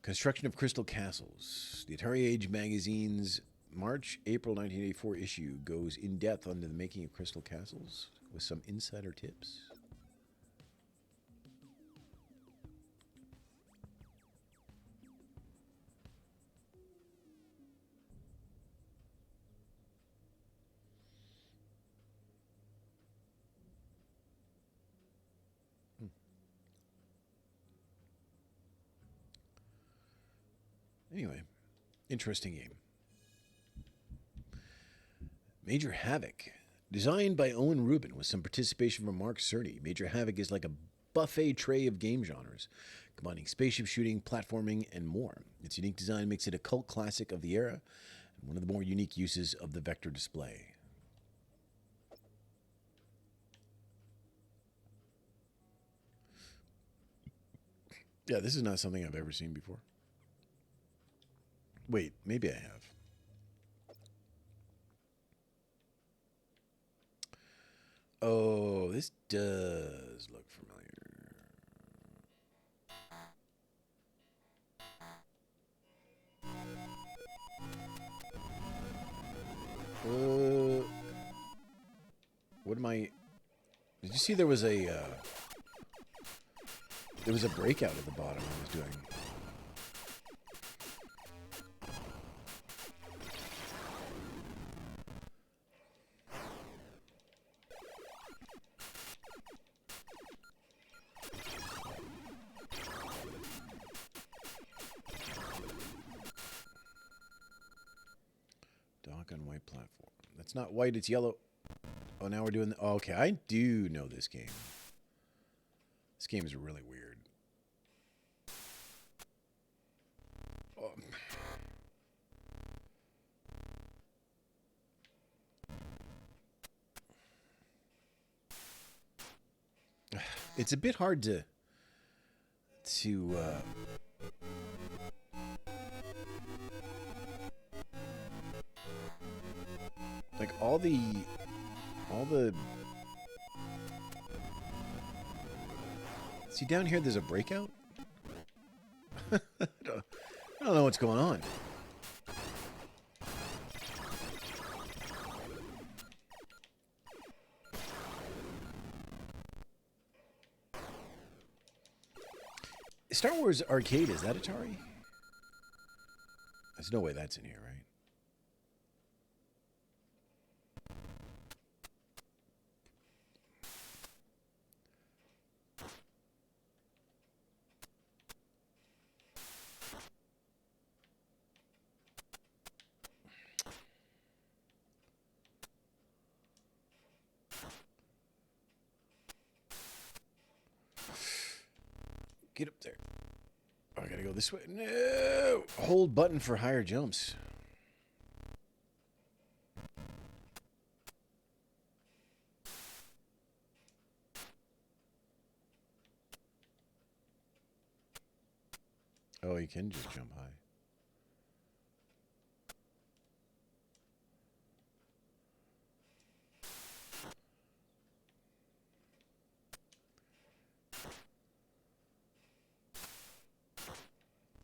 Construction of Crystal Castles. The Atari Age magazine's March-April 1984 issue goes in depth into the making of Crystal Castles with some insider tips. Anyway, interesting game. Major Havoc. Designed by Owen Rubin with some participation from Mark Cerny, Major Havoc is like a buffet tray of game genres, combining spaceship shooting, platforming, and more. Its unique design makes it a cult classic of the era and one of the more unique uses of the vector display. Yeah, this is not something I've ever seen before. Wait, maybe I have. Oh, this does look familiar. What am I... Did you see there was a breakout at the bottom I was doing? Dock on white platform. That's not white, it's yellow. Oh, now we're doing... Oh, okay, I do know this game. This game is really weird. Oh. It's a bit hard to like all the see down here there's a breakout. I don't know what's going on. Star Wars Arcade, is that Atari? There's no way that's in here, right? Get up there. Oh, I gotta go this way. No! Hold button for higher jumps. Oh, you can just jump high.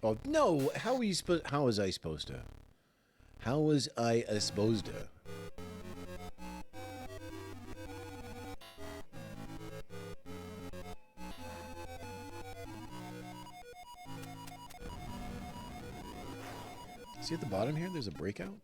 Oh, no. How was I supposed to? How was I supposed to? See at the bottom here, there's a breakout?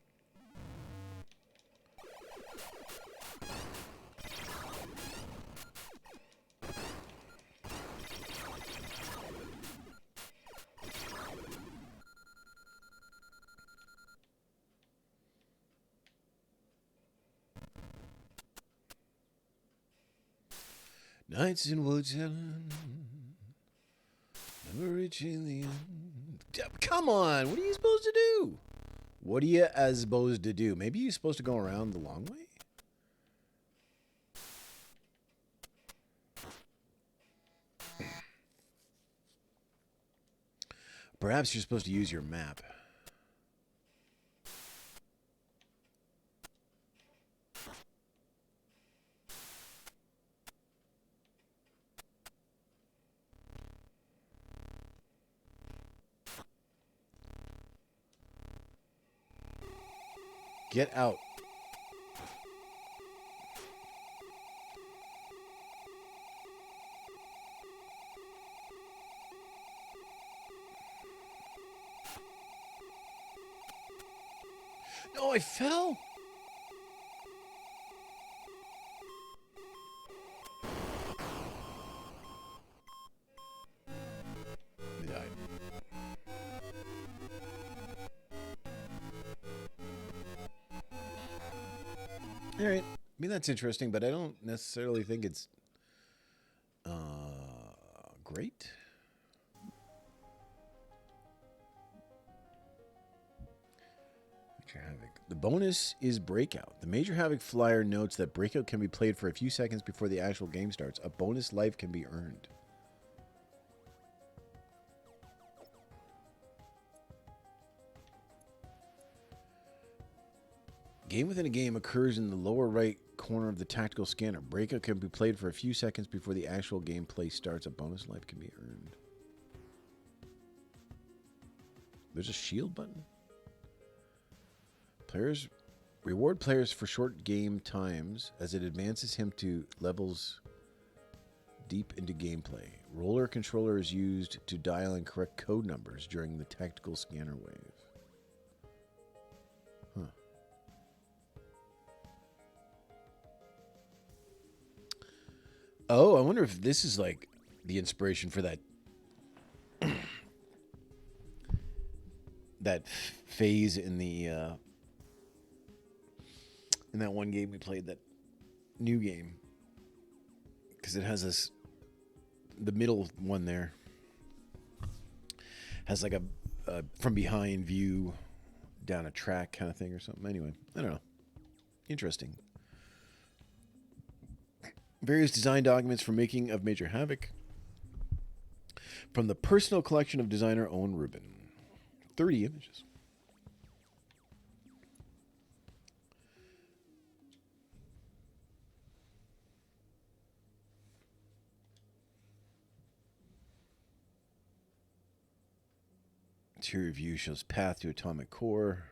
Nights in woods, Helen, never reaching the end. Come on, what are you supposed to do? What are you supposed to do? Maybe you're supposed to go around the long way? Perhaps you're supposed to use your map. Get out. No, I fell. I died. All right. I mean, that's interesting, but I don't necessarily think it's great. Major Havoc. The bonus is Breakout. The Major Havoc flyer notes that Breakout can be played for a few seconds before the actual game starts. A bonus life can be earned. Game within a game occurs in the lower right corner of the tactical scanner. Breakout can be played for a few seconds before the actual gameplay starts. A bonus life can be earned. There's a shield button. Players reward players for short game times as it advances him to levels deep into gameplay. Roller controller is used to dial and correct code numbers during the tactical scanner wave. Huh. Oh, I wonder if this is like the inspiration for that that phase in the in that one game we played, that new game, because it has this, the middle one there has like a from behind view down a track kind of thing or something. Anyway, I don't know. Interesting. Various design documents for making of Major Havoc from the personal collection of designer Owen Rubin. 30 images. Interior view shows path to atomic core.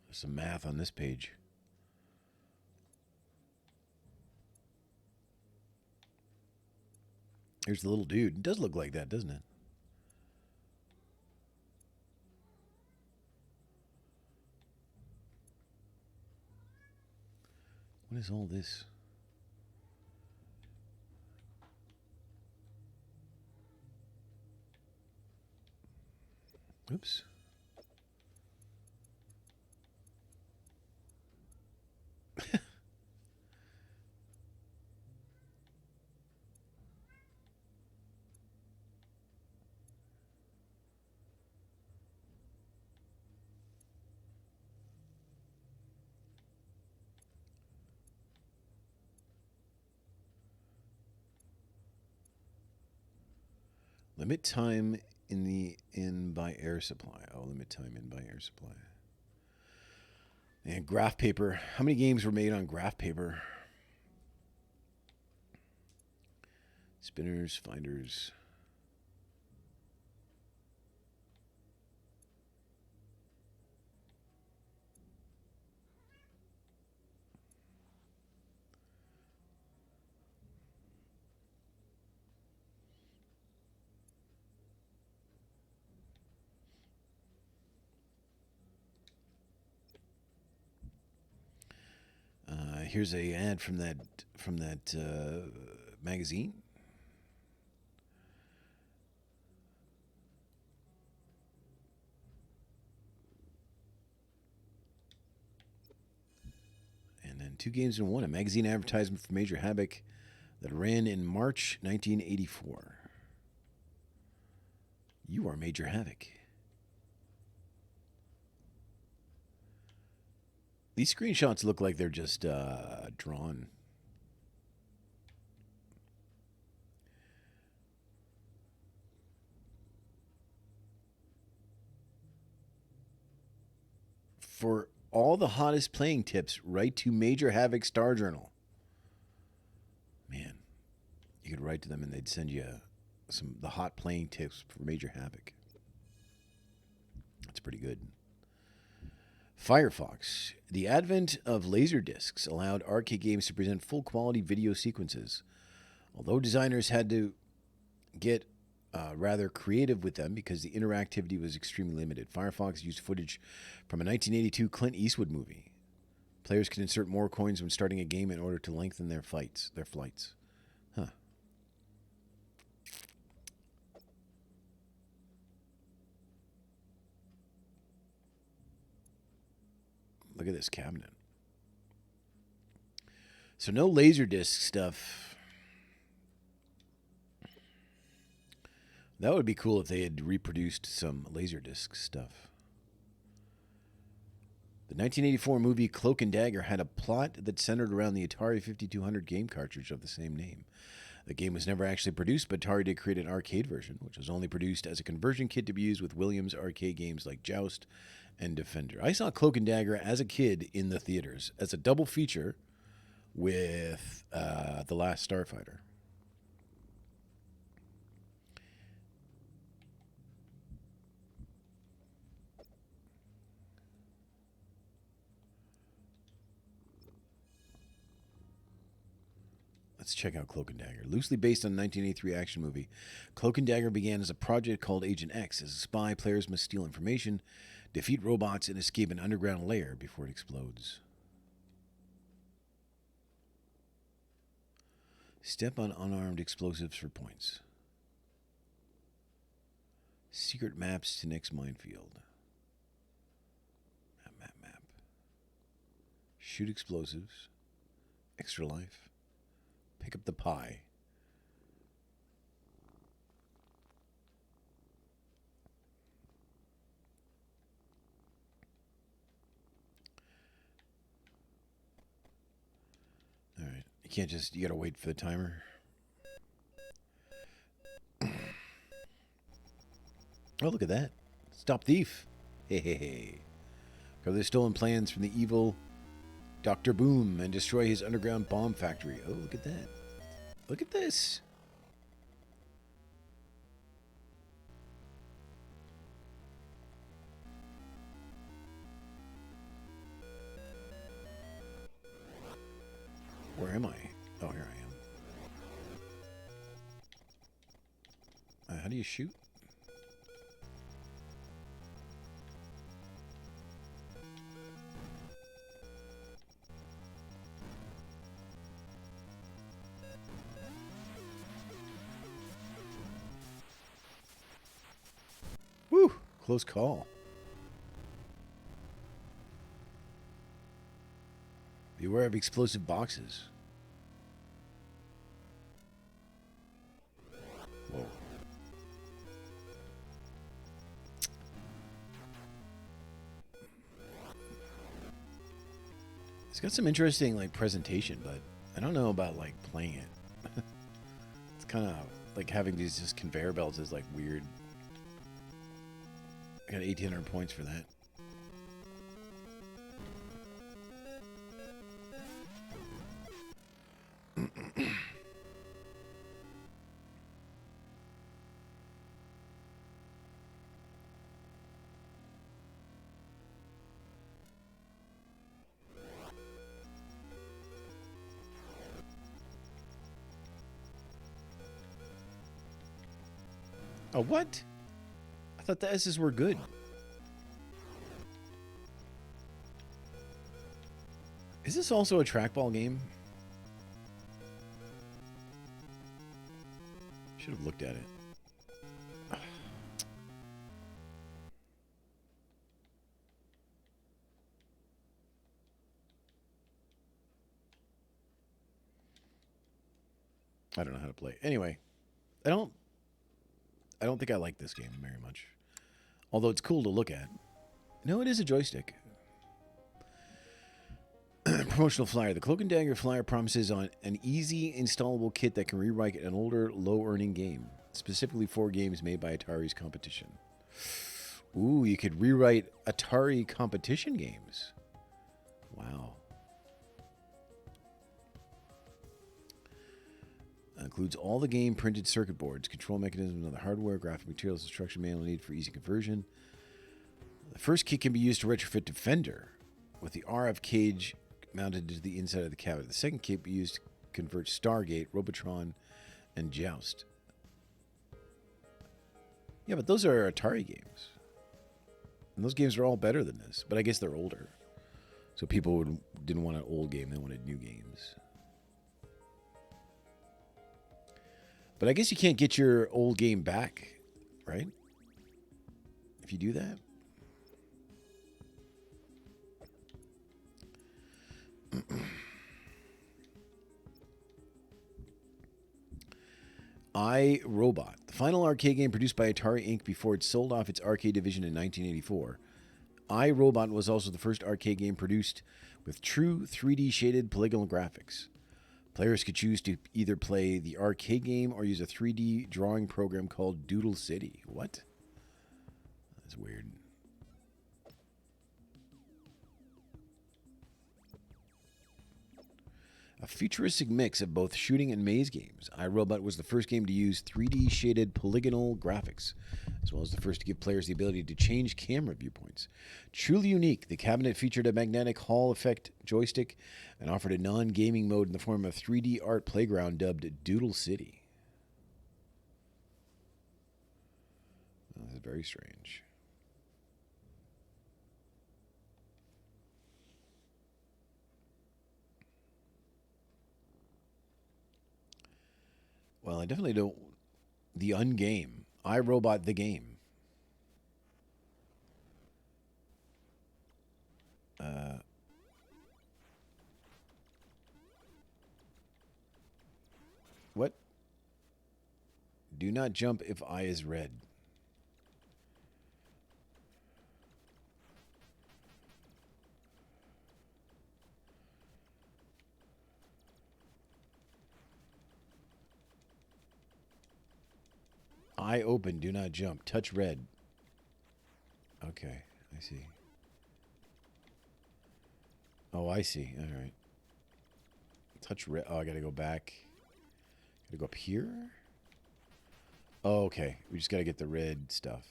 There's some math on this page. Here's the little dude. It does look like that, doesn't it? What is all this? Oops. Limit time in by air supply. Oh, limit time in by air supply. And graph paper. How many games were made on graph paper? Spinners, finders. Here's a ad from that magazine. And then 2 games in 1, a magazine advertisement for Major Havoc that ran in March 1984. You are Major Havoc. These screenshots look like they're just drawn. For all the hottest playing tips, write to Major Havoc Star Journal. Man, you could write to them and they'd send you the hot playing tips for Major Havoc. That's pretty good. Firefox. The advent of laser discs allowed arcade games to present full quality video sequences. Although designers had to get rather creative with them because the interactivity was extremely limited. Firefox used footage from a 1982 Clint Eastwood movie. Players could insert more coins when starting a game in order to lengthen their flights. Huh. Look at this cabinet. So no Laserdisc stuff. That would be cool if they had reproduced some Laserdisc stuff. The 1984 movie Cloak and Dagger had a plot that centered around the Atari 5200 game cartridge of the same name. The game was never actually produced, but Atari did create an arcade version, which was only produced as a conversion kit to be used with Williams arcade games like Joust and Defender. I saw Cloak and Dagger as a kid in the theaters as a double feature with The Last Starfighter. Let's check out Cloak and Dagger. Loosely based on a 1983 action movie, Cloak and Dagger began as a project called Agent X. As a spy, players must steal information, defeat robots, and escape an underground lair before it explodes. Step on unarmed explosives for points. Secret maps to next minefield. Map. Shoot explosives. Extra life. Pick up the pie. All right. You gotta wait for the timer. Oh, look at that. Stop thief. Hey. Cover the stolen plans from the evil Dr. Boom and destroy his underground bomb factory. Oh, look at that. Look at this. Where am I? Oh, here I am. How do you shoot? close call. Beware of explosive boxes. Whoa. It's got some interesting like presentation, but I don't know about like playing it. It's kind of like having these just conveyor belts is like weird. I got 1,800 points for that. Oh, what? I thought the S's were good. Is this also a trackball game? Should have looked at it. I don't know how to play. Anyway, I don't think I like this game very much. Although it's cool to look at. No, it is a joystick. Promotional flyer. The Cloak and Dagger flyer promises on an easy installable kit that can rewrite an older, low-earning game. Specifically 4 games made by Atari's competition. Ooh, you could rewrite Atari competition games. Wow. Includes all the game printed circuit boards, control mechanisms of the hardware, graphic materials, instruction manual needed for easy conversion. The first kit can be used to retrofit Defender with the RF cage mounted to the inside of the cabinet. The second kit can be used to convert Stargate, Robotron, and Joust. Yeah, but those are Atari games. And those games are all better than this, but I guess they're older. So people didn't want an old game, they wanted new games. But I guess you can't get your old game back, right? If you do that. I, Robot, the final arcade game produced by Atari Inc. before it sold off its arcade division in 1984. I, Robot was also the first arcade game produced with true 3D shaded polygonal graphics. Players could choose to either play the arcade game or use a 3D drawing program called Doodle City. What? That's weird. A futuristic mix of both shooting and maze games. iRobot was the first game to use 3D shaded polygonal graphics, as well as the first to give players the ability to change camera viewpoints. Truly unique, the cabinet featured a magnetic Hall effect joystick and offered a non-gaming mode in the form of a 3D art playground dubbed Doodle City. Oh, this is very strange. Well, I definitely don't. The Ungame. iRobot the game. What? Do not jump if I is red. Eye open, do not jump. Touch red. Okay, I see. Oh, I see. All right. Touch red. Oh, I gotta go back. Gotta go up here? Oh, okay. We just gotta get the red stuff.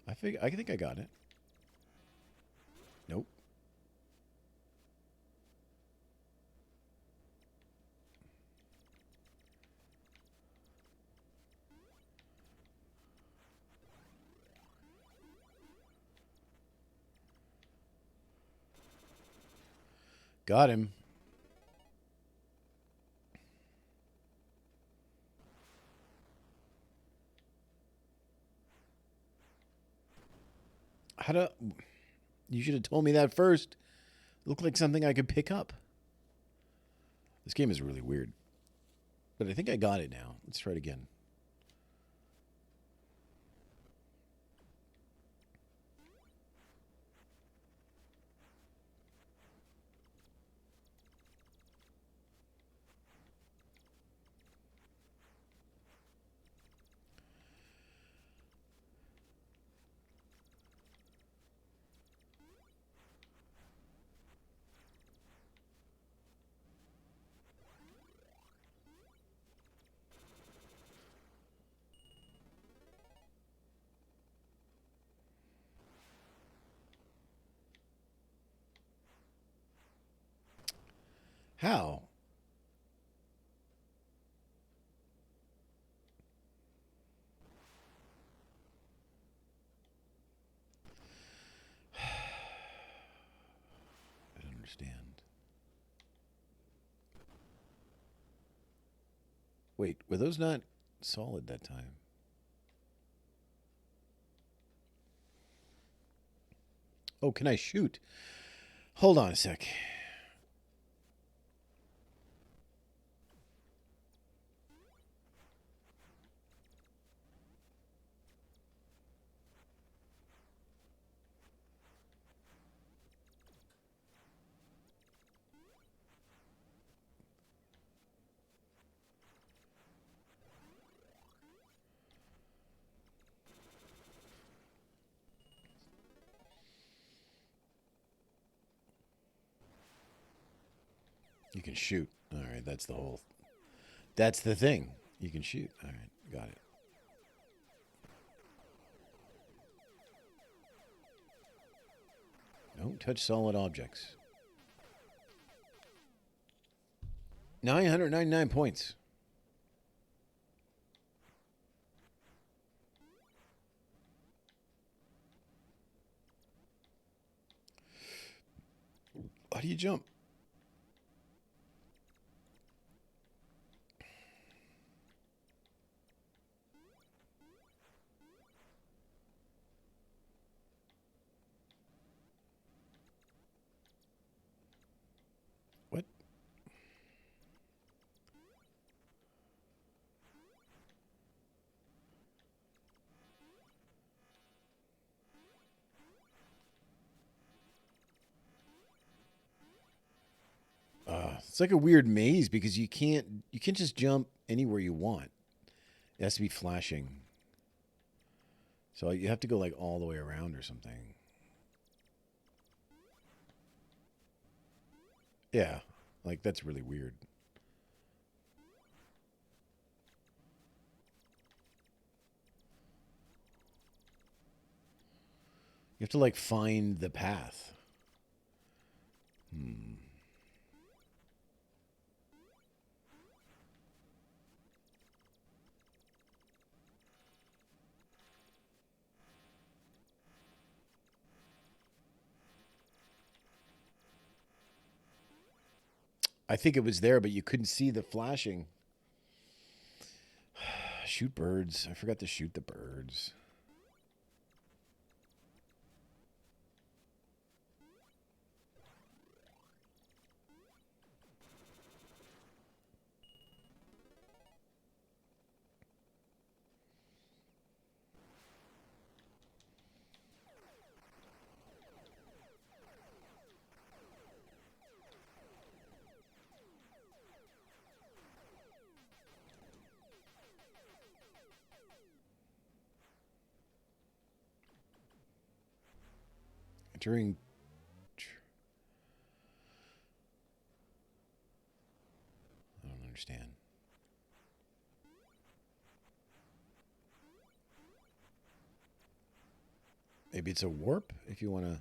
I think I got it. Nope. Got him. How do... You should have told me that first. It looked like something I could pick up. This game is really weird. But I think I got it now. Let's try it again. How? I don't understand. Wait, were those not solid that time? Oh, can I shoot? Hold on a sec. You can shoot. All right, that's the whole... That's the thing. You can shoot. All right, got it. Don't touch solid objects. 999 points. How do you jump? What? It's like a weird maze because you can't just jump anywhere you want. It has to be flashing. So you have to go like all the way around or something. Yeah, like that's really weird. You have to like find the path. I think it was there, but you couldn't see the flashing. Shoot birds. I forgot to shoot the birds. Entering... I don't understand. Maybe it's a warp if you want to...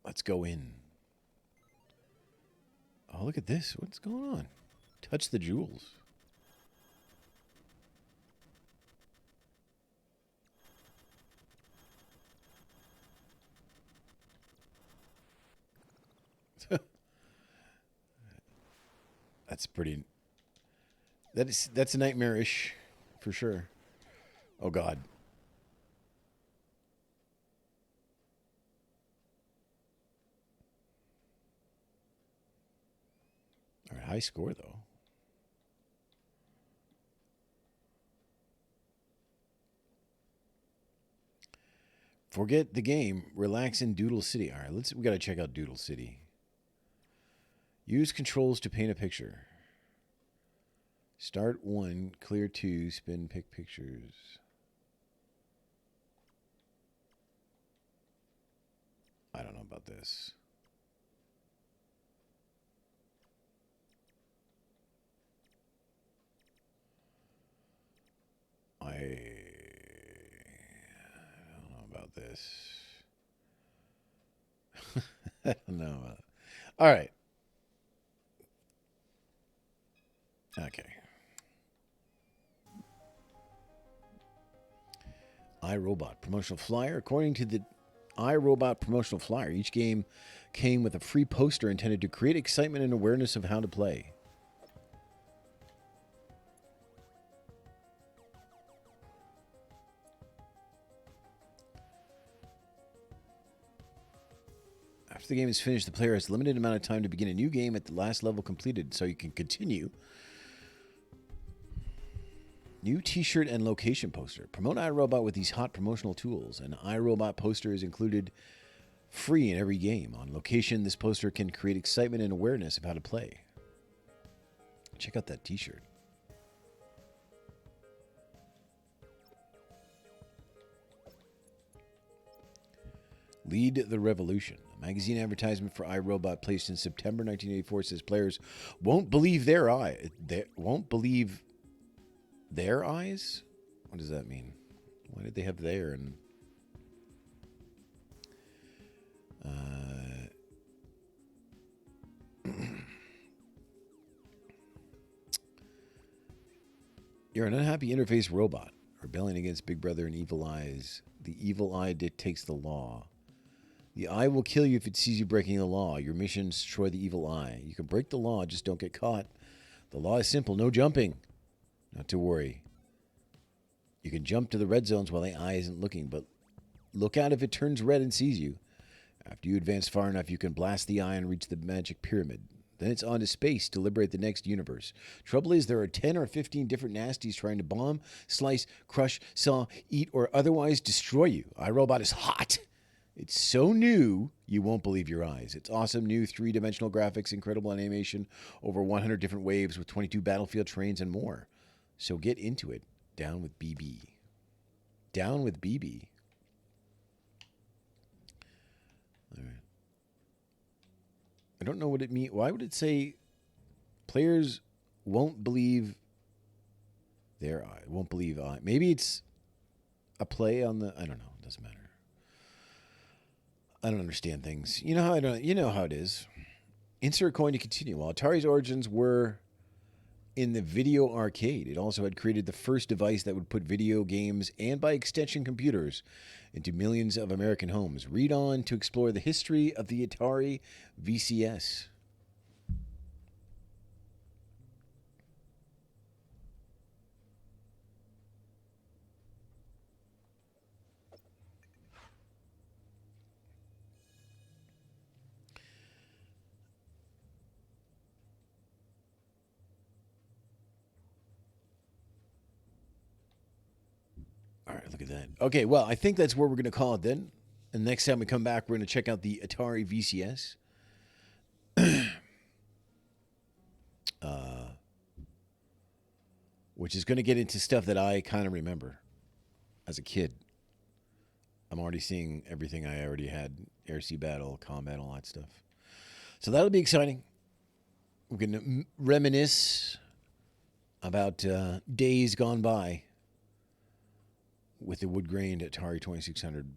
Let's go in. Oh, look at this. What's going on? Touch the jewels. That's pretty... That's nightmarish, for sure. Oh God. All right, high score though. Forget the game. Relax in Doodle City. All right, we got to check out Doodle City. Use controls to paint a picture. Start 1, clear 2, spin, pick pictures. I don't know about this. I don't know about this. I don't know about it. All right. Okay. iRobot promotional flyer. According to the iRobot promotional flyer, each game came with a free poster intended to create excitement and awareness of how to play. After the game is finished, the player has a limited amount of time to begin a new game at the last level completed, so you can continue. New t-shirt and location poster. Promote iRobot with these hot promotional tools. An iRobot poster is included free in every game. On location, this poster can create excitement and awareness of how to play. Check out that t-shirt. Lead the Revolution. A magazine advertisement for iRobot placed in September 1984 says players won't believe their eyes. Their eyes? What does that mean? Why did they have their and You're an unhappy interface robot, rebelling against Big Brother and evil eyes. The evil eye dictates the law. The eye will kill you if it sees you breaking the law. Your mission is to destroy the evil eye. You can break the law, just don't get caught. The law is simple, no jumping. Not to worry. You can jump to the red zones while the eye isn't looking, but look out if it turns red and sees you. After you advance far enough, you can blast the eye and reach the magic pyramid. Then it's on to space to liberate the next universe. Trouble is, there are 10 or 15 different nasties trying to bomb, slice, crush, saw, eat, or otherwise destroy you. iRobot is hot. It's so new, you won't believe your eyes. It's awesome new three-dimensional graphics, incredible animation, over 100 different waves with 22 battlefield terrains and more. So get into it. Down with BB. Down with BB. All right. I don't know what it means. Why would it say players won't believe their eye? Won't believe eye. Maybe it's a play on the. I don't know. It doesn't matter. I don't understand things. You know how I don't. You know how it is. Insert coin to continue. While Atari's origins were in the video arcade, it also had created the first device that would put video games and, by extension, computers into millions of American homes. Read on to explore the history of the Atari VCS. All right, look at that. Okay, well, I think that's where we're going to call it then. And next time we come back, we're going to check out the Atari VCS. Which is going to get into stuff that I kind of remember as a kid. I'm already seeing everything I already had. Air, sea battle, combat, all that stuff. So that'll be exciting. We're going to reminisce about days gone by with the wood-grained Atari 2600.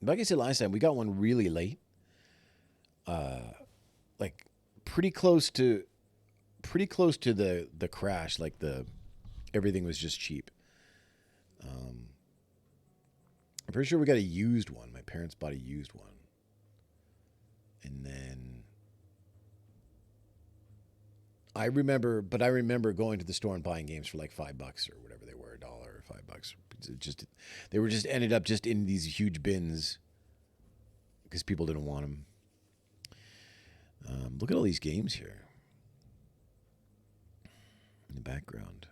Like I said last time, we got one really late. Like pretty close to the crash. Like everything was just cheap. I'm pretty sure we got a used one. My parents bought a used one, and then I remember going to the store and buying games for like $5 or whatever they were, $1 or $5. They were just ended up just in these huge bins because people didn't want them. Look at all these games here in the background.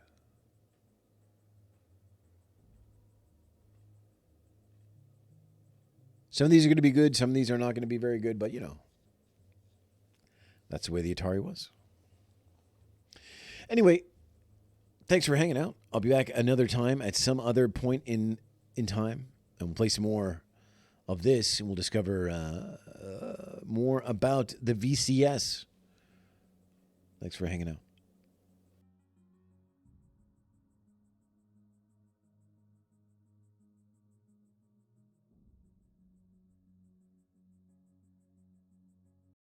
Some of these are going to be good. Some of these are not going to be very good, but you know, that's the way the Atari was. Anyway, thanks for hanging out. I'll be back another time at some other point in time, and we'll play some more of this, and we'll discover more about the VCS. Thanks for hanging out.